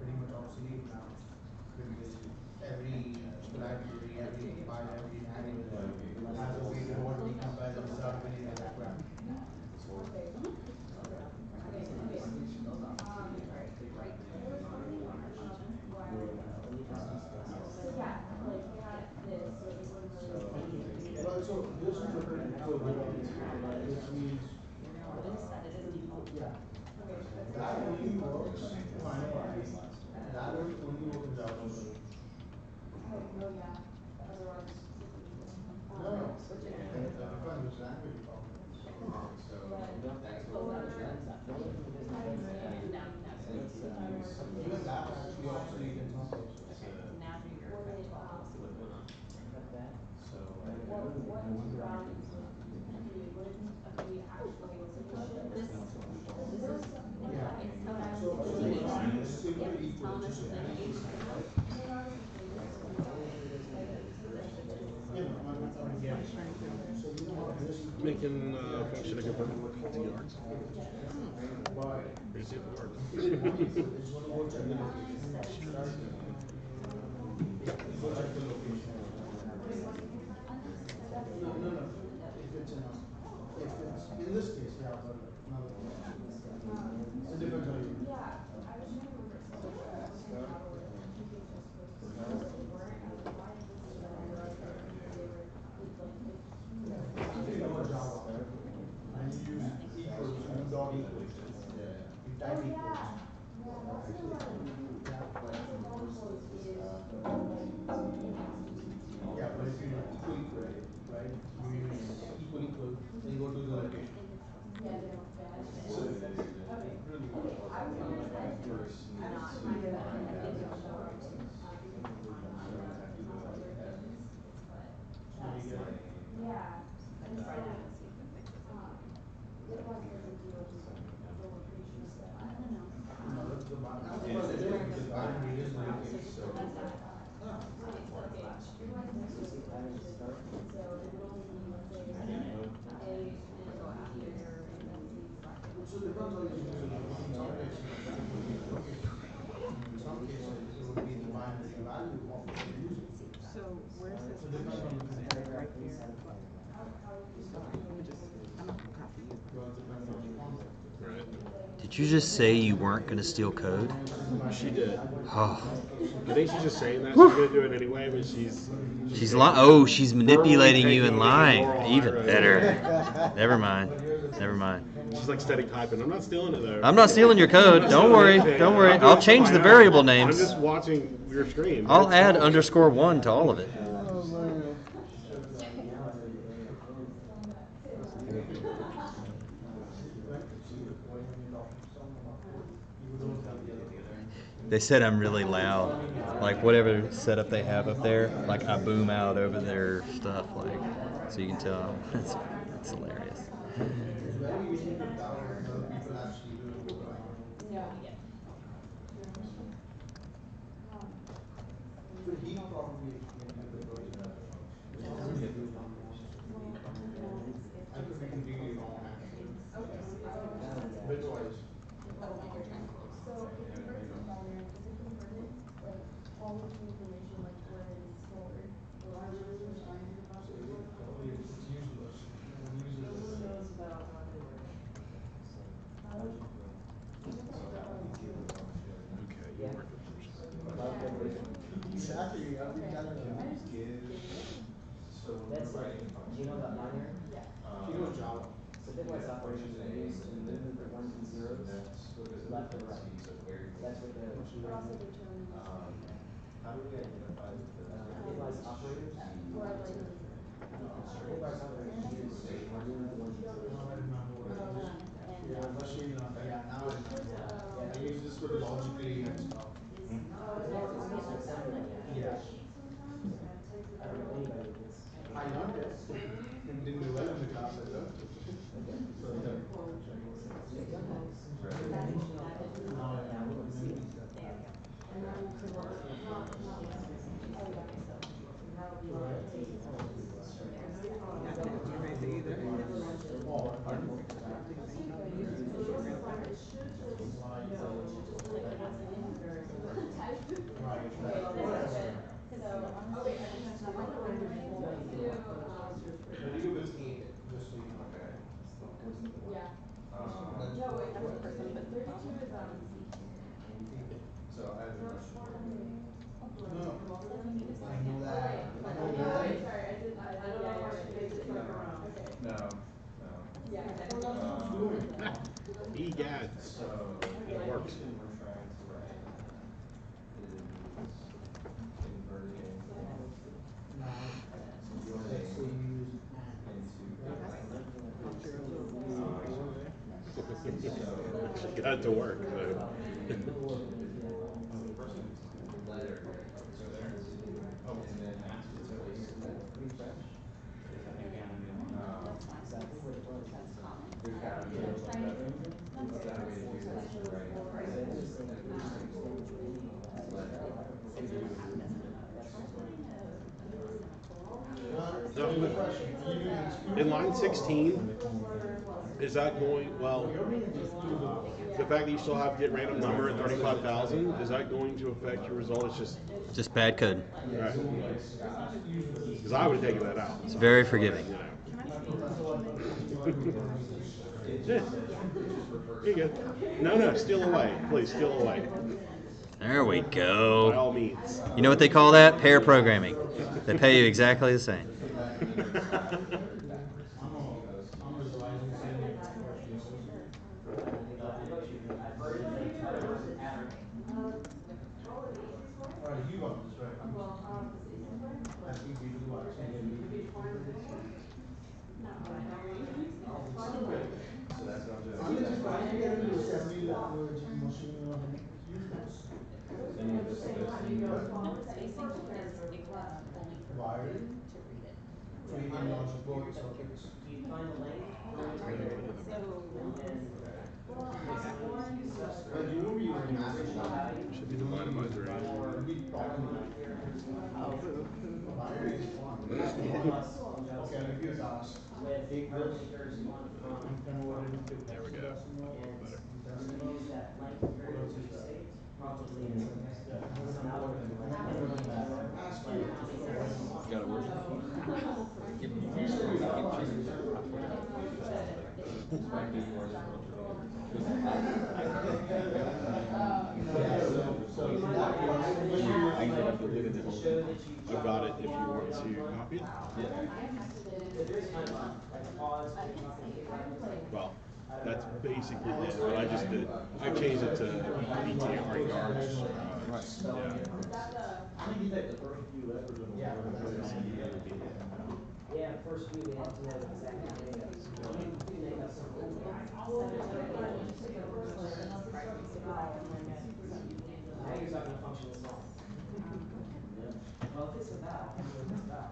Pretty much obsolete now because every library, every file, every language has a way to order decompile them without even any other crap. Well, so this is the which means that only works fine. That will only work in JavaScript. No, it depends which language you talk about. Even that's actually obsolete in some cases. Now do your effect 12, see what's going on. Making function to convert to yards. Crazy of the word. No. If it's in this case, yeah, but another one. It depends on you. type equals. Yeah, but if you equal equal, right? You use equal equal, then go to the location. So it really first need to find out what it was. So I do the F Very good. Yeah, and so, it was a big deal, just the location of the file. No, the that's what it is, because binary is the location. So So it depends on the user. In some cases, it would be the location. In some cases, it would be the binary value of what you're using. So where's this? So it depends on the context. Right there. I'm not gonna copy you. Well, it depends on the context. Did you just say you weren't going to steal code? She did. Oh. I think she's just saying that. She's going to do it anyway, but she's Oh, she's manipulating you and taking lying. moral Even high road. better. Never mind. Never mind. She's like steady typing. I'm not stealing it though. I'm not stealing your code. Don't worry. Don't worry. I'll change the variable names. I'm just watching your screen. I'll add _1 to all of it. They said I'm really loud. Like whatever setup they have up there, like I boom out over their stuff, like so you can tell. It's hilarious. It's very easy to tell when other people actually do it. So he probably explained you the first step. I could be completely wrong actually. Bitwise. So if you write this down there, does it convert it, like, all of the information, like, where it is stored? Or is it just It's useless. No one uses it. knows about how they work. Okay, you work Exactly, I've been telling you. So when That's we're like, writing do you know about binary? Yeah. She knows Java. So bitwise operations are used to move the ones and zeros left and right. That's what the But also determine. How do we identify the bitwise operators. Or like. Bitwise operators use to remove the ones and zeros. Now I remember what it is. Yeah, machine learning. Yeah, now I remember. I use this for logically and stuff. Yeah. I don't know anybody that's. I learned it. Didn't do well in the class, I learned it. So yeah. Now I know what it means. Oh, pardon? Just so you know. Yeah. That's No, wait, what- 32 is, So I have a question. No. I know Oh, that. wait, I oh, know sorry, that. I did, I don't know what she did, okay. No. Yeah. EGAD. So It works. we're trying to write is converting Let's say you use She got it to work. So. letter so there. Oh, and then after it's placed in that. Exactly what it was. There's gotta be a better way to do this than writing. In line 16, is that going, well, the fact that you still have to get random number at 35,000, is that going to affect your result? It's Just bad code. right. Because I would have taken that out. It's very forgiving. Yeah. Here you go. No, steal away. Please, steal away. There we go. By all means. You know what they call that? Pair programming. They pay you exactly the same. got this, right? I think we do actually. So that's what I'm doing. I'm just trying to get into assembly language, machine learning, it's useless. Then you just No, it's facing is only for Wired. to read it. Training logic board circuits. Do you find the link? But you will be using math. Should be divided by 3. Oh, binary is fun. Okay, I'll give you a task. Take this and convert it into There we go. Better. Suppose that length variable you saved probably is some order of Got it working. I've got it if you want to copy it. Well, that's basically it, but I just did, I changed it to BTR yards. Yeah, first few we have to know exactly. You make up some rules. Now you're talking function itself. Well, if it's a vowel, it's a vowel.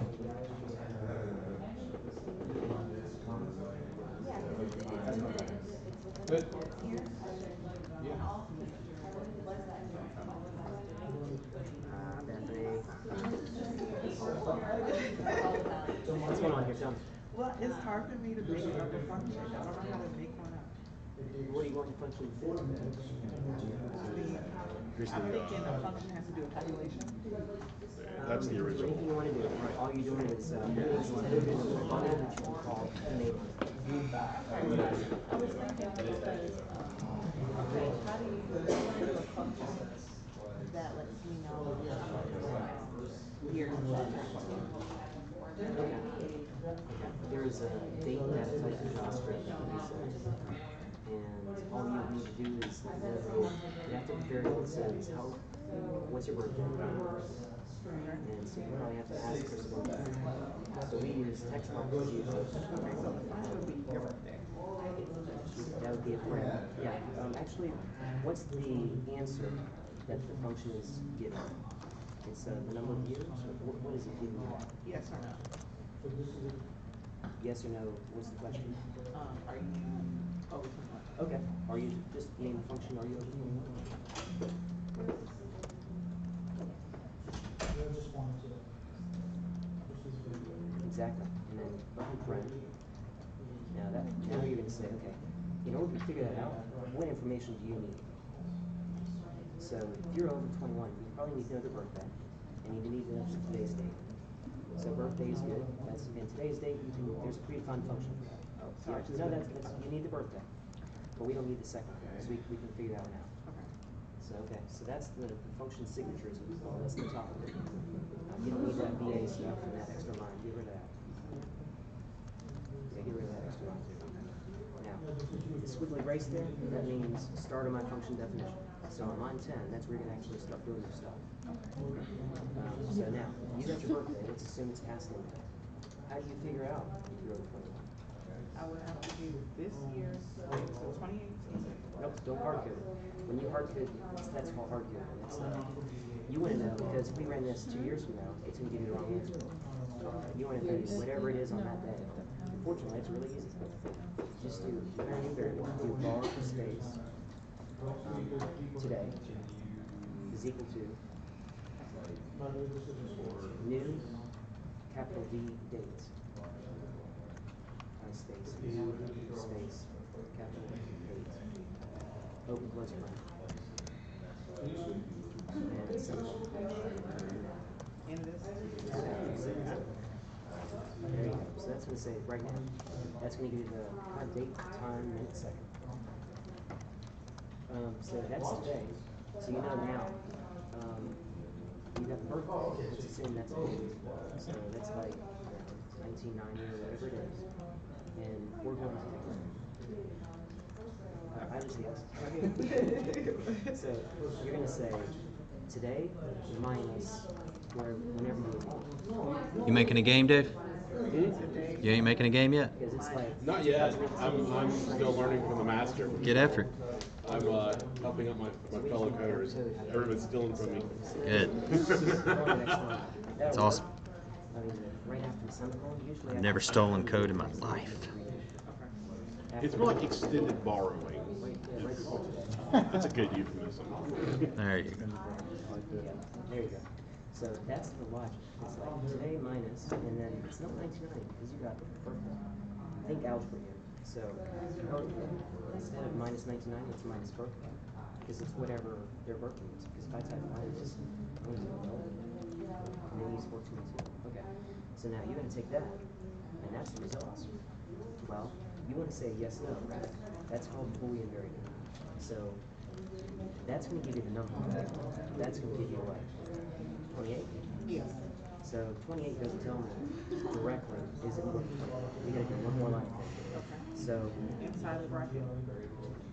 Good. What's going on here, John? Well, it's hard for me to make up a function. I don't know how to make one up. What do you want the function to do? I'm thinking a function has to do a calculation. That's the original. Anything you want to do, all you're doing is doing a function which you can call enable. I was thinking because, okay, how do you do a function that lets me know how much years There is a date that type of JavaScript, and all you need to do is you have to variable that says what's your birthday? And so you probably have to ask for some birthday. So we use text markers usually. Okay, so the function would be your birthday. That would be a parameter. Yeah. Actually, what's the answer that the function is given? It's the number of years. What is it giving you? Yes or no? Yes or no? What's the question? Are you over 21? Okay. Are you just name the function? Are you over 21? Exactly. And then button print. Now you're going to say, okay, in order to figure that out, what information do you need? So if you're over 21, you probably need to know the birthday, and you need to know today's date. So birthday is good. That's in today's date. There's a predefined function for that. Oh, so I just that's you need the birthday, but we don't need the second one, so we can figure that one out. Okay. So that's the function signatures as we call it. That's the top of it. You don't need that VA stuff and that extra line. Get rid of that. Yeah, get rid of that extra line too. Now, the squiggly brace there, that means start of my function definition. So on line 10, that's where you're going to actually start doing your stuff. So now, you got your birthday. Let's assume it's past limit. How do you figure out if you're over 21? I would have to do this year, so 2018. Nope, don't hard code it. When you hard code, that's called hard code. You want to know, because if we ran this 2 years from now, it's going to give you the wrong answer. You want to know whatever it is on that day. Fortunately, it's really easy. Just do very new variable. Do bar space today is equal to new capital D dates. Space new space capital dates. Open close bracket. And semicolon. In this? There you go. So that's going to say right now. That's going to give you the current date, time, minute, second. So that's today. So you know now. You got the birthday. Let's assume that's a date. So that's like 1990 or whatever it is. And we're going to I just yes. So you're going to say today minus where whenever You making a game, Dave? you You ain't making a game yet? because it's like Not yet. I'm still learning from the master. Get after it. I'm helping out my fellow coders. Everybody's stealing from me. Good. That's awesome. I mean, right after the semicolon, usually I've never stolen code in my life. It's more like extended borrowing. That's a good euphemism. There you go. Yeah, there you go. So that's the logic. It's like today minus, and then it's not 99 because you got perfect. Think algebra here. So instead of minus 99, it's minus birthday because it's whatever their birthday is. Because if I type minus 22, and then use 422. Okay. So now you're going to take that, and that's the results. Well, you want to say yes, no, right? That's called Boolean variable. So that's going to give you the number. That's going to give you what? 28? Yes. So 28 doesn't tell me directly is it more than 28. We got to do one more line. Okay. So Inside the bracket?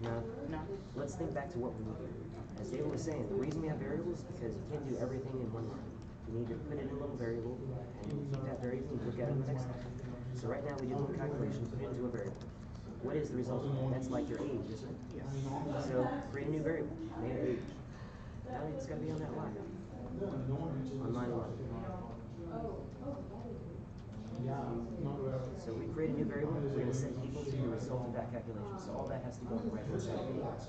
now, No. let's think back to what we need. As David was saying, the reason we have variables is because you can't do everything in one line. You need to put it in a little variable, and you keep that variable and look at it in the next line. So right now we do a little calculation, put it into a variable. What is the result of that? That's like your age, isn't it? Yes. So create a new variable, name it age. Now it's got to be on that line. On line 11. So we create a new variable, we're going to set it equal to the result of that calculation. So all that has to go on the right hand side of the equals.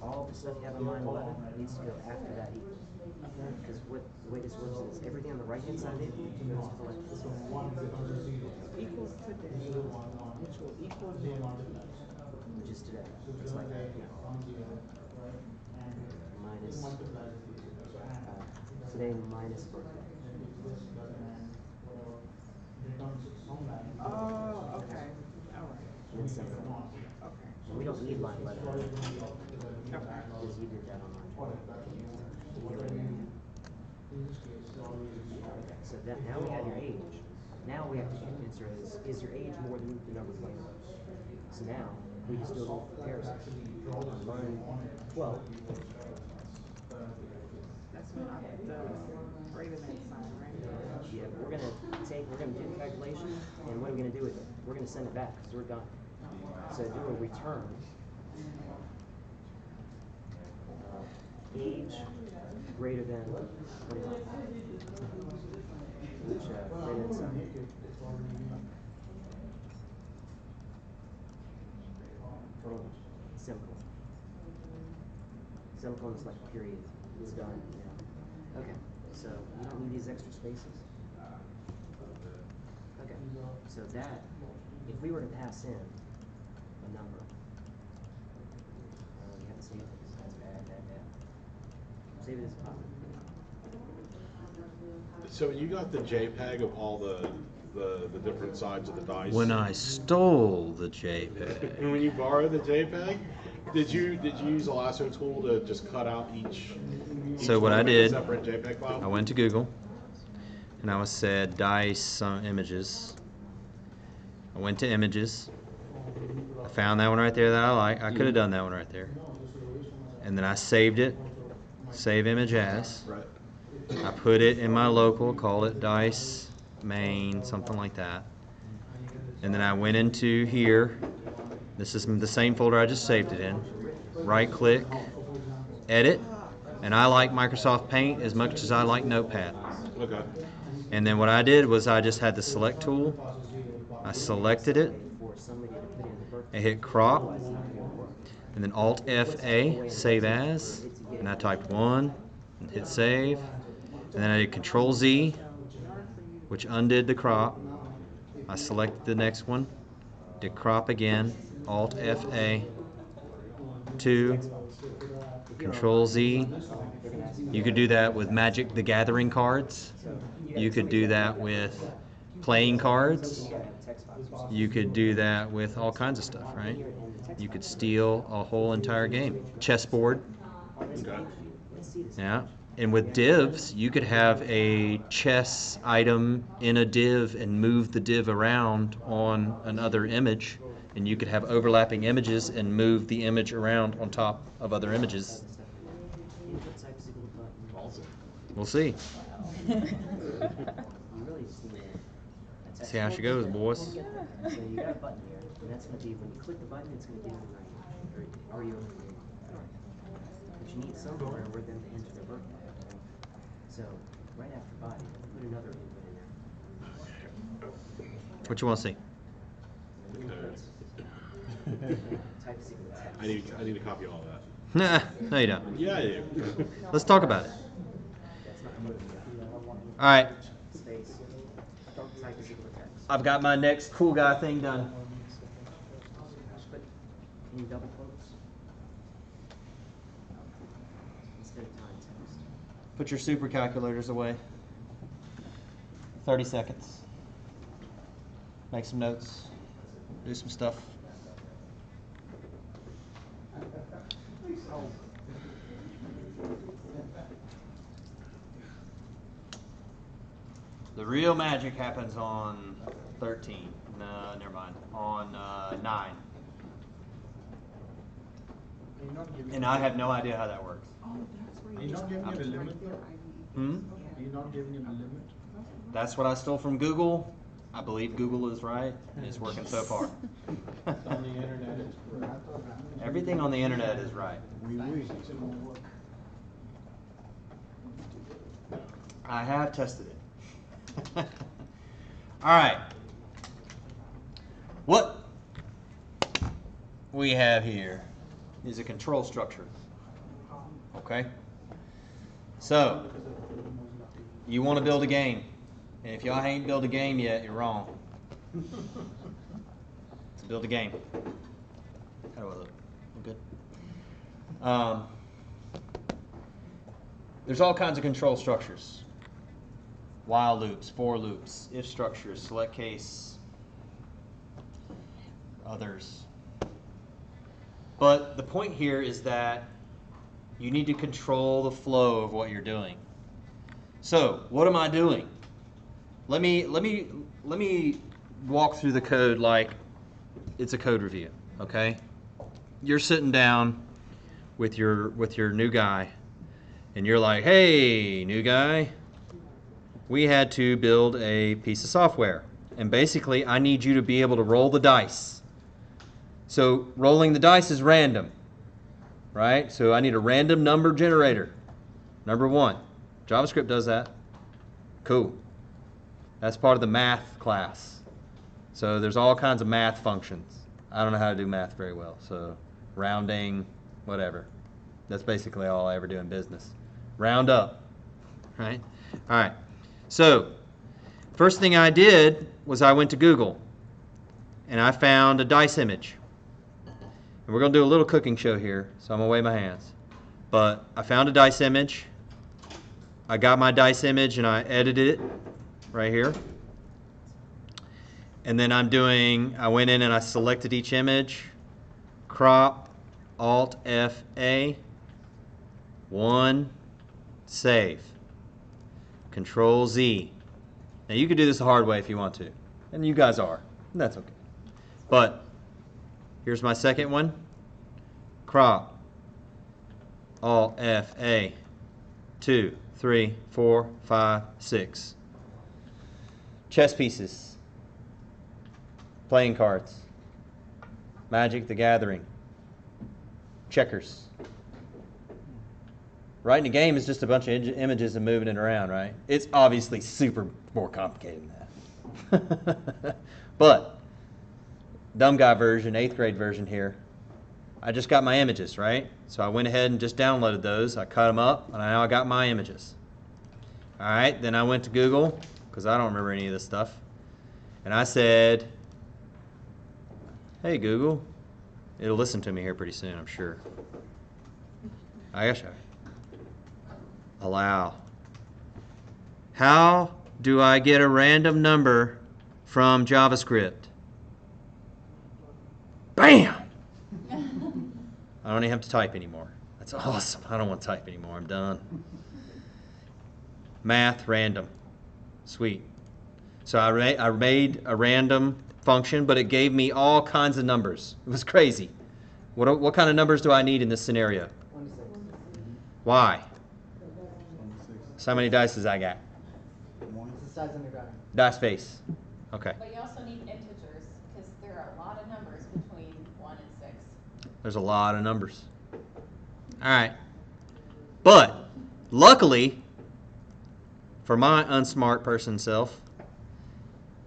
All the stuff you have on line 11 needs to go after that equal. Because the way this works is everything on the right hand side of the equal goes to the left hand side. Equals today, which will equal Just today. It's like minus today minus birthday. Oh, okay. All right. And then semicolon. Okay. And we don't need line 11. Okay. Because you did that on line 12. Okay, so that, now we have your age. Now we have to answer is your age more than the number 21? So now we just do a little comparison. On line 12. That's when I put the greater than sign, right? Yeah, we're gonna do the calculation, and what are we gonna do with it? We're gonna send it back because we're done. So do a return. Age greater than 21. Which greater than 7. Semicolon. Semicolon is like a period. It's done. Yeah. Okay. So you don't need these extra spaces. Okay. So that, if we were to pass in a number, you have to save this. That's bad. Save it as a positive. So you got the JPEG of all the different sides of the dice. When I stole the JPEG. And when you borrowed the JPEG, did you use the lasso tool to just cut out each So what I did, separate JPEG file? I went to Google, and I said dice images. I went to images. I found that one right there that I like. I could have done that one right there. And then I saved it. Save image as. Right. I put it in my local, called it dice main, something like that. And then I went into here. This is the same folder I just saved it in. Right click, edit, and I like Microsoft Paint as much as I like Notepad. Okay. And then what I did was I just had the select tool. I selected it. I hit crop, and then Alt F-A, save as, and I typed 1, and hit save. And then I did Control Z, which undid the crop. I selected the next one, did crop again, Alt F-A, 2, Control Z. You could do that with Magic the Gathering cards. You could do that with playing cards. You could do that with all kinds of stuff, right? You could steal a whole entire game. Chessboard. Okay. Yeah. And with divs, you could have a chess item in a div and move the div around on another image and you could have overlapping images and move the image around on top of other images. We'll see. See how she goes, boys. So you got a button here, and that's going to be, when you click the button, it's going to give you right. Are you okay? But you need somewhere where them to enter their birthday. So right after body, put another input in there. What you want to see? Type a single text. I need to copy all that. Nah, no you don't. Yeah, I do. Let's talk about it. That's not moving. All right. Space. Type a single text. I've got my next cool guy thing done. But can you double quotes? Instead of time text. Put your super calculators away. 30 seconds. Make some notes. Do some stuff. The real magic happens on 13. No, never mind. On 9. And I have no idea how that works. Are you not giving it a limit though? Hmm? Are you not giving it a limit? That's what I stole from Google. I believe Google is right, and it's working so far. On the internet, it's correct. Everything on the internet is right. I have tested it. All right. What we have here is a control structure. Okay? So, you want to build a game. And if y'all ain't built a game yet, you're wrong. Let's build a game. How do I look? Look good? There's all kinds of control structures. While loops, for loops, if structures, select case, others. But the point here is that you need to control the flow of what you're doing. So, what am I doing? Let me walk through the code like it's a code review, okay? You're sitting down with your new guy, and you're like, "Hey, new guy, we had to build a piece of software, and basically I need you to be able to roll the dice. So rolling the dice is random, right? So I need a random number generator. Number 1, JavaScript does that. Cool. That's part of the math class. So there's all kinds of math functions. I don't know how to do math very well, so rounding, whatever. That's basically all I ever do in business. Round up, right? All right. So first thing I did was I went to Google, and I found a dice image. And we're going to do a little cooking show here, so I'm going to wave my hands. But I found a dice image. I got my dice image, and I edited it right here. And then I went in and I selected each image, crop, Alt F A, 1, save, Control Z. Now you could do this the hard way if you want to, and you guys are, and that's okay. But here's my second one, crop, Alt F A, 2, 3, 4, 5, 6. Chess pieces, playing cards, Magic the Gathering, checkers. Writing a game is just a bunch of images and moving it around, right? It's obviously super more complicated than that. But, dumb guy version, 8th grade version here, I just got my images, right? So I went ahead and just downloaded those. I cut them up, and now I got my images. All right, then I went to Google, because I don't remember any of this stuff. And I said, "Hey, Google." It'll listen to me here pretty soon, I'm sure. I guess allow. How do I get a random number from JavaScript? Bam! I don't even have to type anymore. That's awesome. I don't want to type anymore. I'm done. Math random. Sweet. So I made a random function, but it gave me all kinds of numbers. It was crazy. What kind of numbers do I need in this scenario? 26. Why? So how many dice does I got? It's the size on your die. Die space. Okay. But you also need integers, because there are a lot of numbers between 1 and 6. There's a lot of numbers. All right. But luckily, for my unsmart person self,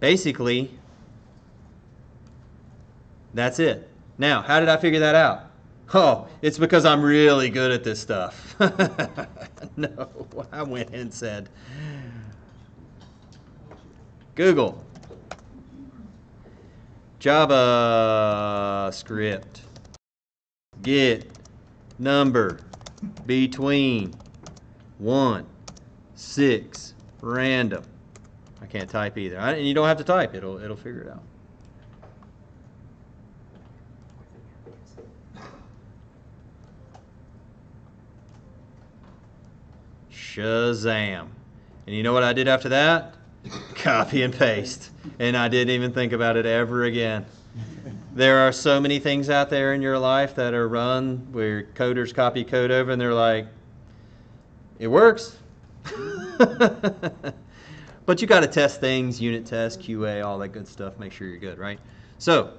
basically, that's it. Now, how did I figure that out? Oh, it's because I'm really good at this stuff. No, I went and said, Google, JavaScript, get number between 1, 6, random. I can't type either. And you don't have to type. It'll figure it out. Shazam. And you know what I did after that? Copy and paste. And I didn't even think about it ever again. There are so many things out there in your life that are run where coders copy code over and they're like, it works. But you got to test things, unit test, QA, all that good stuff, make sure you're good, right? So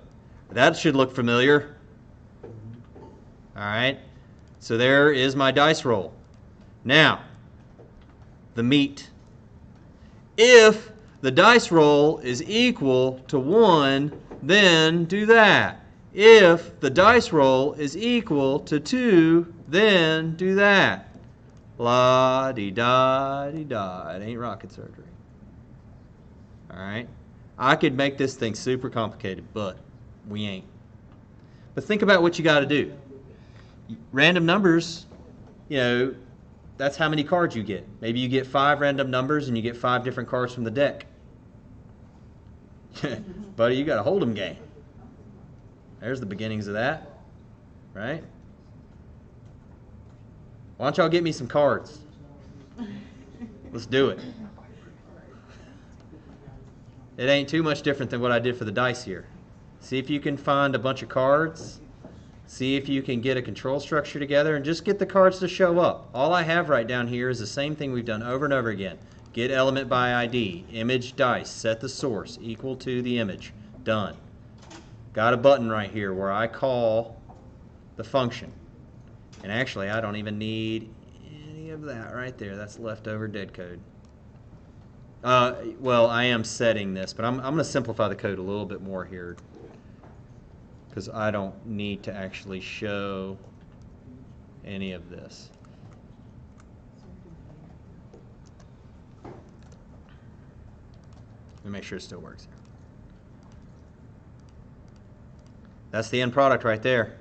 that should look familiar. All right. So there is my dice roll. Now, the meat. If the dice roll is equal to 1, then do that. If the dice roll is equal to 2, then do that. La-dee-da-dee-da. It ain't rocket surgery. All right? I could make this thing super complicated, but we ain't. But think about what you got to do. Random numbers, you know, that's how many cards you get. Maybe you get 5 random numbers and you get 5 different cards from the deck. Buddy, you got a hold'em game. There's the beginnings of that, right? Why don't y'all get me some cards? Let's do it. It ain't too much different than what I did for the dice here. See if you can find a bunch of cards. See if you can get a control structure together and just get the cards to show up. All I have right down here is the same thing we've done over and over again. Get element by ID, image dice, set the source equal to the image. Done. Got a button right here where I call the function. And actually, I don't even need any of that right there. That's leftover dead code. Well, I am setting this, but I'm going to simplify the code a little bit more here, because I don't need to actually show any of this. Let me make sure it still works here. That's the end product right there.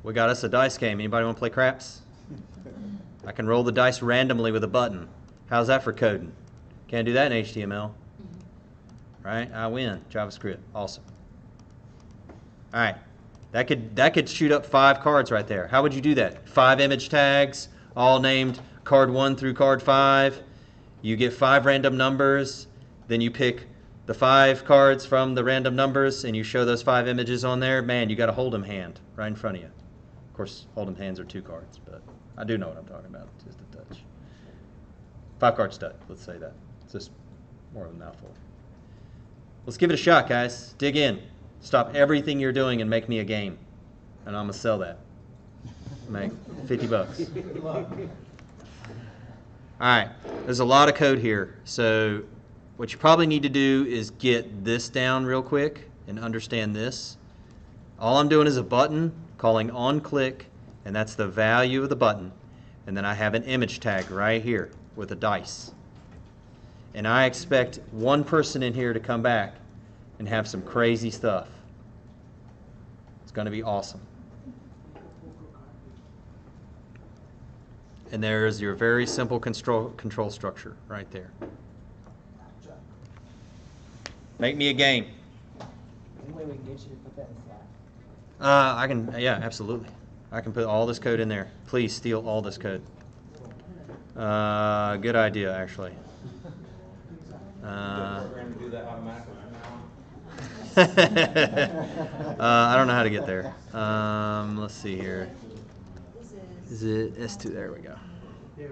We got us a dice game. Anybody want to play craps? I can roll the dice randomly with a button. How's that for coding? Can't do that in HTML. Right? I win. JavaScript. Awesome. All right, that could shoot up 5 cards right there. How would you do that? 5 image tags, all named card 1 through card 5. You get 5 random numbers, then you pick the 5 cards from the random numbers, and you show those 5 images on there. Man, you got a hold'em hand right in front of you. Of course, hold'em hands are 2 cards, but I do know what I'm talking about. Just a touch. 5 card stud. Let's say that. It's just more of a mouthful. Let's give it a shot, guys. Dig in. Stop everything you're doing and make me a game. And I'm going to sell that. Make $50. All right. There's a lot of code here. So what you probably need to do is get this down real quick and understand this. All I'm doing is a button calling onClick, and that's the value of the button. And then I have an image tag right here with a dice. And I expect one person in here to come back and have some crazy stuff. It's going to be awesome. And there's your very simple control structure right there. Make me a game. Any way we can get you to put that in Slack? I can, yeah, absolutely. I can put all this code in there. Please steal all this code. Good idea, actually. Program to do that automatically from now on? I don't know how to get there. Let's see here. Is it S2? There we go. There.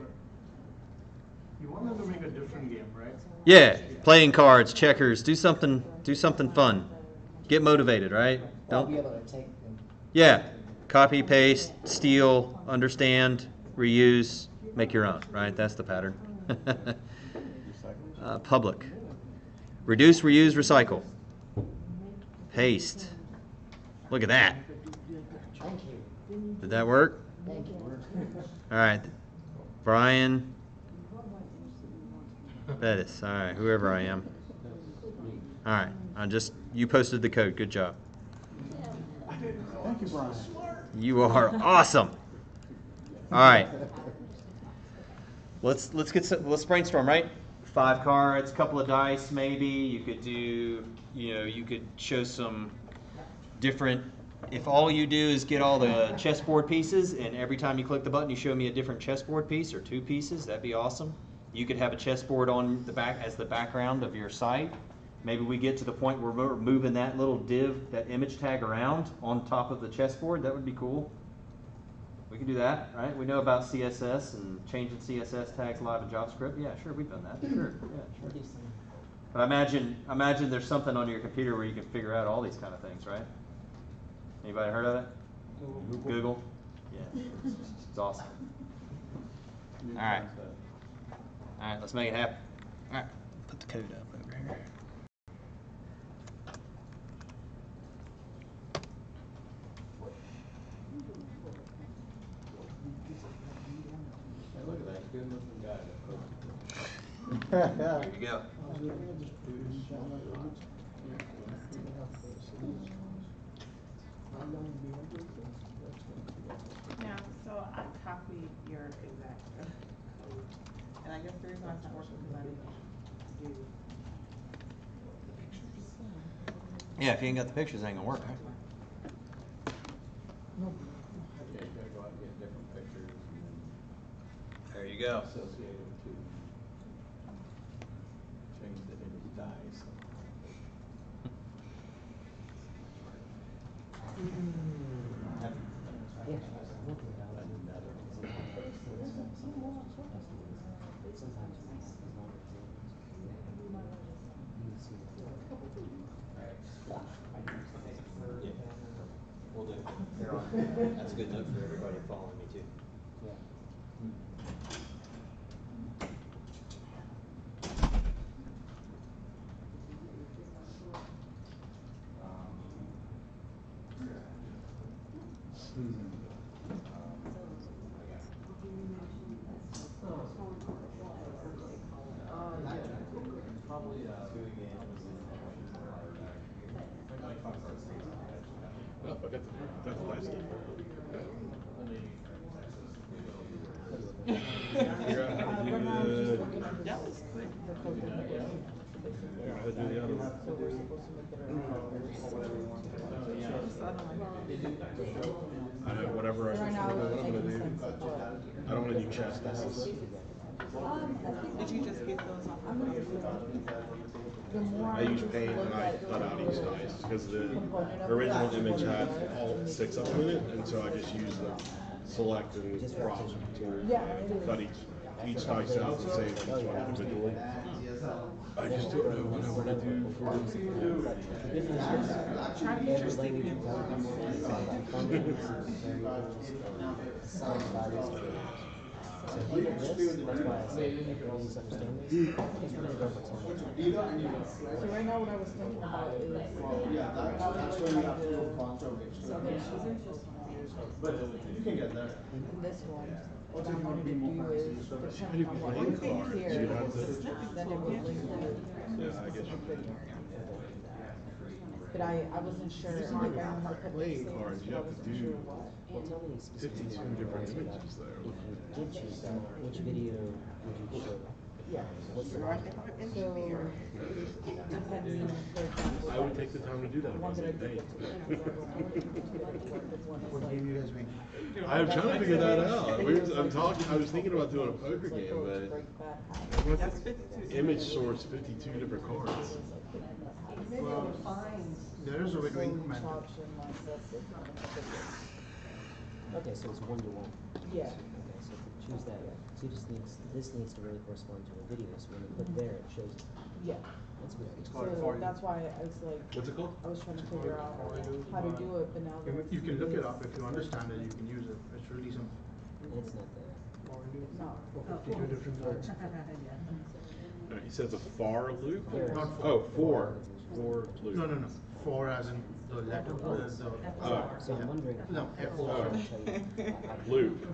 You want them to make a different game, right? Yeah, playing cards, checkers. Do something fun. Get motivated, right? I'll be able to take them. Yeah, copy, paste, steal, understand, reuse, make your own, right? That's the pattern. Public. Reduce, reuse, recycle. Paste. Look at that. Thank you. Did that work? Thank you. All right. Brian. Bettis. All right, whoever I am. All right, you posted the code. Good job. Thank you, Brian. You are awesome. All right. Let's brainstorm, right? 5 cards, couple of dice, maybe. You could do, you could show some different. If all you do is get all the chessboard pieces, and every time you click the button, you show me a different chessboard piece or 2 pieces, that'd be awesome. You could have a chessboard on the back as the background of your site. Maybe we get to the point where we're moving that little div, that image tag around on top of the chessboard. That would be cool. We can do that, right? We know about CSS and changing CSS tags live in JavaScript. Yeah, sure, we've done that. Sure, yeah, sure. But imagine there's something on your computer where you can figure out all these kind of things, right? Anybody heard of it? Google? Yeah, it's awesome. All right. All right, let's make it happen. All right, put the code up over here. Hey, look at that good looking guy that posted. There you go. Yeah, so I copied your exact code. And I guess the reason why it's not working is because I didn't do. Yeah, if you ain't got the pictures, it ain't gonna work, right? Yeah, you gotta go out and get different pictures and then There you go. associate them to change the image dies. We'll do. That's a good note for everybody following me too. Probably 2 again. Oh, I got the last one. Figure out how to do That was quick. how to do the other one. I know whatever what I'm gonna do. I don't want to do chess dice. Did you just get those off? I use paint and I cut out each dice because the original image had all 6 of them in it, and so I just use the select and drop to cut each dice out and save each one individually. I just don't know what I want to do for Try to get your sticky So he did this, that's why I say people always understand this. It's really different. So right now what I was thinking about is But you can get there. this one. What I'm going to do is depending on what you think here, then it will link to Yeah, I guess you could. but I wasn't sure if I wanted to put Playing this cards, you have to do 52 different images there. If you did choose that, which video would you show? Yeah. What's the I would take the time to do that if I was getting paid. What game you guys make? I'm trying to figure that out. I was thinking about doing a poker game, but image source 52 different cards. Maybe Well, we'll find there is a way to some increment it. option like this, it's not a big deal. Okay, so it's 1-to-1. Yeah. Okay, so if we choose that, so this needs to really correspond to a video, so when you click there, it shows it. Yeah. That's good. So that's why I was like. What's it called? I was trying to figure out how to do it, but now that You can look it up it's- if you understand it. You can use it. It's really simple. It's not there. No. Two different words. He says a far loop? Not for. Oh, for loop. No. For as in the letter. So I'm wondering. No, Oh. Loop.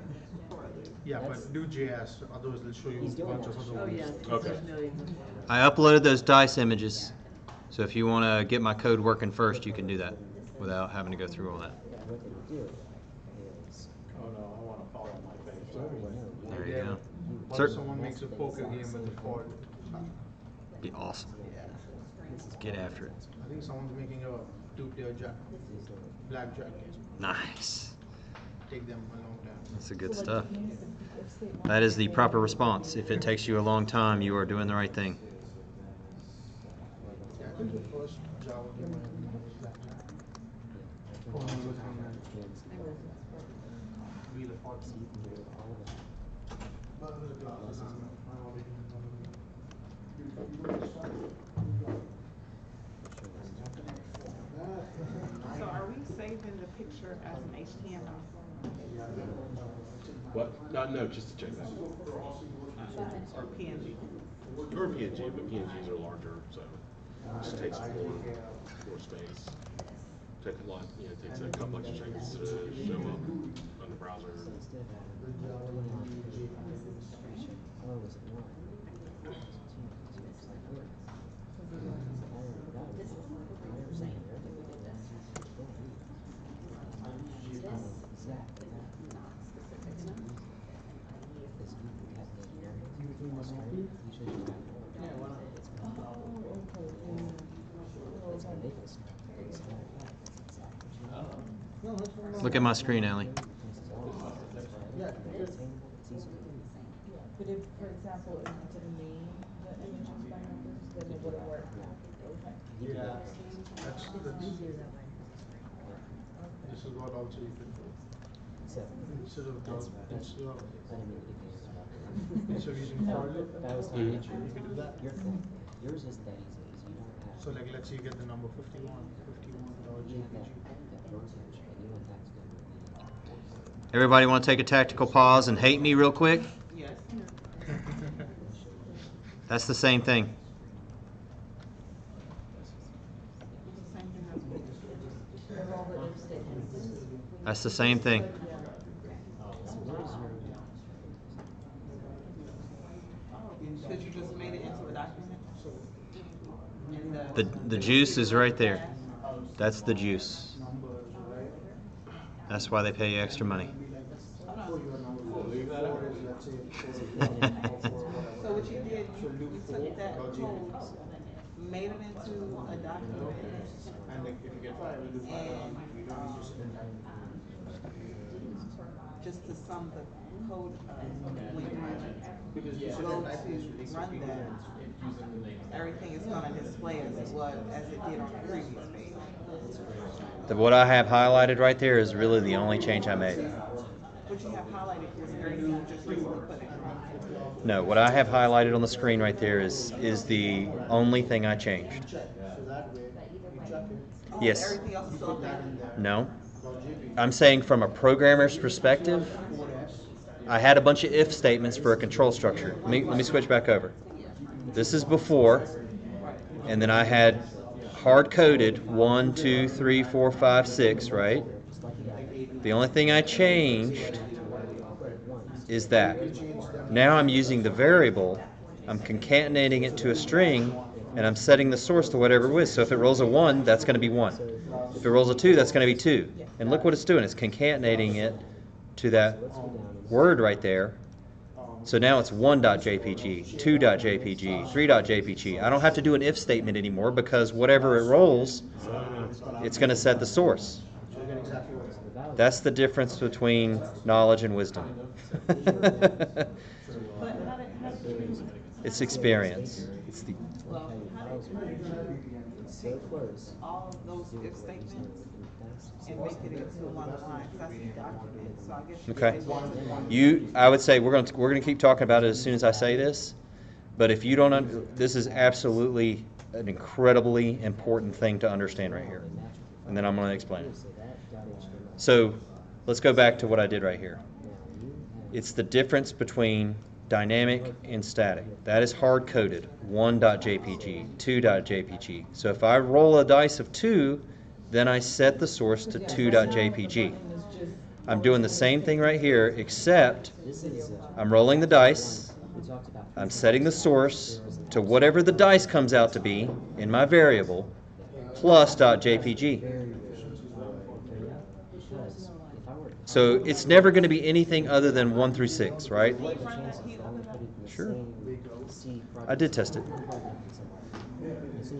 Yeah, but do JS, otherwise they'll show you a bunch of other ones. Okay. I uploaded those dice images, so if you want to get my code working first, you can do that without having to go through all that. What they would do is. Oh no, I wanna follow my face. There you go. What Sir, if someone makes a poker game with the for? be awesome. Get after it. I think someone's making a two-player blackjack game. Nice. Take them a long time. That's the good stuff. That is the proper response. If it takes you a long time, you are doing the right thing. Yeah, I think the first Java game I had was blackjack. Wheel of Fortune. But it was a class. I already So are we saving the picture as an HTML? What? No, just to check that. Or PNG? Or PNG, but PNGs are larger, so it just takes more space. Takes a lot, takes a couple extra seconds to show up on the browser. Look at my screen, Allie. Yeah, but if, for example, if you didn't name the images by numbers, then it wouldn't work. Okay. Yeah, that's easier that way. This is what also you can do. Instead of using for loop, you can do that. Yours is that easy, because you don't have. So like, let's say you get the number 51.jpg. Everybody want to take a tactical pause and hate me real quick? Yes. That's the same thing. That's the same thing. Because you just made it into a document? The juice is right there. That's the juice. That's why they pay you extra money. So what you did, you took that code, made it into a document, And if you get 5, we'll do 5. and We don't need to spend time. just to sum the code up, when you Because go to run that, everything is gonna display as it was, as it did on the previous page. What I have highlighted right there is really the only change I made. What you have highlighted was everything you just recently put in. No, what I have highlighted on the screen right there is the only thing I changed. So that way, we check it. Yes. Everything else is still there. No. I'm saying from a programmer's perspective, I had a bunch of if statements for a control structure. Let me switch back over. This is before, and then I had hard-coded 1, 2, 3, 4, 5, 6, right? The only thing I changed is that. Now I'm using the variable, I'm concatenating it to a string, and I'm setting the source to whatever it was. So if it rolls a 1, that's going to be 1. If it rolls a 2, that's going to be 2. And look what it's doing. It's concatenating it to that word right there. So now it's 1.jpg, 2.jpg, 3.jpg. I don't have to do an if statement anymore because whatever it rolls, it's going to set the source. That's the difference between knowledge and wisdom. It's experience. It's the So close. all of those if statements and make it into one line. That's the document. So I guess you Okay. could say one to one. I would say we're gonna keep talking about it as soon as I say this. But if you don't, this is absolutely an incredibly important thing to understand right here. And then I'm going to explain it. So let's go back to what I did right here. It's the difference between dynamic and static. That is hard-coded, 1.jpg, 2.jpg. So if I roll a dice of 2, then I set the source to 2.jpg. I'm doing the same thing right here, except I'm rolling the dice. I'm setting the source to whatever the dice comes out to be in my variable plus .jpg. So it's never going to be anything other than 1 through 6, right? Sure. I did test it.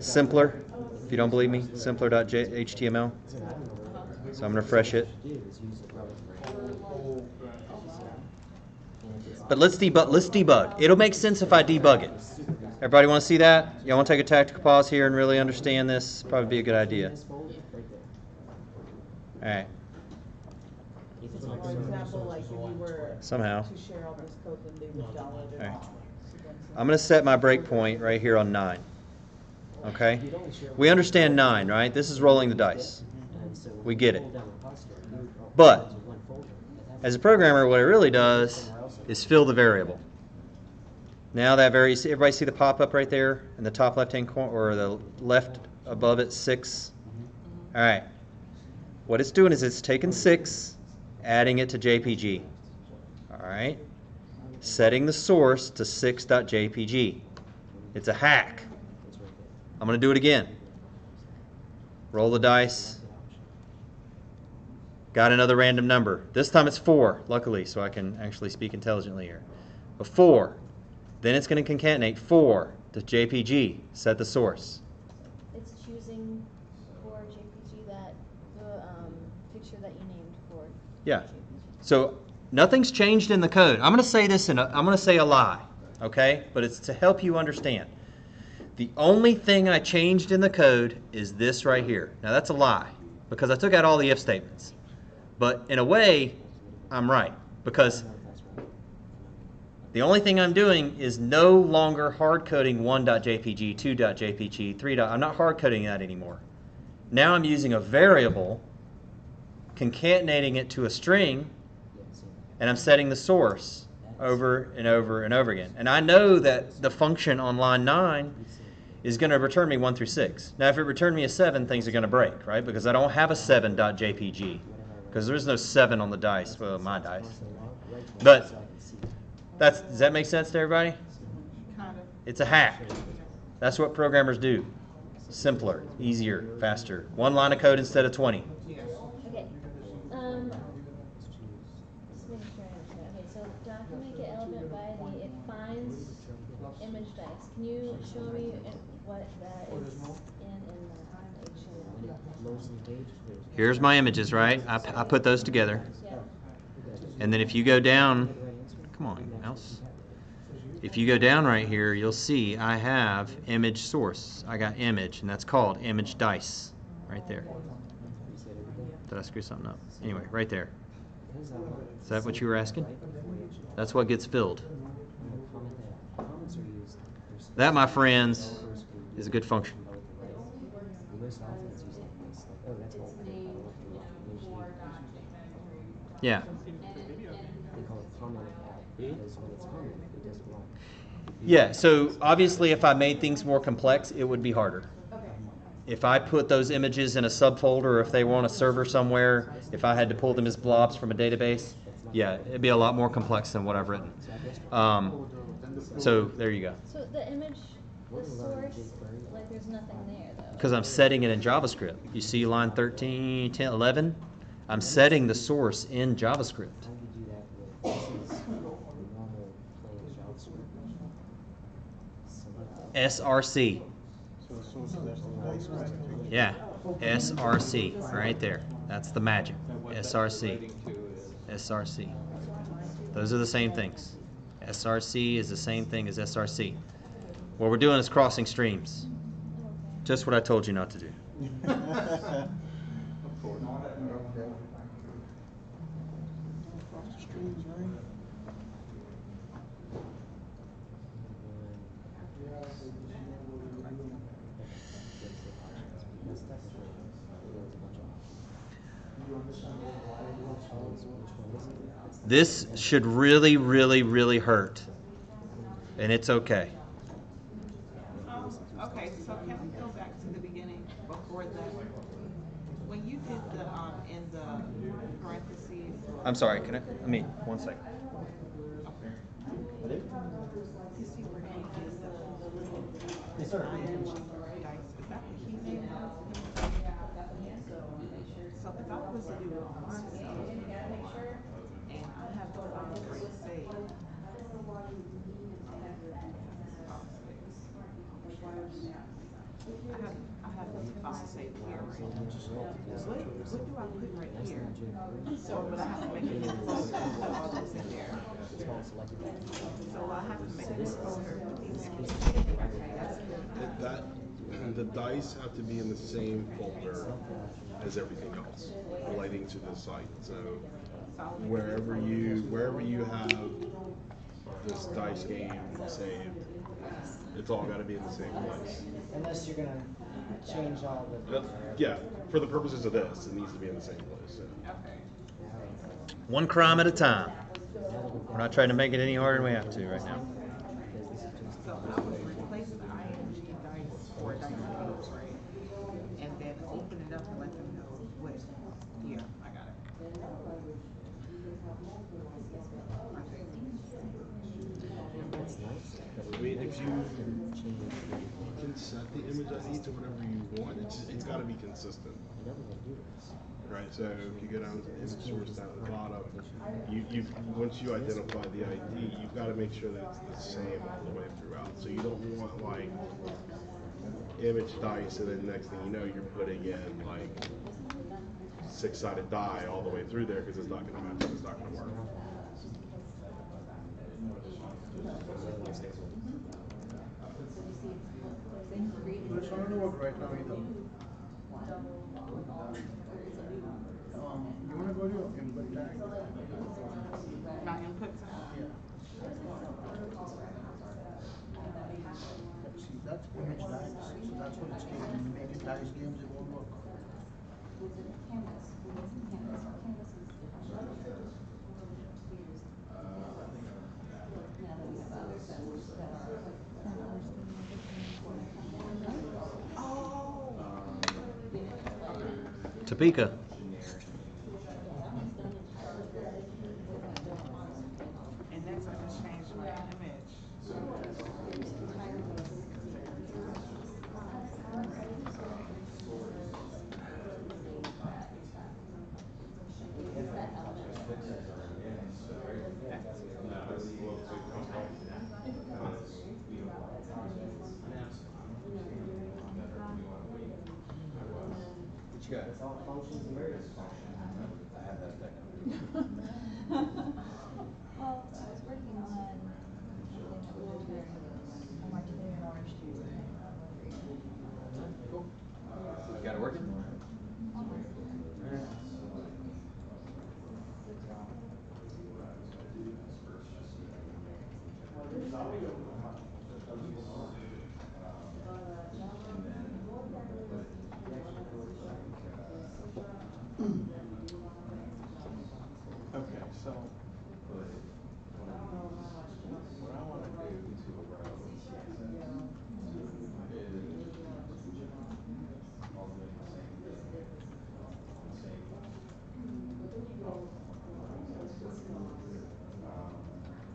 Simpler, if you don't believe me, simpler.html. So I'm going to refresh it. But let's debug. It'll make sense if I debug it. Everybody want to see that? Y'all want to take a tactical pause here and really understand this? Probably be a good idea. All right. For example, like if you were Somehow. to share all this code, then they would download it All right. all. I'm going to set my breakpoint right here on 9. Okay? We understand 9, right? This is rolling the dice. We get it. But as a programmer, what it really does is fill the variable. Now that everybody see the pop-up right there in the top left-hand corner, or the left above it, 6? All right. What it's doing is it's taking 6, adding it to JPG. All right. Setting the source to 6.jpg. It's a hack. I'm going to do it again. Roll the dice. Got another random number. This time it's 4, luckily, so I can actually speak intelligently here. But 4. Then it's going to concatenate 4 to JPG. Set the source. It's choosing for JPG that the picture that you named for. Yeah. So nothing's changed in the code. I'm going to say this I'm going to say a lie, okay? But it's to help you understand. The only thing I changed in the code is this right here. Now that's a lie because I took out all the if statements. But in a way, I'm right because the only thing I'm doing is no longer hard coding 1.jpg, 2.jpg, 3. I'm not hard coding that anymore. Now I'm using a variable, concatenating it to a string, and I'm setting the source over and over and over again. And I know that the function on line 9 is going to return me 1 through 6. Now, if it returned me a 7, things are going to break, right? Because I don't have a 7.jpg. Because there is no 7 on the dice. Well, my dice. But does that make sense to everybody? It's a hack. That's what programmers do. Simpler, easier, faster. 1 line of code instead of 20. Okay. Just making sure I understand. Okay, so document get element by the it finds image dice. Can you show me what that is in the HTML? Here's my images, right? I put those together. And then if you go down, come on, mouse. If you go down right here, you'll see I have image source. I got image, and that's called image dice, right there. Did I screw something up? Anyway, right there. Is that what you were asking? That's what gets filled. That, my friends, is a good function. Yeah. Yeah, so obviously if I made things more complex, it would be harder. If I put those images in a subfolder, or if they were on a server somewhere, if I had to pull them as blobs from a database, yeah, it'd be a lot more complex than what I've written. So there you go. So the image, the source, like there's nothing there though. Because I'm setting it in JavaScript. You see line 13, 10, 11? I'm setting the source in JavaScript. SRC. Yeah, SRC, right there. That's the magic. SRC. SRC. Those are the same things. SRC is the same thing as SRC. What we're doing is crossing streams. Just what I told you not to do. Of course. Across the streams, right? This should really, really, really hurt. And it's okay. Okay, so can we go back to the beginning before that? When you did the, in the parentheses. I'm sorry, can I, let me, 1 second. You see where he did the little ING dice, is that what he did? So if I was to do it on my stuff, and I have the file pre-saved. I have this file saved here, right? What do I put right here? Or would I have to make a new folder to put all this in there? So I have to make a new folder. The dice have to be in the same folder as everything else relating to the site. So wherever you have this dice game saved, it's all got to be in the same place. Unless you're gonna change all the. Yeah, for the purposes of this, it needs to be in the same place. So. Okay. One crime at a time. We're not trying to make it any harder than we have to right now. So I would replace the ING dice for dice games, right? And then open it up and let them know what. Yeah, I got it. I mean, if you can set the image ID to whatever you want, it's got to be consistent. Right, so if you go down to the image source down at the bottom, you once you identify the ID, you've got to make sure that it's the same all the way throughout. So you don't want like image dice, and then next thing you know, you're putting in like 6-sided die all the way through there because it's not going to match. It's not going to work. But it's not gonna work right now either. You wanna go to your input tag? My input tag? Yeah. See, that's image dice, so that's what it's taking. When you make it dice games, it won't work. Topeka. And that's gonna change my image. What you got? It's all functions and various functions. I have that back. Well, I was working on Cool. Got it working? Okay, so what I want to do is all doing the same thing.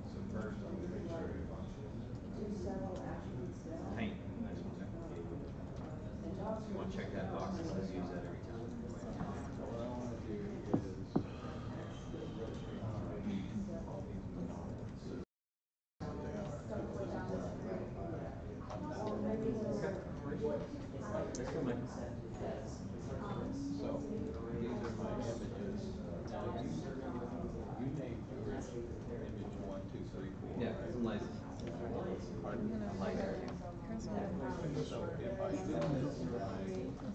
So first I'm going to make sure your functions. Paint. You want to check that box and let's use that every time. What I want to do is so these are my images. You named yours image 1, 2, 3, 4. Yeah, some license. Pardon? I like it. So if I do this,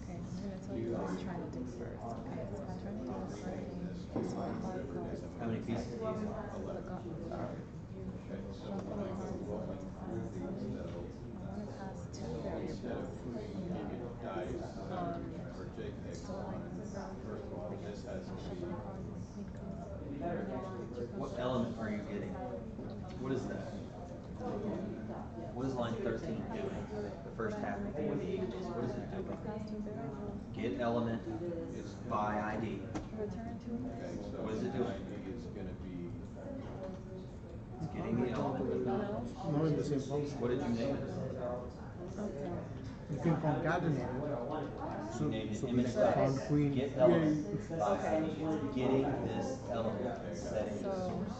Okay, I'm gonna tell you what I'm trying to do first. Okay, so I'm trying to do a card game. It's for barcodes. How many pieces do you have? You shuffle a card and flip it to find the code. I want to pass two variables. So like First of all, this has to be. shuffle a card and read code. What element are you getting? What is that? What is line 13 doing? The first half before the equals. What is it I doing? can pass two variables. Get element by ID. Return to a Okay, message. so What is it doing? ID is gonna be. It's getting the element. No, in the same function. What did you name it? Okay. You can concatenate it. So, You named it so image found class. queen. Get Yeah, element yeah. by ID. Getting this element. Setting the So source.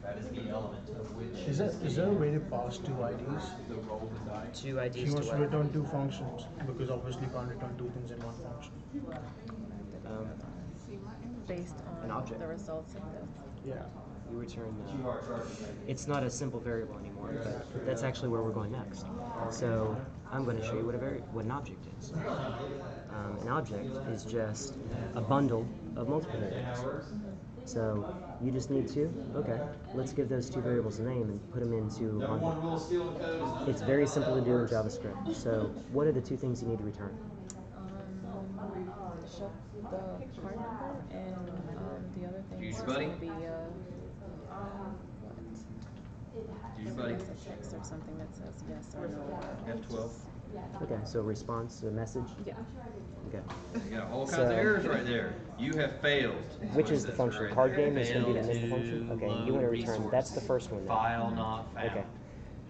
That is the element of which. Is there a way to pass two IDs? The roll the dice. Two IDs She to wants to what? return two functions because obviously can't return two things in one function. based An on object. the results of this. Yeah. You return it's not a simple variable anymore, but that's actually where we're going next. So I'm going to show you what an object is. An object is just a bundle of multiple variables. So you just need two? Okay, let's give those two variables a name and put them into one. It's very simple to do in JavaScript. So what are the two things you need to return? The card number and the other thing is buddy. going to be Buddy. a text or something that says yes or no. F12. Okay, so response, a message? Yeah. Okay. You got all kinds of errors right there. You have failed. Which is the function? Right Card there. game is going to be the Failed initial function? to Okay, you want to load return, resource. that's the first one then. File not found. Okay.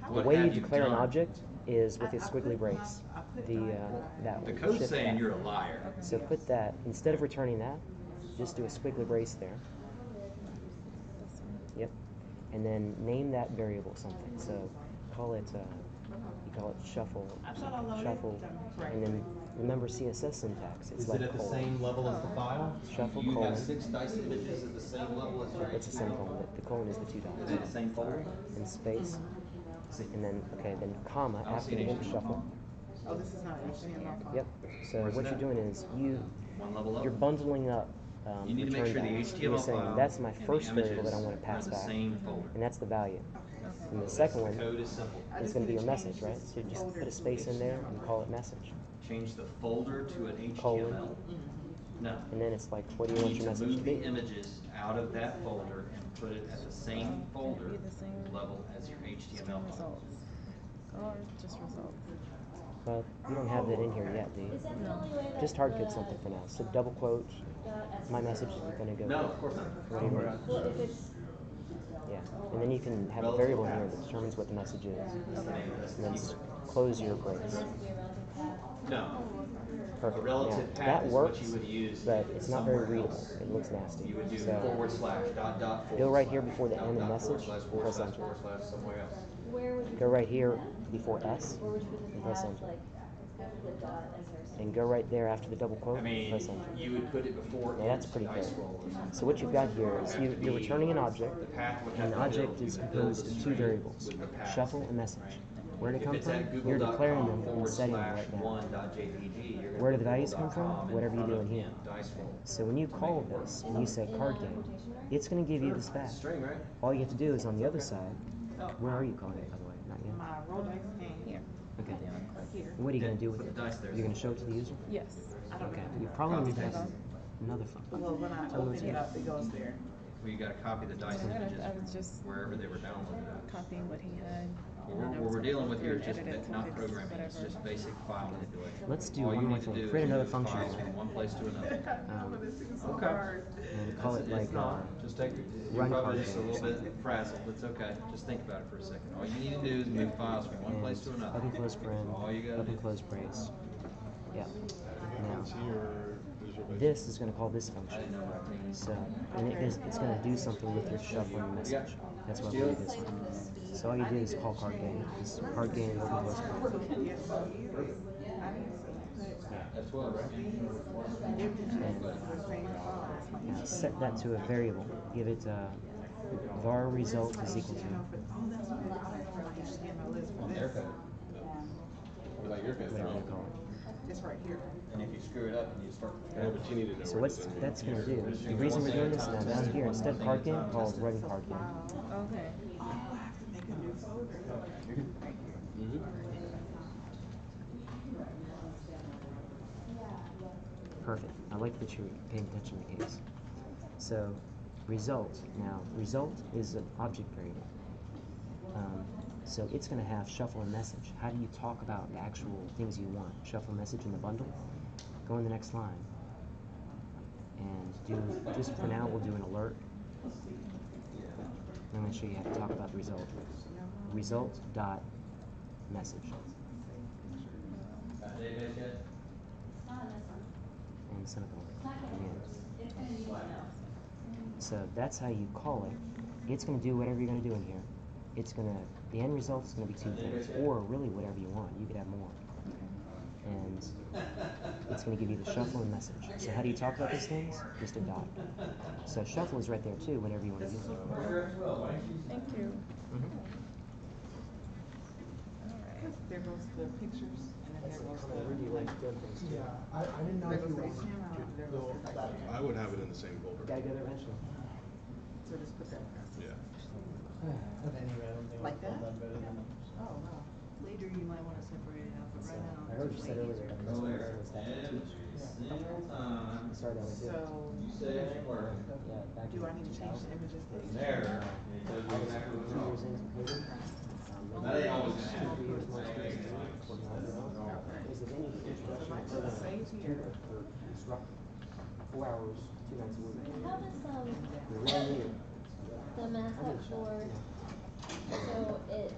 The What way you have declare an done? object is with a squiggly brace. That The one. code's Shift saying that. you're a liar. So put that, instead of returning that, just do a squiggly brace there. Yep. And then name that variable something. So call it, you call it shuffle, and then remember CSS syntax. It's Is like it at the colon. same level as the file? Shuffle Do you colon. have 6 dice images at the same level as your It's the same colon, but the colon is the two dots. Is it the same folder? And space. And then, okay, then comma I don't after see the an int HTML shuffle. Oh, this is not HTML file. Yep. So Where's what it you're at? doing is One level up. you're bundling up You need to make return sure the values. HTML You're saying file that's my and the first variable that I images want to pass are the back, same folder. and that's the value. And the second one code is simple. is going to be your message, right? So you just put a space in there and call it message. Change the folder to an HTML. Colon. No. And then it's like, what do you You want need your to message to move be? the images out of that folder and put it at the same folder Be the same level as your HTML file. results. Or just results. Well, you don't have that in here yet, do you? Just hard code something for now. So double quote, my message is going to go. No, of course not. What do you want? Yeah, and then you can have a variable here that determines what the message is. And then close your brace. No. Perfect. A relative Now, path that is works, what you would use but it's not very somewhere readable. else. It looks nasty. You would do So // go right here before the M in / message and press enter. / somewhere else. Go right here before S and press enter. And go right there after the double quote I and mean, press enter. you would put it before Yeah, that's pretty dice clear. roll or something. So what you've got here is you're returning an object, The path would and have the to object build- is you would build composed the of two string variables, with the path. shuffle and message. Where did it If come it's at from? You're declaring them google.com and setting them right now. /1.jpg, you're gonna Where do put the values come from? google.com in Whatever you front do of in here. dice roll. So when you call this and you say card game, it's going to give you this back. String, right? All you have to do is on the other side. Where are you calling it, by the way? Not yet. My roll dice game here. Okay. Here. What are you going to do with Put it? the dice there. You're going to show it to the user? Yes. Okay. You probably need to have another phone. Well, when I open it up, it goes there. Well, you gotta copy the dice images I was just from wherever they were downloaded. copying what he had. What we're dealing with here is just Edit it, not fix programming, it's whatever. just basic file manipulation. Let's do All you one more need to thing. do Create is another move function files here. from one place to another. And call it like Just take, you're run probably card just a game. little bit frazzled, it's okay, just think about it for a second. All you need to do is move files from one place to And another. open close paren, All you gotta open do. close brace. Yeah. Now, Here's your this is going to call this function. So, and it's going to do something with your shuffling message. That's why we do this one. So all you do is call card game. Just card game, open close paren. F12, right? Now set that to a variable. Give it var result is equal to. Oh, that's what I got for my HTML is for On this. their code. Like your code. whatever you call it. It's right here. And if you screw it up, you start. Yeah, but you need to know So where what's it is. that's going to do, the reason we're doing this now down here, instead of card game, call it writing card game. Oh, Okay. I have to make a new folder. Right here. Perfect. I like that you're paying attention to the case. So, result. Now, result is an object variable. So it's going to have shuffle and message. How do you talk about the actual things you want? Shuffle message in the bundle. Go in the next line. And do, just for now, we'll do an alert. I'm going to show you how to talk about the result. Result dot message. And semicolon. And so that's how you call it. It's going to do whatever you're going to do in here. It's going to, the end result is going to be two things, or really whatever you want. You could have more. And it's going to give you the shuffle and message. So how do you talk about these things? Just a dot. So shuffle is right there too, whenever you want to use it. Thank you. There goes the pictures, and then there goes the. Yeah, I didn't know if you wanted to go that. I would have it in the same folder. Gotta go there eventually. So just put that. Yeah. Like that? Oh, wow. Later you might want to separate it out, but right now. I heard you said earlier that that's what was that teach. Sorry, that was it. So. Yeah, back Do I need to change the images? There. I was 2 years into coding. That ain't always 2 to 3 years more experience working on it. Is it any introduction to tutor for instructor? 4 hours, 2 nights a week. How does Really new. the math up for, so it.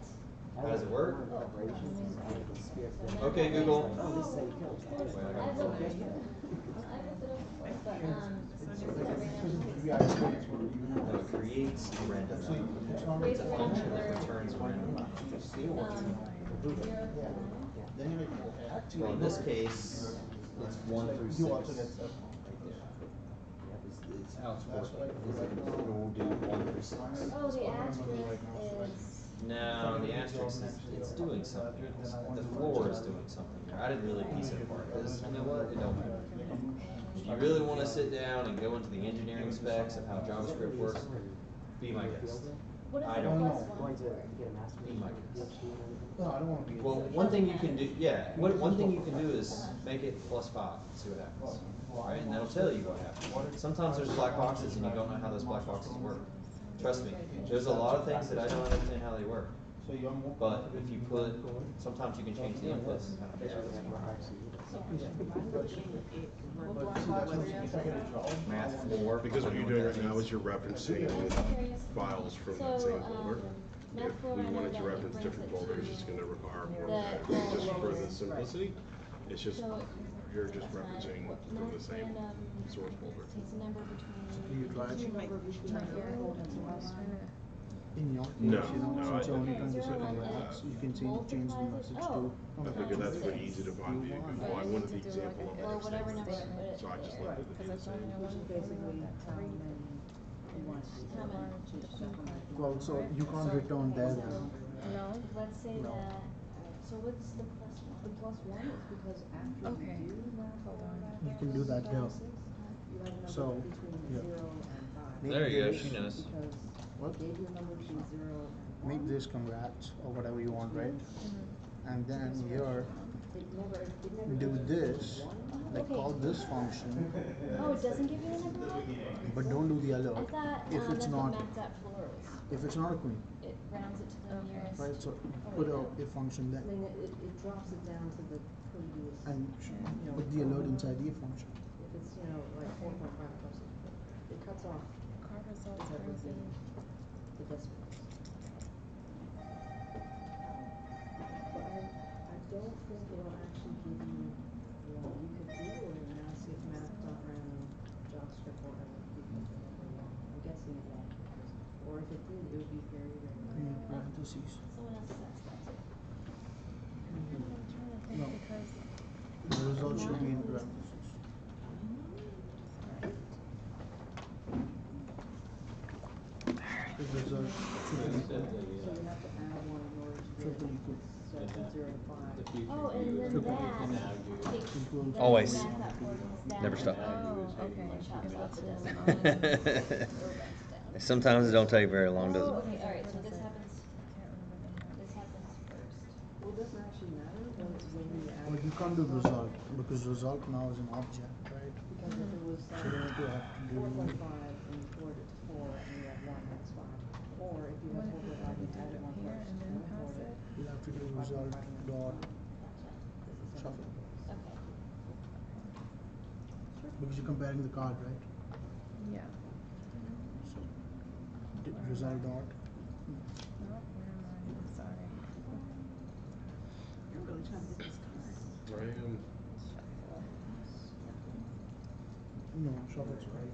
How does it work? So Okay, Google. Oh, this is how you code. I've looked it up before, but It creates a random number. It's a function that returns a random number. Well, in this case, it's 1 through 6. Right there. It's how it's working. It will do 1 through 6. oh, the asterisk is. No, the asterisk is it's doing something else. The floor is doing something here. I didn't really piece it apart because you know what? It don't matter. If you really want to sit down and go into the engineering specs of how JavaScript works, be my guest. What is I the don't plus know. one for? Be my guest. No, I don't want to be. Well, one thing you can do, yeah, one thing you can do is make it +5 and see what happens. Right, and that'll tell you what happens. Sometimes there's black boxes and you don't know how those black boxes work. Trust me, there's a lot of things that I don't understand how they work. But if you put, sometimes you can change the inputs and kind of figure it out. Math 4. Because what you're doing right now is you're referencing files from that same folder. If we wanted to reference different folders, it's going to require more. Just for the simplicity, it's just you're just referencing from the same source folder. Takes a number between. You try it? In your case, No, you know, no, since I- you're only trying to set congrats, you can change the message to. I figured that's pretty easy to find. Well, I wanted the example of Or whatever number it, you put it. so I just left it to be the same. Well, so you can't return there now. No. Let's say No. that, so what's the plus one? The plus one is because after Okay. you do math Hold on. You can do that here. you have a number So, between yeah. 0 and 5. Make There you go, this- she knows. Because What? it gave you a number between 0 and 1. Make this congrats or whatever you want, right? And then here, It never do gives this, you one. like call this function, Oh, it doesn't give you a number? but don't do the I alert thought, if it's that's not, what math dot floor is. if it's not a queen, It rounds it to the nearest. right? So put a function I there mean, it drops it down to the previous. and put the alert inside the function. If it's, you know, like 4.5 plus, it cuts off. Card results That would be crazy. the decimals. I don't think it'll actually give you one. You could Google it now, see if math.random JavaScript will ever give you the number one. I'm guessing it won't. Or if it did, it would be very, very In rare. parentheses. Someone else says that too. No. The result should be in parentheses. The result should be. So you have to add one in order to triple equal. So from 0 to 5. Oh, and then Triple that takes equals the Always. math that ordinals down. Never stop. Oh, okay. And chops off the decimal. Sometimes it don't take very long, does Oh, it? okay, alright, so this happens first. Well, does it actually matter when you add? But you can't do result because result now is an object, right? Because if it was So then what you have to do. 4.5 and you poured it to 4 and you have 1, that's fine. Or if you have 4.5 and you added 1 first and then poured it. You have to do result dot shuffle. Okay. Because you're comparing the card, right? Yeah. So result dot. No, where am I? I'm sorry. You're really trying to get this card. Ram. No, shuffle's right.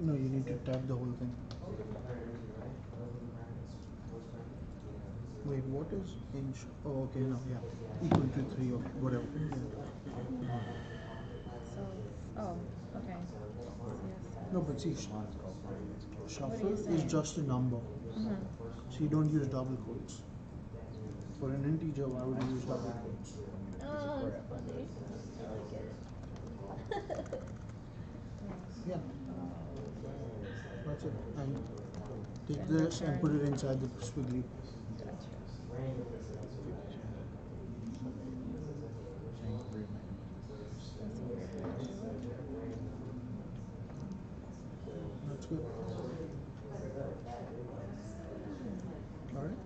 No, you need to tap the whole thing. Wait, what is inch? Oh, okay, no, yeah. Equal to 3 or whatever. Yeah. So, oh, okay. No, but see, shuffle is just a number. So you don't use double quotes. For an integer, why would you use double quotes? Oh, that's funny. I like it. Yeah. That's it. And take this and put it inside the squiggly. That's good. All right.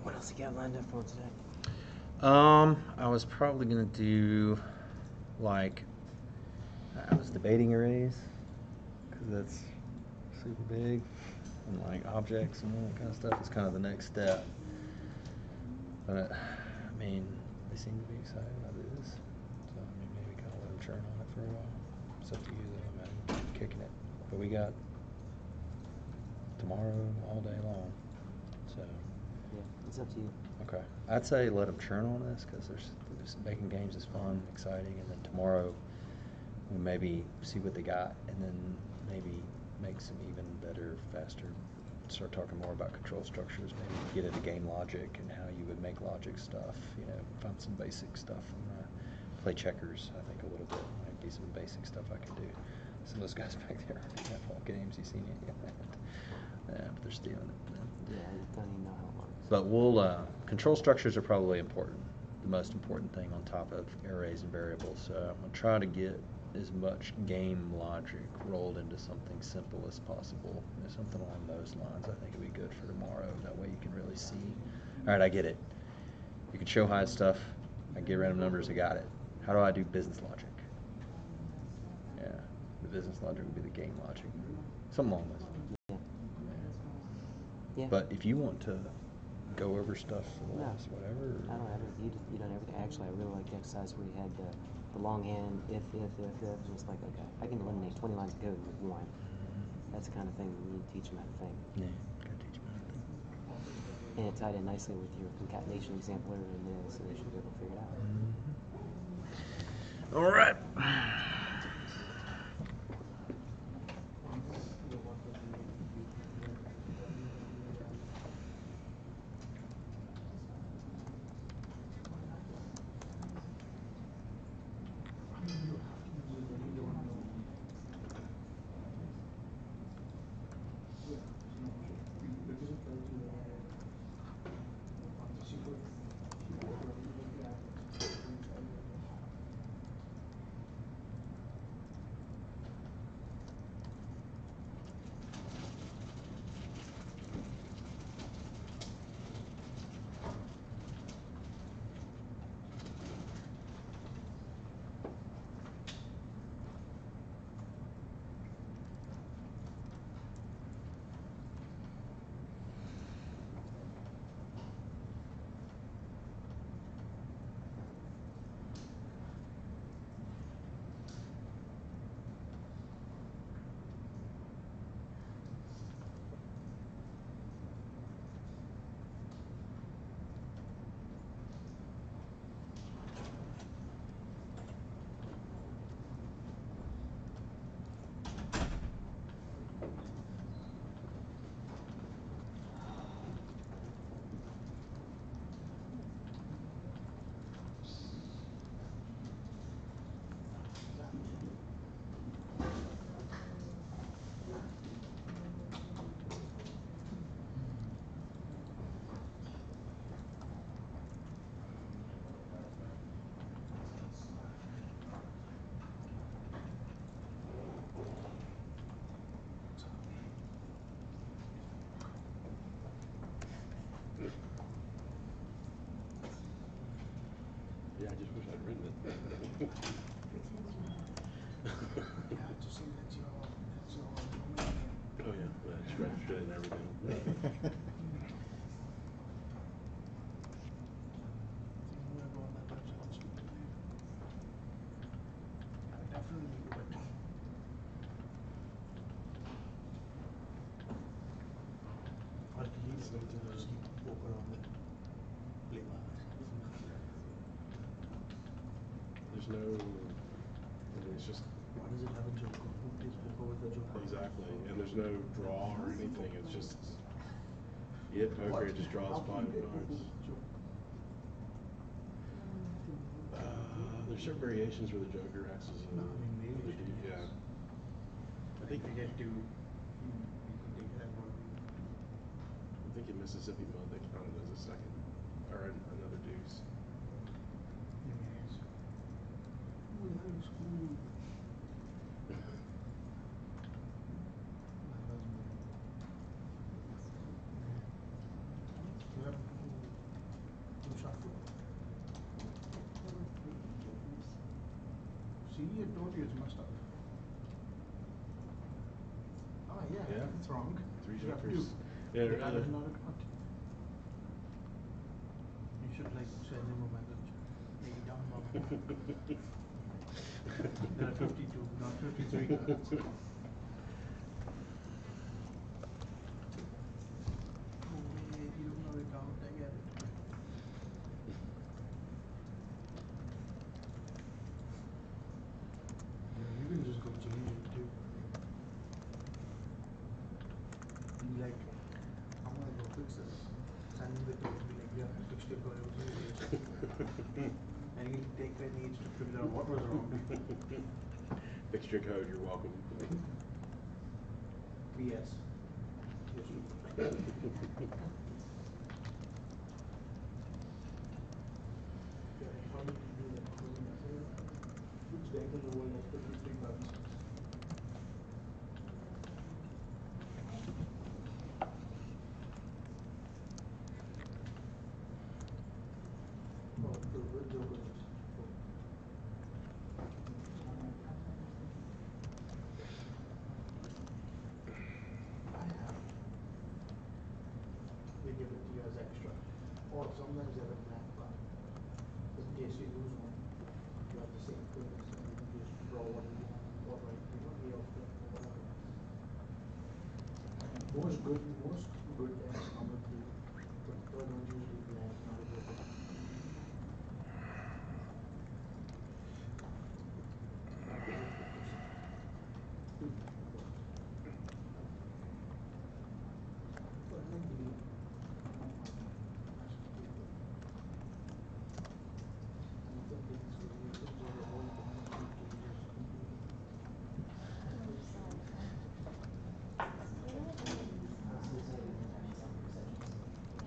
What else you got lined up for today? I was probably gonna do like I was debating arrays because that's super big and like objects and all that kind of stuff is kind of the next step. But I mean, they seem to be excited about this, so I mean maybe kind of let them churn on it for a while. It's up to you though, man. Kicking it, but we got tomorrow all day long, so. Yeah, it's up to you. Okay, I'd say let them churn on this because there's making games is fun, exciting, and then tomorrow we maybe see what they got, and then maybe make some even better, faster. Start talking more about control structures. Maybe get into game logic and how you would make logic stuff. You know, find some basic stuff. And play checkers. I think a little bit might be some basic stuff I could do. Some of those guys back there have all games. You seen it? Yeah, but they're stealing it. Yeah, you don't even know how it works. But we'll control structures are probably important. The most important thing on top of arrays and variables. So I'm gonna try to get as much game logic rolled into something simple as possible. You know, something along those lines I think would be good for tomorrow. That way you can really see. All right, I get it. You can show hide stuff. I get random numbers. I got it. How do I do business logic? Yeah, the business logic would be the game logic. Something along those lines. Yeah. But if you want to go over stuff for the No. last whatever. I don't have it. You done everything. Actually, I really like the exercise where you had the longhand, if. Just like, okay, I can eliminate 20 lines of code with one. That's the kind of thing that you need to teach them how to think. Yeah, gotta teach them how to think. And it tied in nicely with your concatenation example earlier in the day, so they should be able to figure it out. All right. Yeah, I just wish I'd written it. Oh yeah, I just registered it and everything. Or delete something or just keep walk around it. Play There's no, I mean, it's just. Why does it have a joker? Who plays poker with the joker? Exactly, and there's no draw or anything, it's just, you hit poker, it just draws 5 cards. There's certain variations where the joker acts as a, yeah. I think you get to, you could take that one. I think in Mississippi mud they counted as a second, or another deuce. Yes. Oh, that looks cool. You have to shuffle. See, I told you it's messed up. Oh yeah, it's wrong. 3 You have jokers. to. Yeah, That is not a cut. You should like send him a message. Lay it down, mama. There are 52, not 53 cards. Oh wait, you don't know the count, I get it. Yeah, you can just go change it too. Be like, I'm gonna go fix this. Send him the code, be like, yeah, I fixed your code, it was easy. And he'll take 10 each to figure out what was wrong. Fixed your code, you're welcome. P.S. You're stupid. How did you do that? Which deck in the world has 53 cards? Oh, the Joker is. They give it to you as extra. Or sometimes they have a black card. In case you lose one, you have the same thing, and you can just draw what you want, or like, lay off them, or whatever. Most good decks come with the Third one's usually black, not a good one.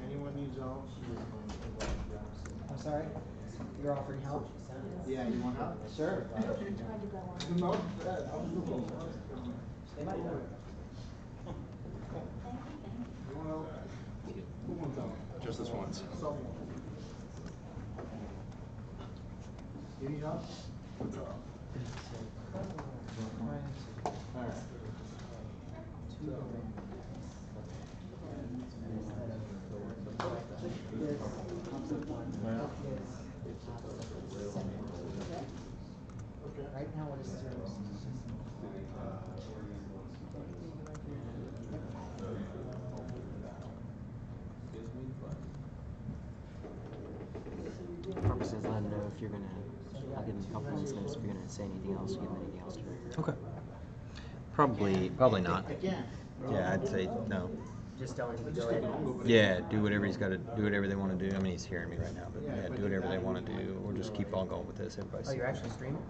Anyone needs help? I'm sorry? You're offering help? Yeah, you want help? Sure. No, I was looking. They might know. You want help? Who wants help? Just this once. You need help? Alright. Right now, what is zeros? Purpose is let him know if you're gonna. I'll give him a couple minutes notice if you're gonna say anything else. Give him anything else to read. Okay. Probably not. Yeah, I'd say no. Just tell him to go ahead. Yeah, do whatever he's got to do. Whatever they want to do. I mean, he's hearing me right now, but yeah, do whatever they want to do, or just keep on going with this. Everybody's. Oh, you're actually streaming?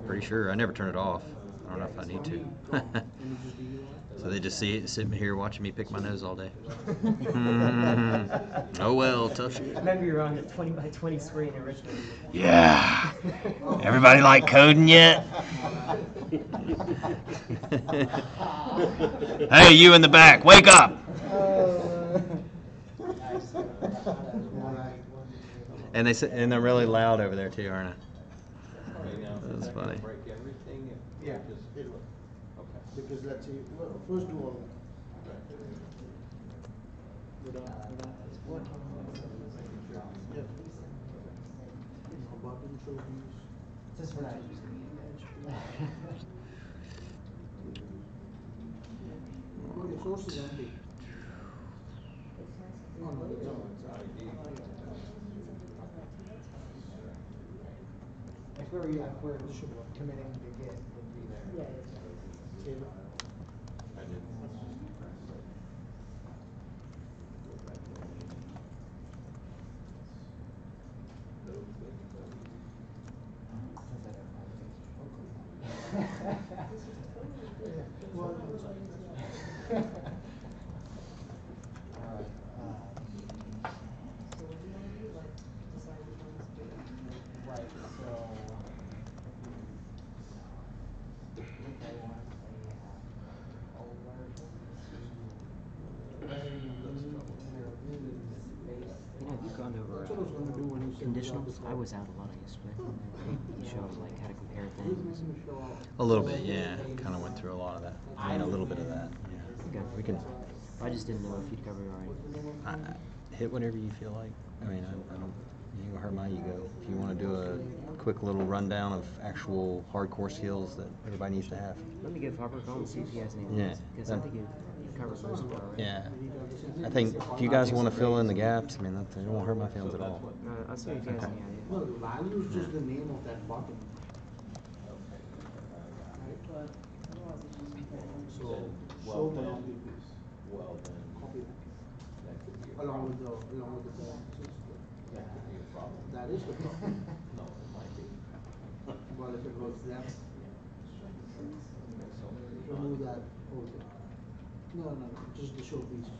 Pretty sure. I never turn it off. I don't know if I need to. So they just see it sitting here watching me pick my nose all day. Oh well, tough shit. I remember you were on the 20 by 20 screen in Richmond. Yeah. Everybody like coding yet? Hey, you in the back, wake up! And they're really loud over there too, aren't they? That's funny. Yeah, it will. Because let's see, well, first do all that. Yeah. Button trophies. Just for that. Oh, your source is empty. Oh, no, it's on. If we're committing to get, would be there. Yeah, it's right. Save it. I did. You know, you've gone over conditionals. I was out a lot yesterday. You showed like how to compare things. A little bit, yeah. Kind of went through a lot of that. I mean, a little bit of that. Yeah. Okay. We can. I just didn't know if you'd covered it already. Hit whatever you feel like. I mean, I don't. You ain't gonna hurt my ego. If you want to do a quick little rundown of actual hardcore skills that everybody needs to have. Let me give Harper a call and see if he has anything. Yeah. Because I think you covered most of it already. Yeah. I think if you guys want to fill in the gaps, I mean, it won't hurt my feelings at all. I'll see if he has any idea. No, the value is just the name of that button. So, Well, show then, copy that could be a along problem. with the That could be a problem. That is the problem. No, it might be. Well, if it goes left, So maybe remove not. that. Okay. No, just the showpiece.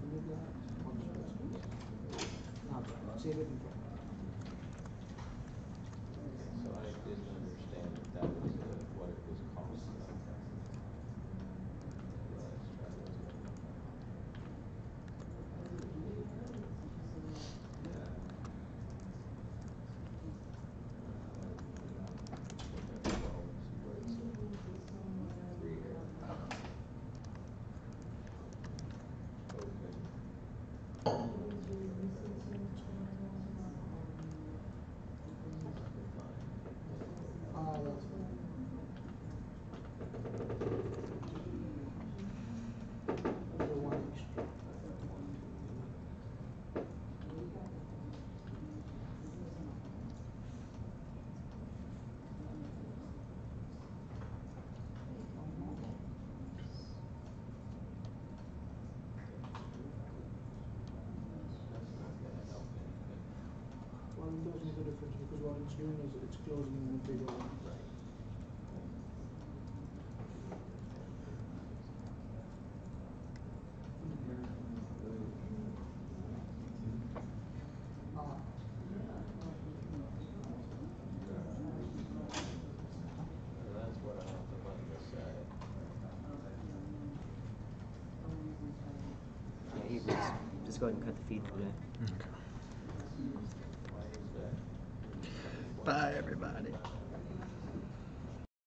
Remove that. Now, save it in front. So I didn't understand that was what it was costing. it's doing is it's closing in a bigger one. That's what I want the button to say. Yeah, he agrees. Just go ahead and cut the feed for that. Bye, everybody.